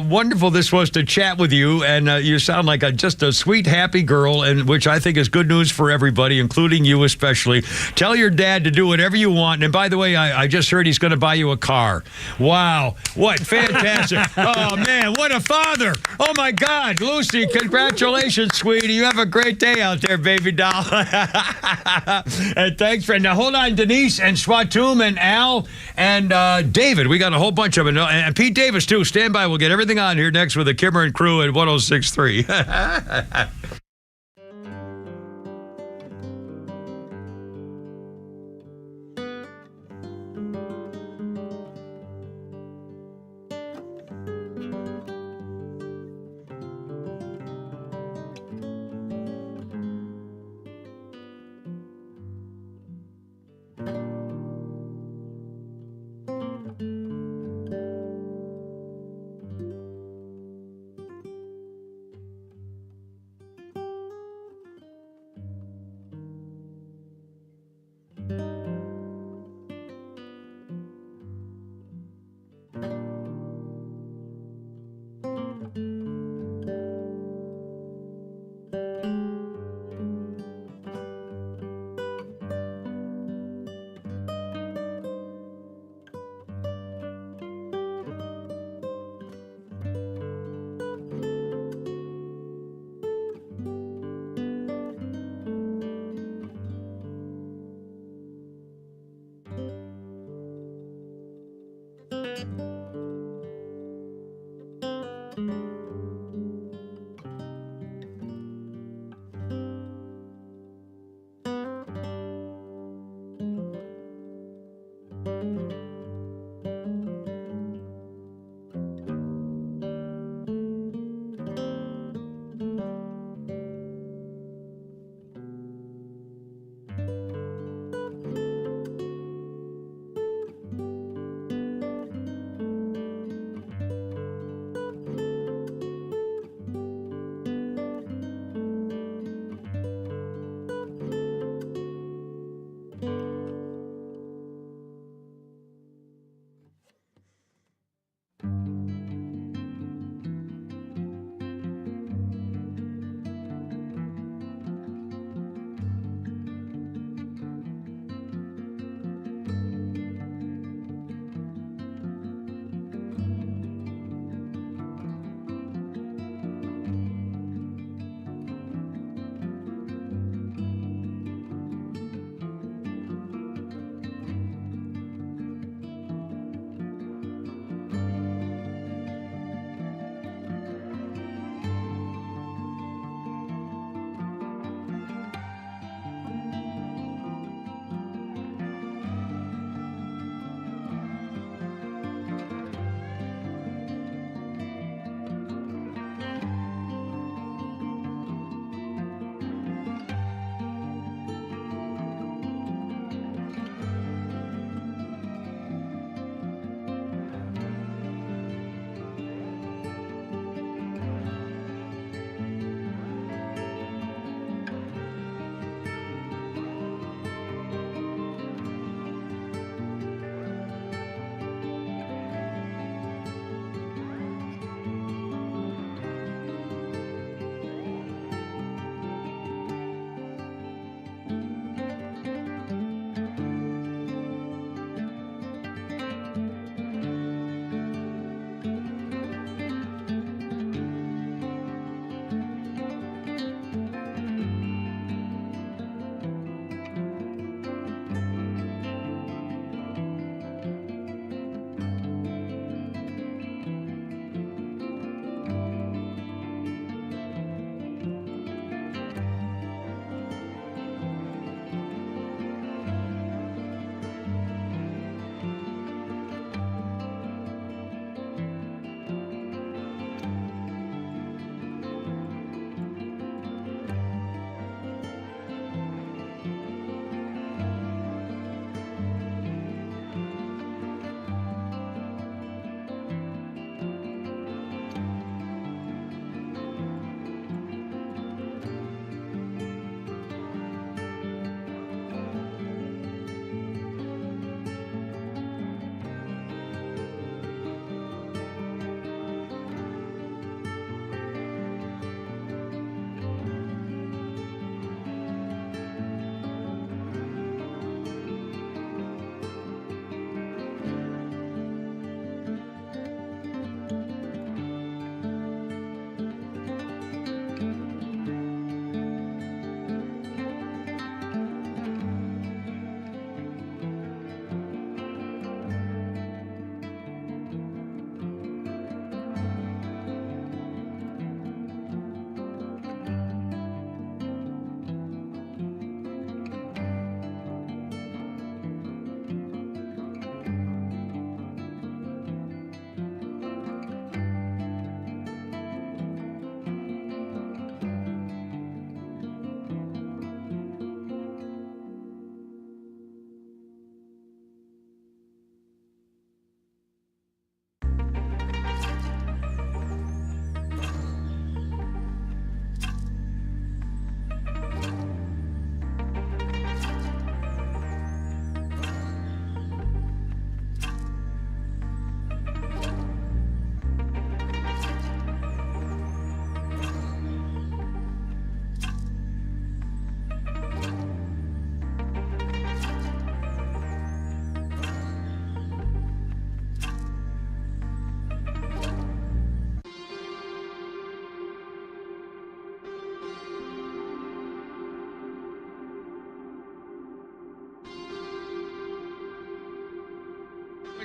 wonderful this was to chat with you, and you sound like just a sweet, happy girl, and which I think is good news for everybody, including you especially. Tell your dad to do whatever you want. And by the way, I just heard he's going to buy you a car. Wow. What fantastic. Oh, man, what a father. Oh, my God. Lucy, congratulations, sweetie. You have a great day out there, baby doll. And thanks, friend. Now, hold on, Denise and Swatoom and Al and David. We got a whole bunch of them. And Pete Davis, too. Stand by. We'll get everything on here next with the Kimmer and crew at 106.3.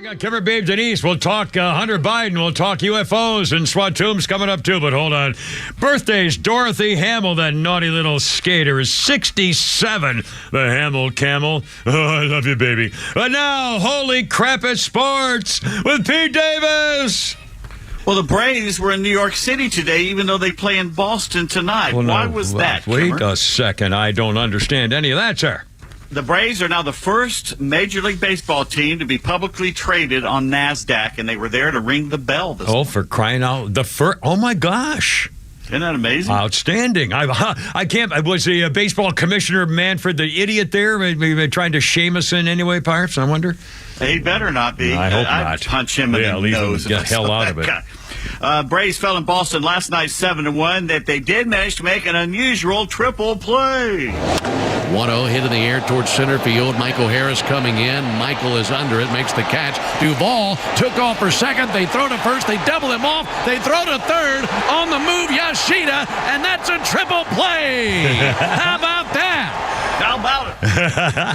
We got Kimmer Babe Denise. We'll talk Hunter Biden. We'll talk UFOs and Swatoom's coming up too. But hold on. Birthdays. Dorothy Hamill, that naughty little skater, is 67. The Hamill Camel. Oh, I love you, baby. But now, holy crap at sports with Pete Davis. Well, the Braves were in New York City today, even though they play in Boston tonight. Well, Why was that, Wait Kimmer? a second. I don't understand any of that, sir. The Braves are now the first Major League Baseball team to be publicly traded on NASDAQ, and they were there to ring the bell this morning. For crying out. Oh, my gosh. Isn't that amazing? Outstanding. I can't. Was the baseball commissioner Manfred the idiot there trying to shame us in any way, perhaps? I wonder. He better not be. I hope I'd not. punch him in the nose. Get the hell out of it. Braves fell in Boston last night 7-1. That they did manage to make an unusual triple play. 1-0 hit in the air towards center field. Michael Harris coming in. Michael is under it, makes the catch. Duvall took off for second. They throw to first. They double him off. They throw to third. On the move, Yoshida, and that's a triple play. How about that? How about it?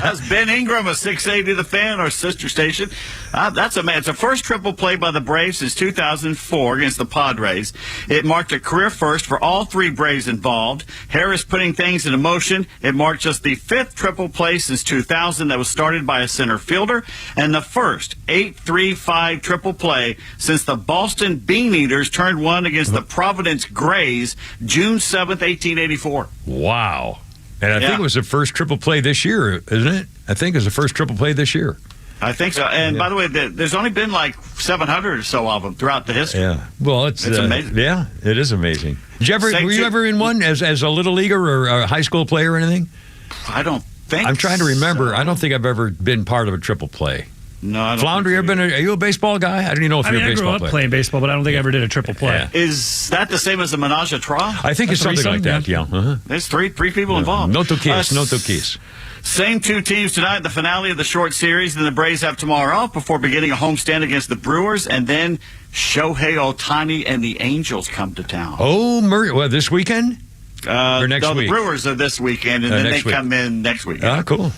That's Ben Ingram of 680 The Fan, our sister station. It's the first triple play by the Braves since 2004 against the Padres. It marked a career first for all three Braves involved. Harris putting things into motion. It marked just the fifth triple play since 2000 that was started by a center fielder, and the first 8-3-5 triple play since the Boston Bean Eaters turned one against the Providence Grays June 7th, 1884. Wow. And I think it was the first triple play this year, isn't it? I think it was the first triple play this year. I think so. And by the way, there's only been like 700 or so of them throughout the history. Yeah. Well, it's amazing. Yeah, it is amazing. Were you ever in one as a little leaguer or a high school player or anything? I don't think I'm trying to remember. So. I don't think I've ever been part of a triple play. No, I don't. Flounder, you ever been? Are you a baseball guy? I don't even know if you're a baseball player. I grew up playing baseball, but I don't think I ever did a triple play. Yeah. Is that the same as a menage a trois? I think it's something like that. Yeah. Uh-huh. There's three people involved. No two keys. Same two teams tonight, the finale of the short series. Then the Braves have tomorrow off before beginning a homestand against the Brewers, and then Shohei Ohtani and the Angels come to town. Oh, this weekend? Or next week? The Brewers are this weekend, and then they come in next week. Ah, cool.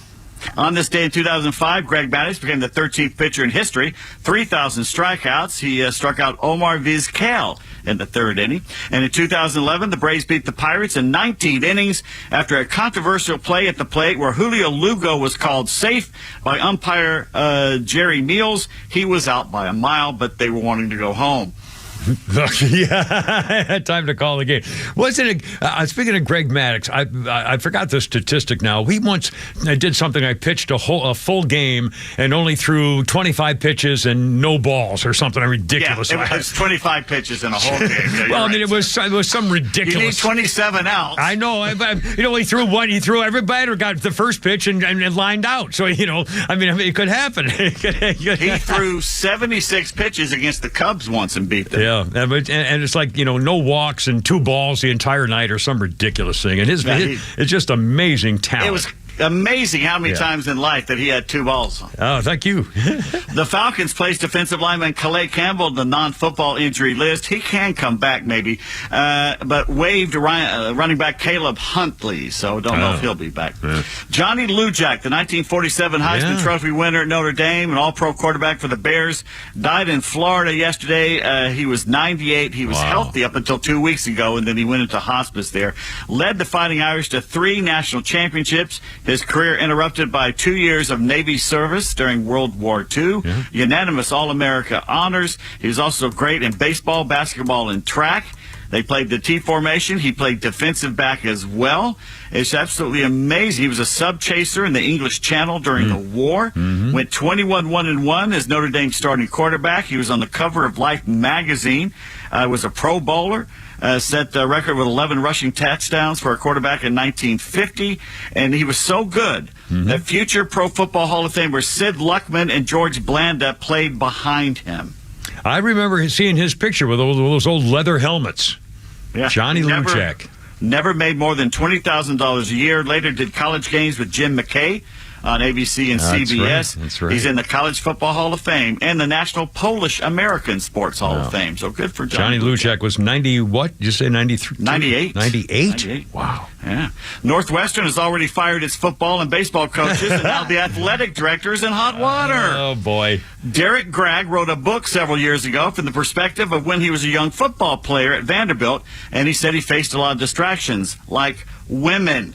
On this day in 2005, Greg Maddux became the 13th pitcher in history, 3,000 strikeouts. He struck out Omar Vizquel in the third inning. And in 2011, the Braves beat the Pirates in 19 innings after a controversial play at the plate where Julio Lugo was called safe by umpire Jerry Meals. He was out by a mile, but they were wanting to go home. Yeah, I had time to call the game. Wasn't it? Speaking of Greg Maddux, I forgot the statistic now. He once did something. I pitched a full game and only threw 25 pitches and no balls or something ridiculous. Yeah, it was 25 pitches in a whole game. Yeah, it was some ridiculous. You need 27 outs. I know. He threw one. He threw every batter got the first pitch and lined out. So it could happen. He threw 76 pitches against the Cubs once and beat them. Yeah, and it's like, no walks and 2 balls the entire night or some ridiculous thing. And it's just amazing talent. It was amazing how many times in life that he had 2 balls. Oh, thank you. The Falcons placed defensive lineman Calais Campbell on the non-football injury list. He can come back maybe, but waived running back Caleb Huntley, so don't know if he'll be back. Yeah. Johnny Lujak, the 1947 Heisman Trophy winner at Notre Dame, an all-pro quarterback for the Bears, died in Florida yesterday. He was 98. He was healthy up until 2 weeks ago, and then he went into hospice there. Led the Fighting Irish to 3 national championships. His career interrupted by 2 years of Navy service during World War II. Yeah. Unanimous All-America honors. He was also great in baseball, basketball, and track. They played the T formation. He played defensive back as well. It's absolutely amazing. He was a sub-chaser in the English Channel during the war. Mm-hmm. Went 21-1-1 as Notre Dame starting quarterback. He was on the cover of Life magazine. Was a Pro Bowler. Set the record with 11 rushing touchdowns for a quarterback in 1950. And he was so good that future Pro Football Hall of Famers Sid Luckman and George Blanda played behind him. I remember seeing his picture with those old leather helmets. Yeah. Johnny Lujak. Never made more than $20,000 a year. Later did college games with Jim McKay on ABC and CBS. That's right. He's in the College Football Hall of Fame and the National Polish American Sports Hall of Fame. So good for Johnny Lujak. Was 90 what? Did you say 93? 98. 98? Wow. Yeah. Northwestern has already fired its football and baseball coaches, and now the athletic director is in hot water. Oh, boy. Derek Gregg wrote a book several years ago from the perspective of when he was a young football player at Vanderbilt, and he said he faced a lot of distractions, like women.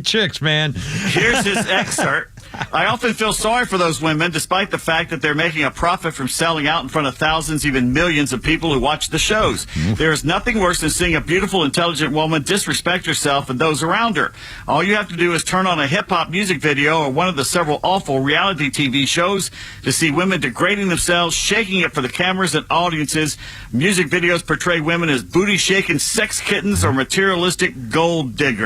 Chicks, man. Here's his excerpt. I often feel sorry for those women, despite the fact that they're making a profit from selling out in front of thousands, even millions of people who watch the shows. There is nothing worse than seeing a beautiful, intelligent woman disrespect herself and those around her. All you have to do is turn on a hip-hop music video or one of the several awful reality TV shows to see women degrading themselves, shaking it for the cameras and audiences. Music videos portray women as booty-shaking sex kittens or materialistic gold diggers.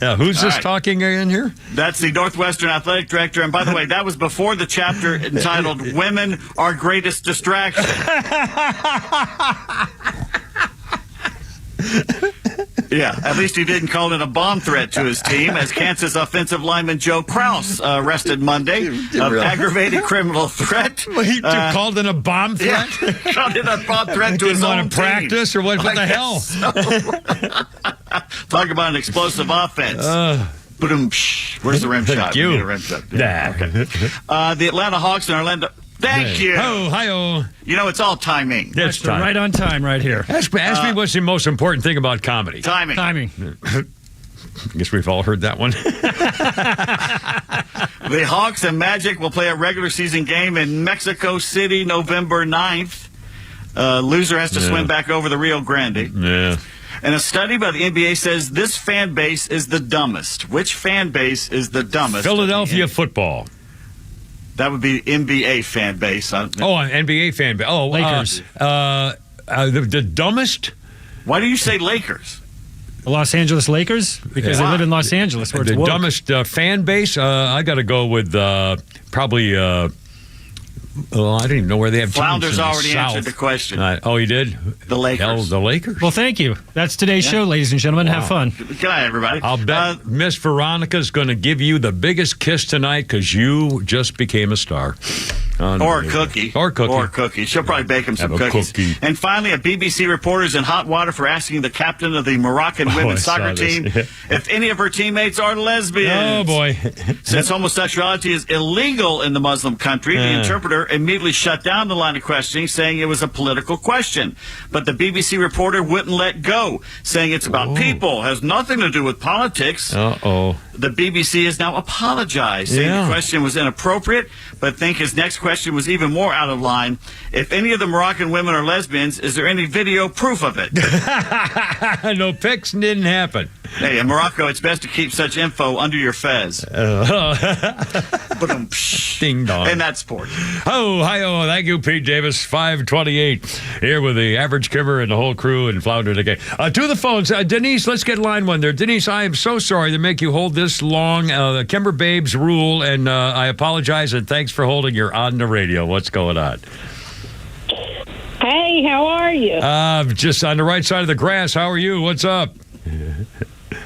Who's this talking in here? That's the Northwestern Athletic Director. And by the way, that was before the chapter entitled Women Our Greatest Distraction. Yeah, at least he didn't call it a bomb threat to his team, as Kansas offensive lineman Joe Krause arrested Monday of aggravated criminal threat. He called it a bomb threat? Yeah, called it a bomb threat to his own team. Practice or what the hell? So. Talk about an explosive offense. Where's the rim shot? Thank you. The rim shot. Yeah, okay. The Atlanta Hawks and Orlando. Thank you. Oh, hi-oh. You know, it's all timing. It's time. Right on time right here. Ask me what's the most important thing about comedy. Timing. I guess we've all heard that one. The Hawks and Magic will play a regular season game in Mexico City November 9th. Loser has to swim back over the Rio Grande. Yeah. And a study by the NBA says this fan base is the dumbest. Which fan base is the dumbest? Philadelphia football. That would be NBA fan base. NBA fan base. Oh, Lakers. The dumbest? Why do you say Lakers? The Los Angeles Lakers? Because they live in Los Angeles, where it's woke. Dumbest fan base? I got to go with probably... I don't even know where they have Flounders teams in the already South. answered the question. Oh, he did? The Lakers. The Lakers. Well, thank you. That's today's show, ladies and gentlemen. Have fun. Good night, everybody. I'll bet Miss Veronica's going to give you the biggest kiss tonight because you just became a star. Or a cookie. Or cookie. She'll probably bake him some cookies. And finally, a BBC reporter is in hot water for asking the captain of the Moroccan women's soccer team if any of her teammates are lesbians. Oh, boy. Since homosexuality is illegal in the Muslim country, the interpreter immediately shut down the line of questioning, saying it was a political question. But the BBC reporter wouldn't let go, saying it's about people, has nothing to do with politics. Uh-oh. The BBC has now apologized, saying the question was inappropriate, but think his next question was even more out of line. If any of the Moroccan women are lesbians, is there any video proof of it? No pics, didn't happen. Hey, in Morocco, it's best to keep such info under your fez. Ding dong. And that's sport. Oh, hi-oh. Thank you, Pete Davis. 528 here with the average Kimmer and the whole crew and Flounder today. To the phones. Denise, let's get line one there. Denise, I am so sorry to make you hold this long. The Kimber Babes rule, and I apologize, and thanks for holding. You're on the radio. What's going on? Hey, how are you? Just on the right side of the grass. How are you? What's up?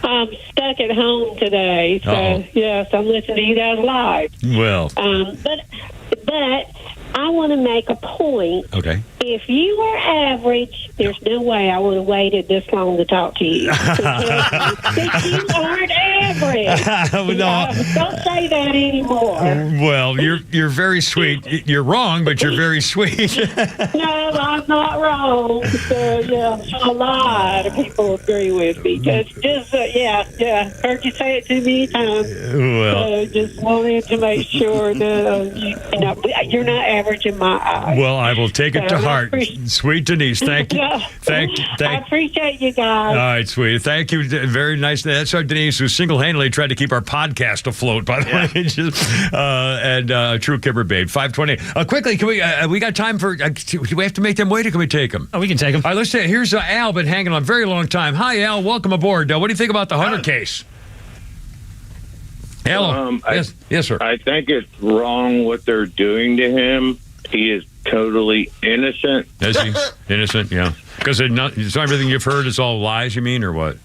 I'm stuck at home today, so yes, I'm listening to you guys live. Well, but I want to make a point. Okay. If you were average, there's no way I would have waited this long to talk to you. Because you aren't average. No. Don't say that anymore. Well, you're very sweet. You're wrong, but you're very sweet. No, I'm not wrong. So, a lot of people agree with me. Heard you say it too many times. Well, just wanted to make sure that you're not average in my eyes. Well, I will take it to heart. Sweet Denise, thank you. Thank I appreciate you guys. All right, sweet. Thank you. Very nice. That's our Denise, who single-handedly tried to keep our podcast afloat, by the way. And true Kimber babe. 520. Quickly, can we got time for, do we have to make them wait, or can we take them? Oh, we can take them. All right, let's say, here's Al, been hanging on a very long time. Hi, Al. Welcome aboard. What do you think about the Hunter case? Hello. Yes, sir. I think it's wrong what they're doing to him. He is totally innocent. Is he innocent? Yeah. Because so everything you've heard is all lies, you mean, or what?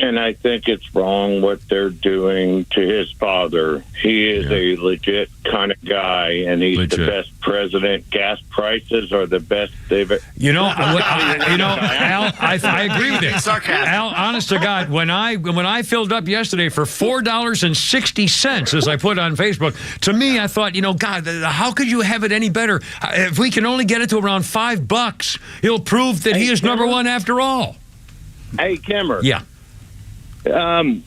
And I think it's wrong what they're doing to his father. He is a legit kind of guy, and he's the best president. Gas prices are the best they've ever... Al, I agree with you. Al, honest to God, when I filled up yesterday for $4.60, as I put on Facebook, to me, I thought, God, how could you have it any better? If we can only get it to around $5, he'll prove that he is number one after all. Hey, Kimmer. Yeah. I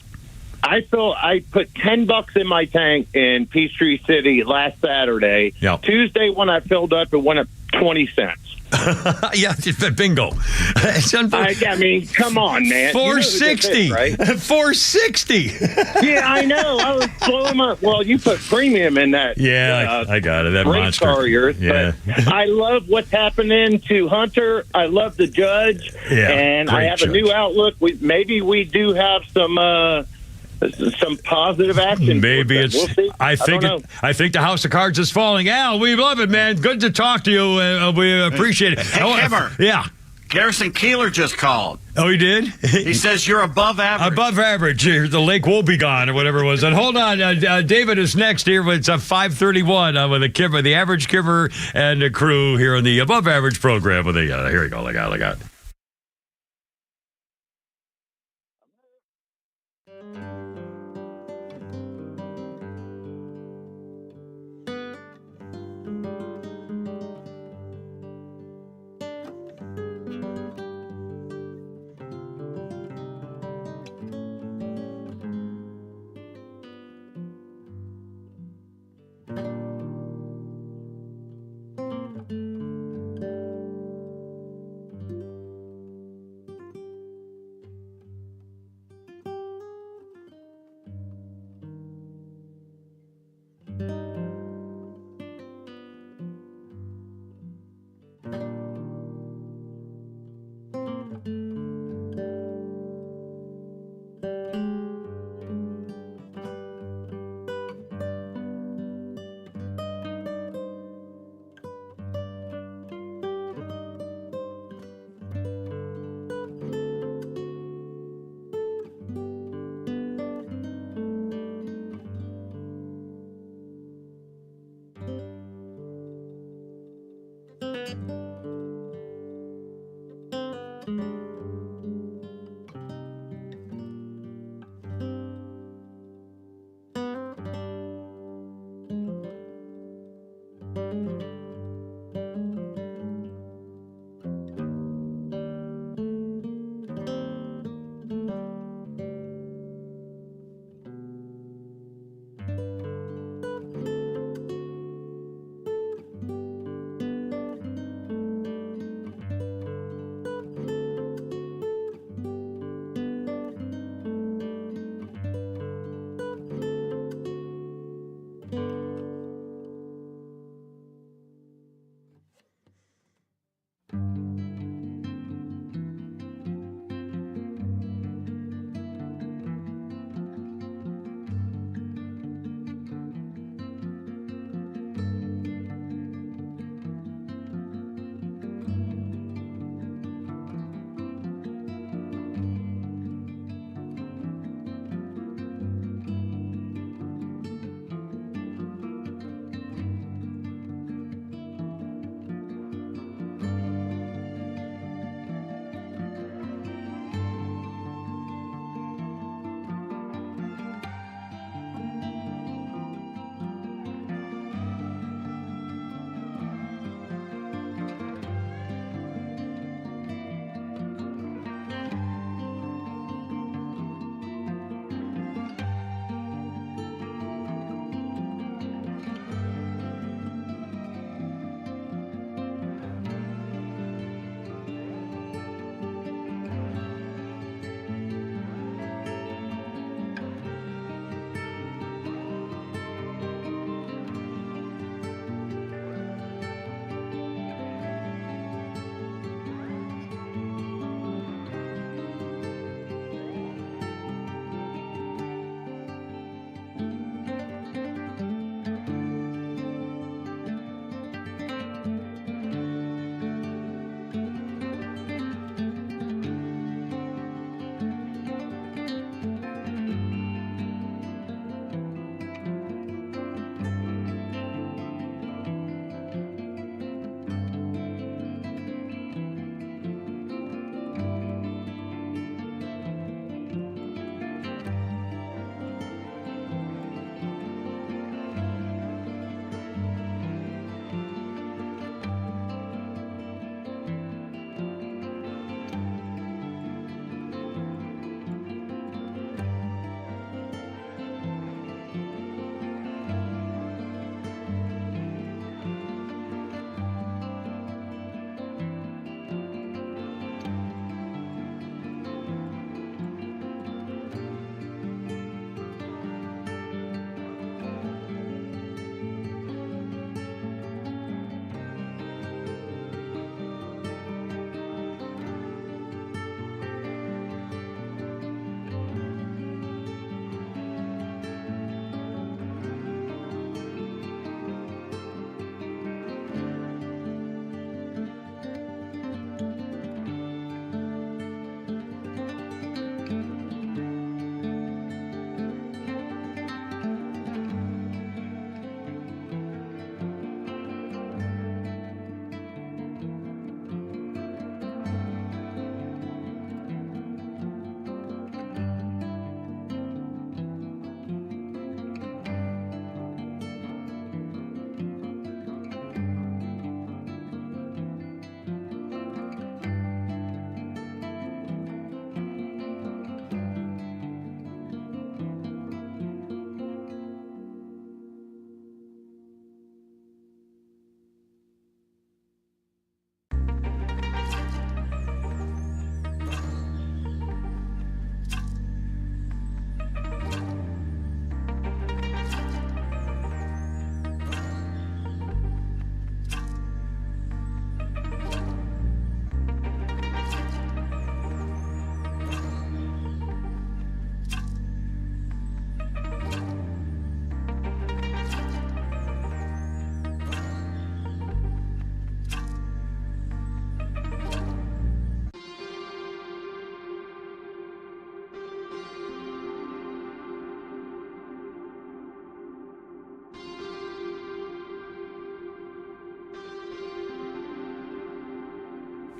put $10 in my tank in Peachtree City last Saturday. Yep. Tuesday, when I filled up, it went up 20 cents. Yeah, bingo. I mean, come on, man. $4.60, right? $4.60. Yeah, I know. I was blowing up. Well, you put premium in that. Yeah, I got it. That monster. Car of yours. Yeah. But I love what's happening to Hunter. I love the judge. Yeah, and I have a new outlook. Maybe we do have some positive action. Maybe it's. We'll see. I think the house of cards is falling. Al, we love it, man. Good to talk to you. We appreciate it. Hey, Kimmer. Yeah. Garrison Keillor just called. Oh, he did? He says you're above average. Above average. The lake will be gone, or whatever it was. And hold on, David is next here. It's 5:31 with the average Kimmer and the crew here on the above average program. With here we go. Look out.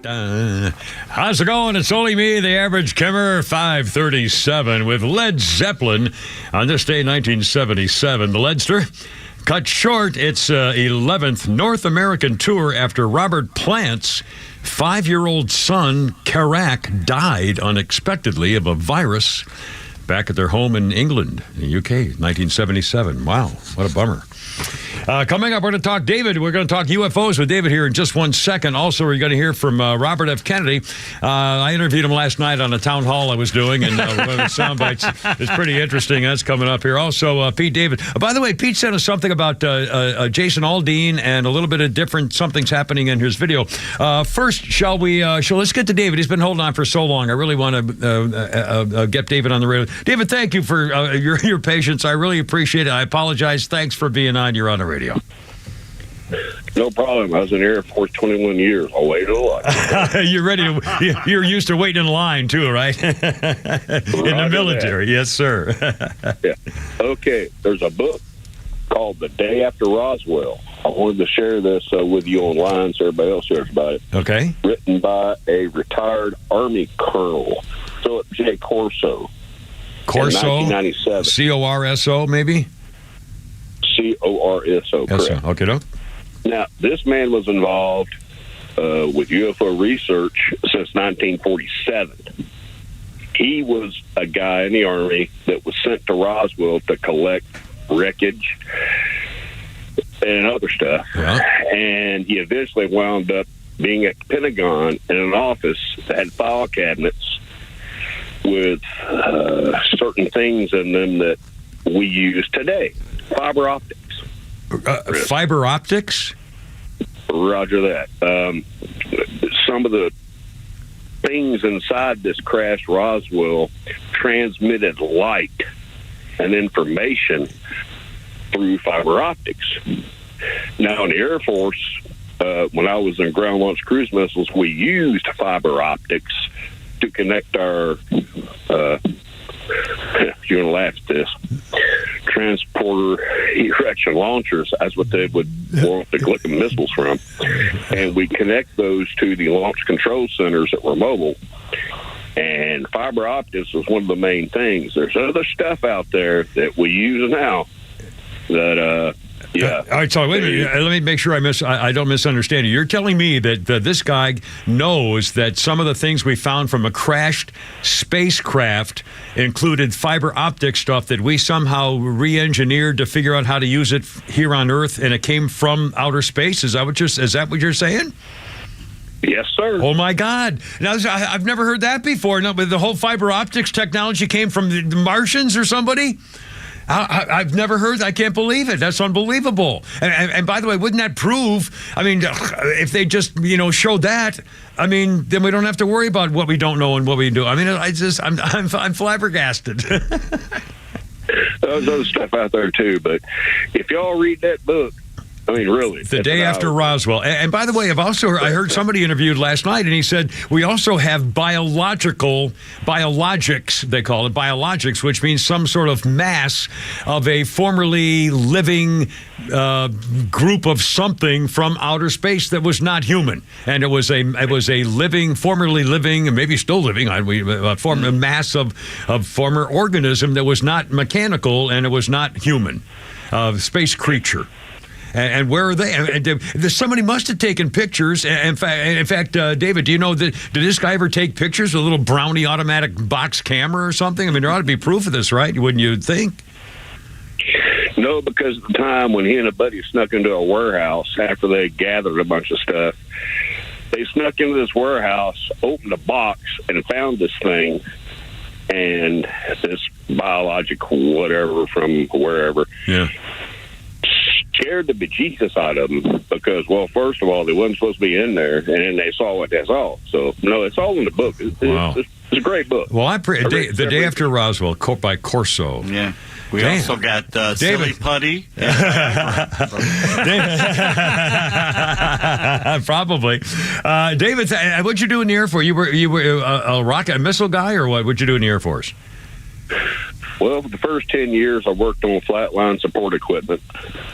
How's it going? It's only me, the average Kimmer, 537, with Led Zeppelin on this day, 1977. The Ledster cut short its 11th North American tour after Robert Plant's 5-year-old son, Karak, died unexpectedly of a virus back at their home in England, in the UK, 1977. Wow, what a bummer. Coming up, we're going to talk David. We're going to talk UFOs with David here in just 1 second. Also, we're going to hear from Robert F. Kennedy. I interviewed him last night on a town hall I was doing, and one of the sound bites is pretty interesting. That's coming up here. Also, Pete David. By the way, Pete sent us something about Jason Aldean and a little bit of different something's happening in his video. First, let's get to David. He's been holding on for so long. I really want to get David on the radio. David, thank you for your patience. I really appreciate it. I apologize. Thanks for being on. You're on the radio. No problem. I was in the Air Force 21 years. I waited a lot. You're ready to. You're used to waiting in line too, right? In the military, yes, sir. Yeah. Okay. There's a book called "The Day After Roswell." I wanted to share this with you online, so everybody else hears about it. Okay. Written by a retired Army colonel, Philip J. Corso. Corso. 1997. C-O-R-S-O, maybe. C-O-R-S-O, correct. Okay, no. Now, this man was involved with UFO research since 1947. He was a guy in the Army that was sent to Roswell to collect wreckage and other stuff. Yeah. And he eventually wound up being at the Pentagon in an office that had file cabinets with certain things in them that we use today. Fiber optics. Fiber optics? Roger that. Some of the things inside this crashed Roswell transmitted light and information through fiber optics. Now, in the Air Force, when I was in ground launch cruise missiles, we used fiber optics to connect our you're going to laugh at this, transporter erection launchers. That's what they would want the Glicken missiles from. And we connect those to the launch control centers that were mobile. And fiber optics was one of the main things. There's other stuff out there that we use now that, yeah. All right, so wait a minute. Let me make sure I don't misunderstand you. You're telling me that this guy knows that some of the things we found from a crashed spacecraft included fiber optic stuff that we somehow re-engineered to figure out how to use it here on Earth, and it came from outer space? Is that what you're saying? Yes, sir. Oh, my God. Now, I've never heard that before. No, but the whole fiber optics technology came from the Martians or somebody? I've never heard. I can't believe it. That's unbelievable. And by the way, wouldn't that prove? I mean, if they just showed that, I mean, then we don't have to worry about what we don't know and what we do. I mean, I'm flabbergasted. There's other stuff out there too, but if y'all read that book, I mean, really. The Day After Roswell. And by the way, I heard somebody interviewed last night, and he said, we also have biologics, they call it, biologics, which means some sort of mass of a formerly living group of something from outer space that was not human. And it was a formerly living, maybe still living, a mass of former organism that was not mechanical, and it was not human, space creature. And where are they? And somebody must have taken pictures. In fact, David, do you know did this guy ever take pictures with a little Brownie automatic box camera or something? I mean, there ought to be proof of this, right? Wouldn't you think? No, because at the time when he and a buddy snuck into a warehouse after they gathered a bunch of stuff, they snuck into this warehouse, opened a box, and found this thing. And this biological whatever from wherever. Yeah. Scared the bejesus out of them because, well, first of all, they wasn't supposed to be in there, and then they saw what they saw. So, no, it's all in the book. It's a great book. Well, The Day After Roswell by Corso. Yeah. We also got Silly Putty. Probably. David, what'd you do in the Air Force? You were a rocket, a missile guy, or what? What'd you do in the Air Force? Well, for the first 10 years, I worked on flatline support equipment.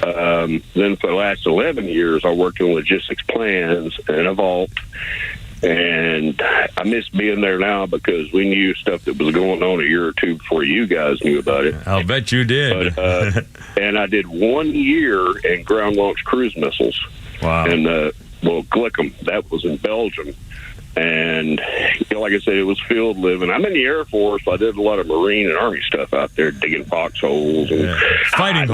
Then for the last 11 years, I worked on logistics plans and a vault. And I miss being there now because we knew stuff that was going on a year or two before you guys knew about it. I'll bet you did. But, and I did 1 year in ground launch cruise missiles. Wow. And, Glickham, that was in Belgium. And, like I said, it was field living. I'm in the Air Force. So I did a lot of Marine and Army stuff out there, digging foxholes. And fighting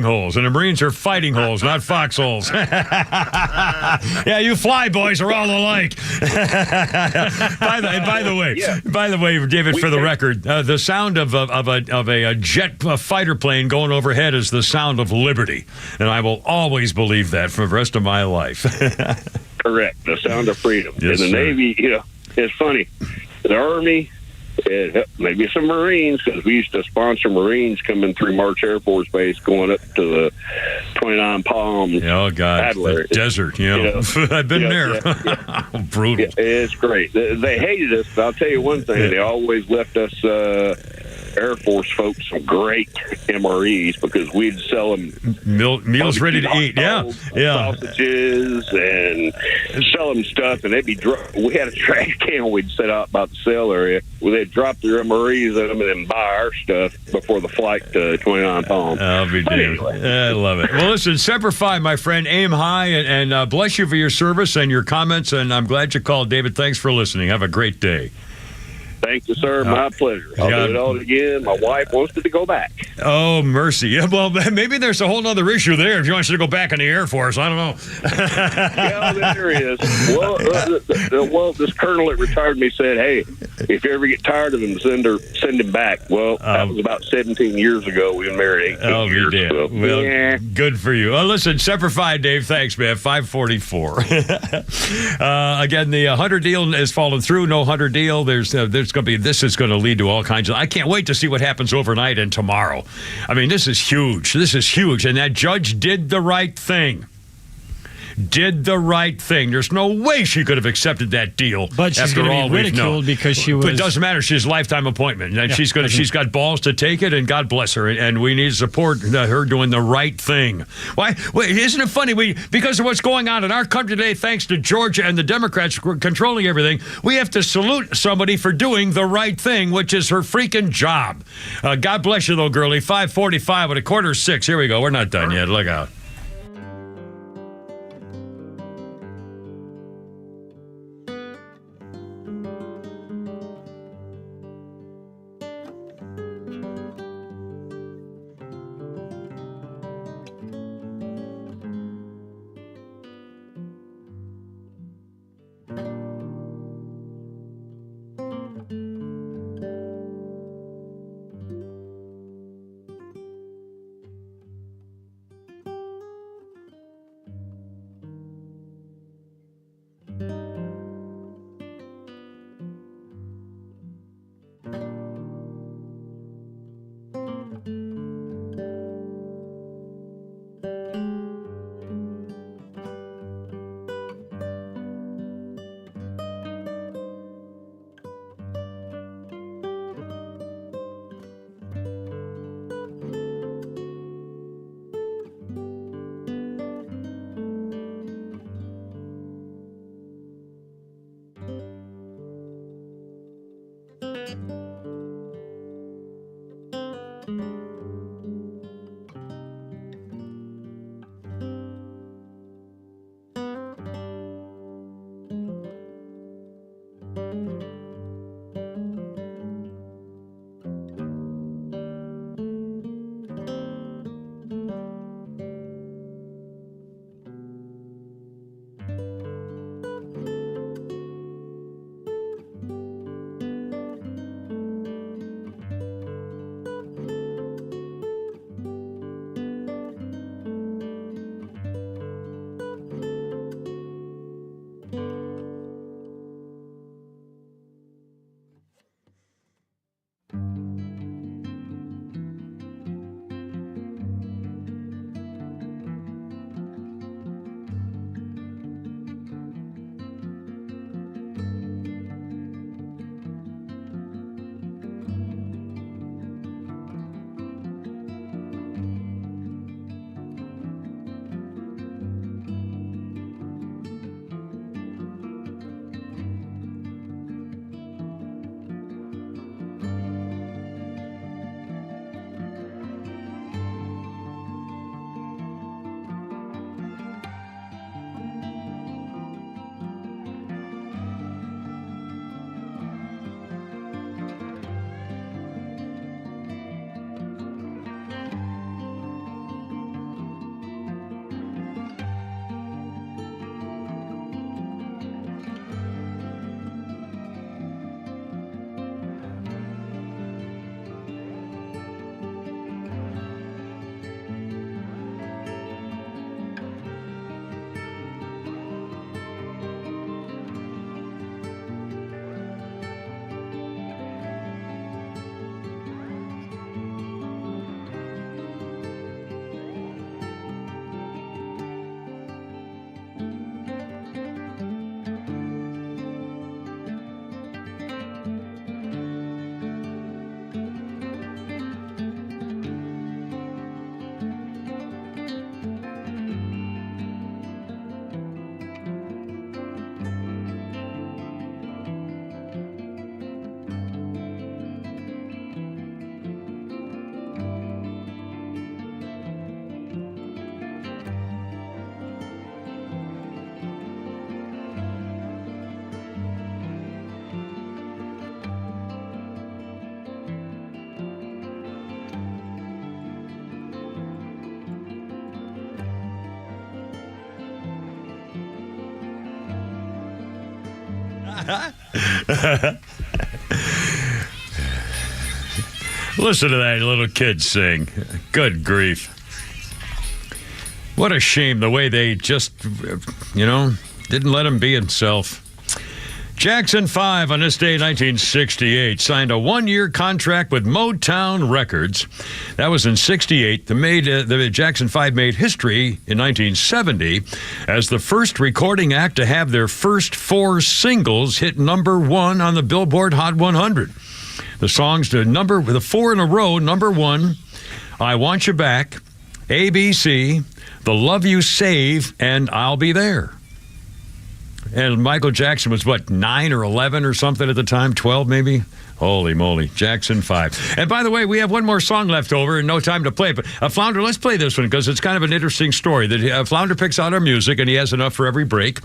holes. And the Marines are fighting holes, not foxholes. Yeah, you fly boys are all alike. By the way, David, for the record, the sound of a jet fighter plane going overhead is the sound of liberty. And I will always believe that for the rest of my life. Correct. The sound of freedom. Yes, in the Navy, it's funny. The Army, maybe some Marines, because we used to sponsor Marines coming through March Air Force Base, going up to the 29 Palms. Oh, God. The desert, I've been there. Brutal. Yeah, it's great. They hated us, but I'll tell you one thing. They always left us Air Force folks some great MREs because we'd sell them meals ready to eat. Sausages and sell them stuff, and they'd be we had a trash can we'd set out by the sale area where they'd drop their MREs in them and then buy our stuff before the flight to 29 Palms. I'll be damned. Anyway. I love it. Well, listen, Semper Fi, my friend, aim high, and bless you for your service and your comments, and I'm glad you called, David. Thanks for listening. Have a great day. Thank you, sir. My pleasure. I'll do it all again. My wife wants me to go back. Oh, mercy. Yeah, well, maybe there's a whole other issue there if you want you to go back in the Air Force. I don't know. Yeah, there is. Well, this colonel that retired me said, hey, if you ever get tired of him, send him back. Well, that was about 17 years ago. We were married 18 years ago. Well, good for you. Listen, Semper Fi, Dave. Thanks, man. 544. Again, the Hunter deal has fallen through. No Hunter deal. This is going to lead to all kinds of. I can't wait to see what happens overnight and tomorrow. I mean, this is huge. And that judge did the right thing. There's no way she could have accepted that deal. But she's going to be ridiculed because she was. But it doesn't matter. She's a lifetime appointment, and she's got balls to take it. And God bless her. And we need to support her doing the right thing. Why? Wait, isn't it funny? Because of what's going on in our country today, thanks to Georgia and the Democrats controlling everything, we have to salute somebody for doing the right thing, which is her freaking job. God bless you, though, girlie. 5:45 at 5:45. Here we go. We're not done yet. Look out. Listen to that little kid sing. Good grief. What a shame the way they just, didn't let him be himself. Jackson 5 on this day, 1968, signed a one-year contract with Motown Records. That was in 68. The Jackson 5 made history in 1970 as the first recording act to have their first 4 singles hit number 1 on the Billboard Hot 100. The songs with the 4 in a row, number 1, I Want You Back, ABC, The Love You Save, and I'll Be There. And Michael Jackson was, 9 or 11 or something at the time? 12 maybe? Holy moly. Jackson 5. And by the way, we have one more song left over and no time to play it. But Flounder, let's play this one because it's kind of an interesting story. That Flounder picks out our music and he has enough for every break.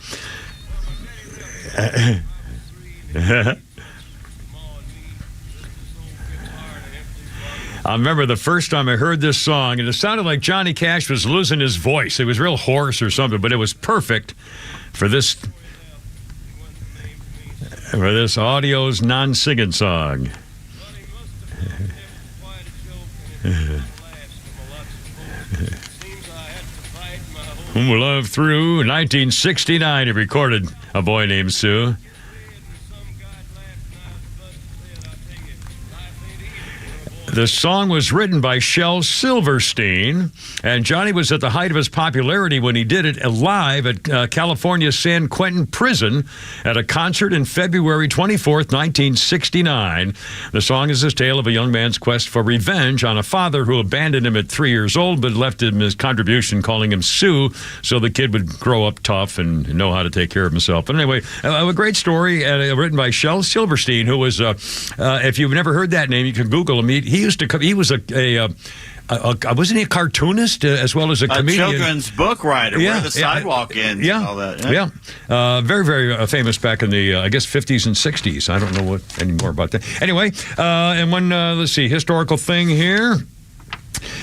I remember the first time I heard this song, and it sounded like Johnny Cash was losing his voice. It was real hoarse or something, but it was perfect for this audio's non-singing song. Love Through 1969, he recorded A Boy Named Sue. The song was written by Shel Silverstein, and Johnny was at the height of his popularity when he did it live at California's San Quentin Prison at a concert in February 24th, 1969. The song is a tale of a young man's quest for revenge on a father who abandoned him at 3 years old but left him his contribution, calling him Sue, so the kid would grow up tough and know how to take care of himself. But anyway, a great story written by Shel Silverstein, who was, if you've never heard that name, you can Google him. He used to come. He was wasn't he a cartoonist as well as a comedian? A children's book writer. Yeah, Where the sidewalk ends. Yeah, and all that. Yeah. Very, very famous back in the I guess 50s and 60s. I don't know any more about that. Anyway, and one let's see, historical thing here.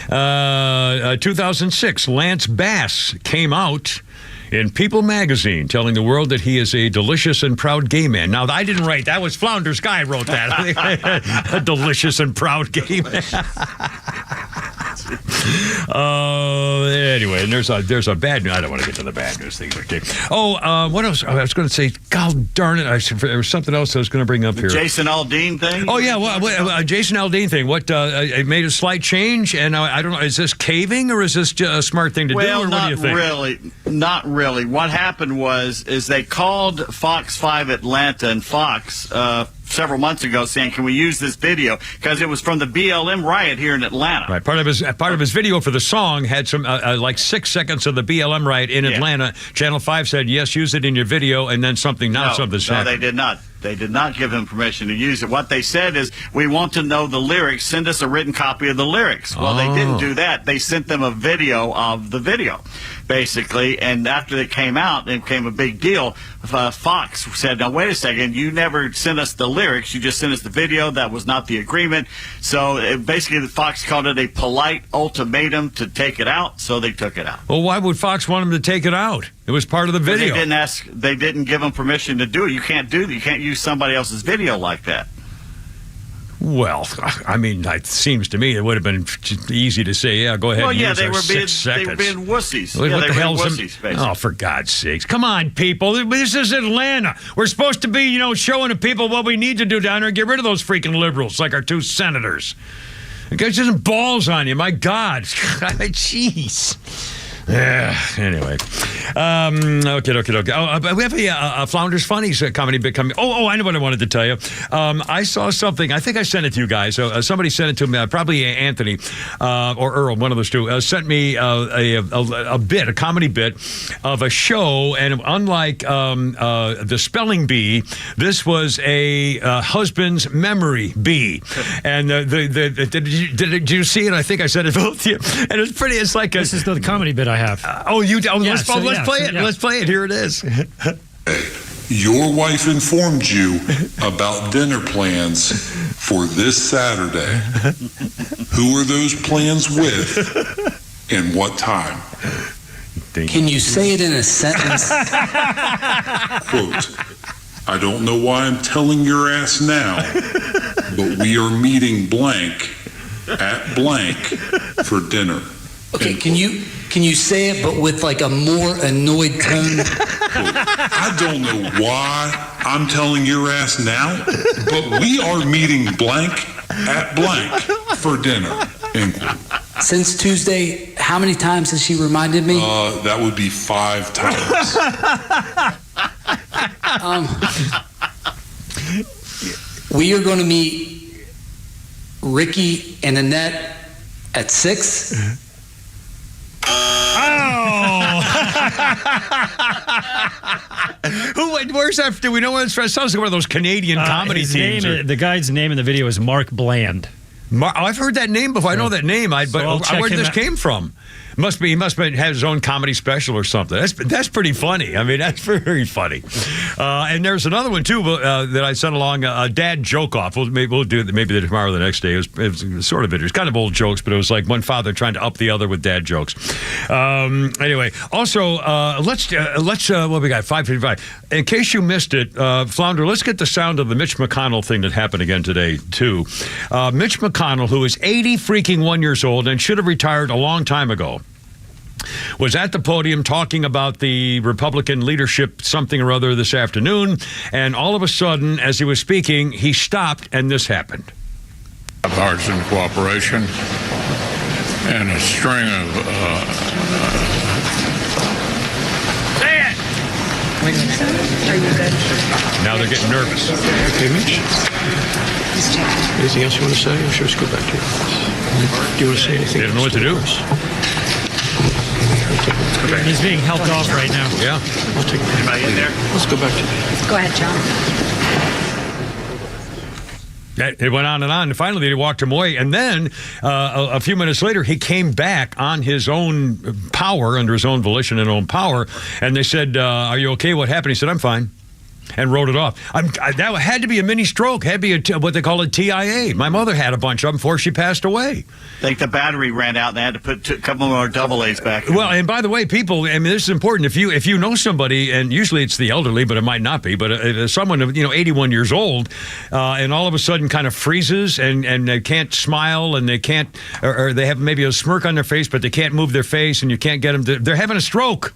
2006, Lance Bass came out in People magazine, telling the world that he is a delicious and proud gay man. Now, I didn't write that. Was Flounder's guy wrote that. A delicious and proud gay man. Anyway, and there's a bad news. I don't want to get to the bad news things. Okay. What else? I was going to say, God darn it! There was something else I was going to bring up here. Jason Aldean thing? Oh, yeah. Jason Aldean thing. What, it made a slight change, and I don't know, is this caving or is this a smart thing to do? Or what do you think? Not really. What happened was they called Fox 5 Atlanta and Fox several months ago saying, can we use this video? Because it was from the BLM riot here in Atlanta. Right. Part of his video for the song had some like 6 seconds of the BLM riot in Atlanta. Channel 5 said, yes, use it in your video, and then something happened. No, they did not. They did not give him permission to use it. What they said is, we want to know the lyrics. Send us a written copy of the lyrics. Well, they didn't do that. They sent them a video of the video, basically. And after it came out, it became a big deal. Fox said, now, wait a second. You never sent us the lyrics. You just sent us the video. That was not the agreement. So basically, Fox called it a polite ultimatum to take it out. So they took it out. Well, why would Fox want him to take it out? It was part of the video. They didn't give him permission to do it. You can't do that. You can't use somebody else's video like that. Well, I mean, it seems to me it would have been easy to say, yeah, go ahead and use our 6 seconds. They were being wussies. What the hell's wussies, basically. Oh, for God's sakes. Come on, people. This is Atlanta. We're supposed to be, showing the people what we need to do down there and get rid of those freaking liberals like our 2 senators. The guy's just balls on you. My God. Jeez. Anyway. Okay. We have a Flounders Funnies comedy bit coming. I know what I wanted to tell you. I saw something. I think I sent it to you guys. Somebody sent it to me. Probably Anthony or Earl, one of those two, sent me a comedy bit of a show. And unlike the spelling bee, this was a husband's memory bee. And did you see it? I think I sent it both to you. And it's pretty. It's like this is the comedy bit I have. Let's play it. Let's play it. Here it is. Your wife informed you about dinner plans for this Saturday. Who are those plans with and what time? Can you say it in a sentence? Quote, I don't know why I'm telling your ass now, but we are meeting blank at blank for dinner. Okay, can you say it, but with like a more annoyed tone? I don't know why I'm telling your ass now, but we are meeting blank at blank for dinner. End quote. Since Tuesday, how many times has she reminded me? That would be 5 times. We are going to meet Ricky and Annette at 6. Where's that? Do we know where it's from? It sounds like one of those Canadian comedy themes. The guy's name in the video is Mark Bland. I've heard that name before. I know that name. But where did this came from? He must have his own comedy special or something. That's pretty funny. I mean, that's very funny. And there's another one too that I sent along. A dad joke off. We'll do it maybe tomorrow or the next day. It was sort of it. It was kind of old jokes, but it was like one father trying to up the other with dad jokes. Anyway, also let's what we got 5:55. In case you missed it, Flounder, let's get the sound of the Mitch McConnell thing that happened again today too. Mitch McConnell, who is 81 years old and should have retired a long time ago, was at the podium talking about the Republican leadership something or other this afternoon, and all of a sudden, as he was speaking, he stopped, and this happened. Bipartisan cooperation and a string of Say it! Are you good? Now they're getting nervous. Okay, Mitch. Anything else you want to say, or should we just go back to your office? Do you want to say anything? They don't know what to do. He's being helped off right now. Yeah. We'll take Anybody in there? Let's go back to Go ahead, John. It went on, and finally they walked him away. And then a few minutes later, he came back on his own power, under his own volition and own power. And they said, are you okay? What happened? He said, I'm fine. And wrote it off. That had to be a mini stroke. Had to be what they call a TIA. My mother had a bunch of them before she passed away. I think the battery ran out and they had to put a couple more double A's back. Well, and by the way, people, I mean, this is important. If you know somebody, and usually it's the elderly, but it might not be, but someone 81 years old, and all of a sudden kind of freezes and they can't smile and they can't, or they have maybe a smirk on their face, but they can't move their face and you can't get them they're having a stroke.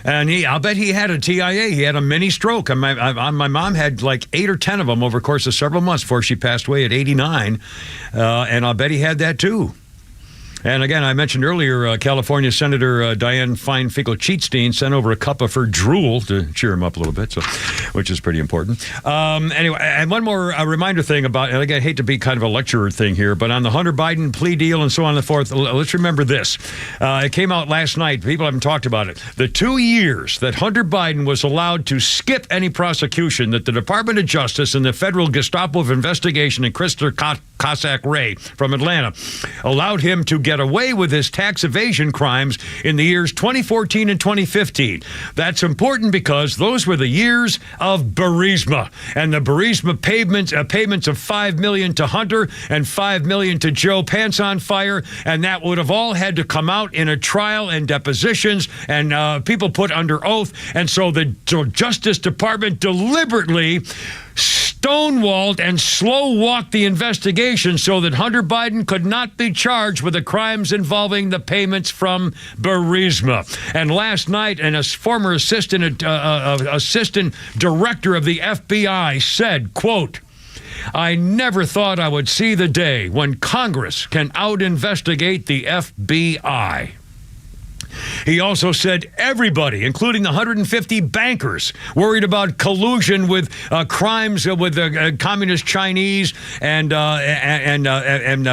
And I'll bet he had a TIA. He had a mini stroke. My mom had like 8 or 10 of them over the course of several months before she passed away at 89. And I'll bet he had that too. And again, I mentioned earlier, California Senator Dianne Feinstein sent over a cup of her drool to cheer him up a little bit, which is pretty important. Anyway, and one more reminder thing about, and again, I hate to be kind of a lecturer thing here, but on the Hunter Biden plea deal and so on and so forth, let's remember this. It came out last night. People haven't talked about it. The 2 years that Hunter Biden was allowed to skip any prosecution that the Department of Justice and the Federal Gestapo of Investigation and Christopher Cossack Ray from Atlanta allowed him to get away with his tax evasion crimes in the years 2014 and 2015. That's important because those were the years of Burisma, and the Burisma payments of $5 million to Hunter and $5 million to Joe Pants on Fire, and that would have all had to come out in a trial and depositions and people put under oath. And so the Justice Department deliberately stonewalled and slow-walked the investigation so that Hunter Biden could not be charged with the crimes involving the payments from Burisma. And last night, a former assistant director of the FBI said, quote, "I never thought I would see the day when Congress can out-investigate the FBI." He also said everybody, including the 150 bankers, worried about collusion with crimes with the communist Chinese and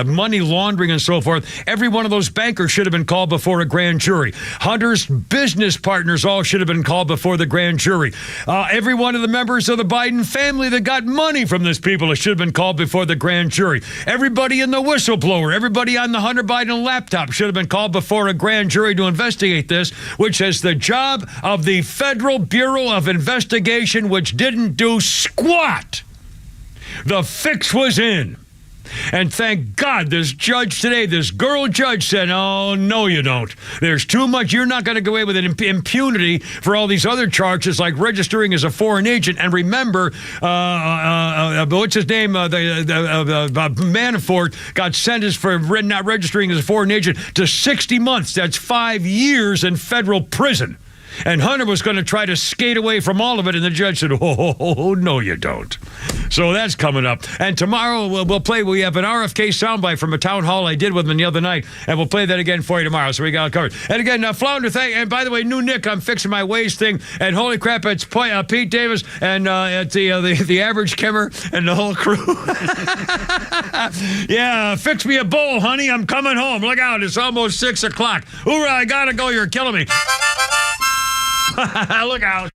money laundering and so forth. Every one of those bankers should have been called before a grand jury. Hunter's business partners all should have been called before the grand jury. Every one of the members of the Biden family that got money from these people should have been called before the grand jury. Everybody in the whistleblower, everybody on the Hunter Biden laptop should have been called before a grand jury to investigate this, which is the job of the Federal Bureau of Investigation, which didn't do squat. The fix was in. And thank God this judge today, this girl judge said, oh, no, you don't. There's too much. You're not going to go away with an impunity for all these other charges like registering as a foreign agent. And remember, what's his name? Manafort got sentenced for not registering as a foreign agent to 60 months. That's 5 years in federal prison. And Hunter was going to try to skate away from all of it, and the judge said, oh, no, you don't. So that's coming up. And tomorrow we'll play, we have an RFK soundbite from a town hall I did with him the other night, and we'll play that again for you tomorrow, so we got it covered. And again, Flounder, and by the way, new Nick, I'm fixing my waist thing, and holy crap, it's Pete Davis, and it's the average Kimmer, and the whole crew. Yeah, fix me a bowl, honey, I'm coming home. Look out, it's almost 6 o'clock. Hoorah, I gotta go, you're killing me. Look out.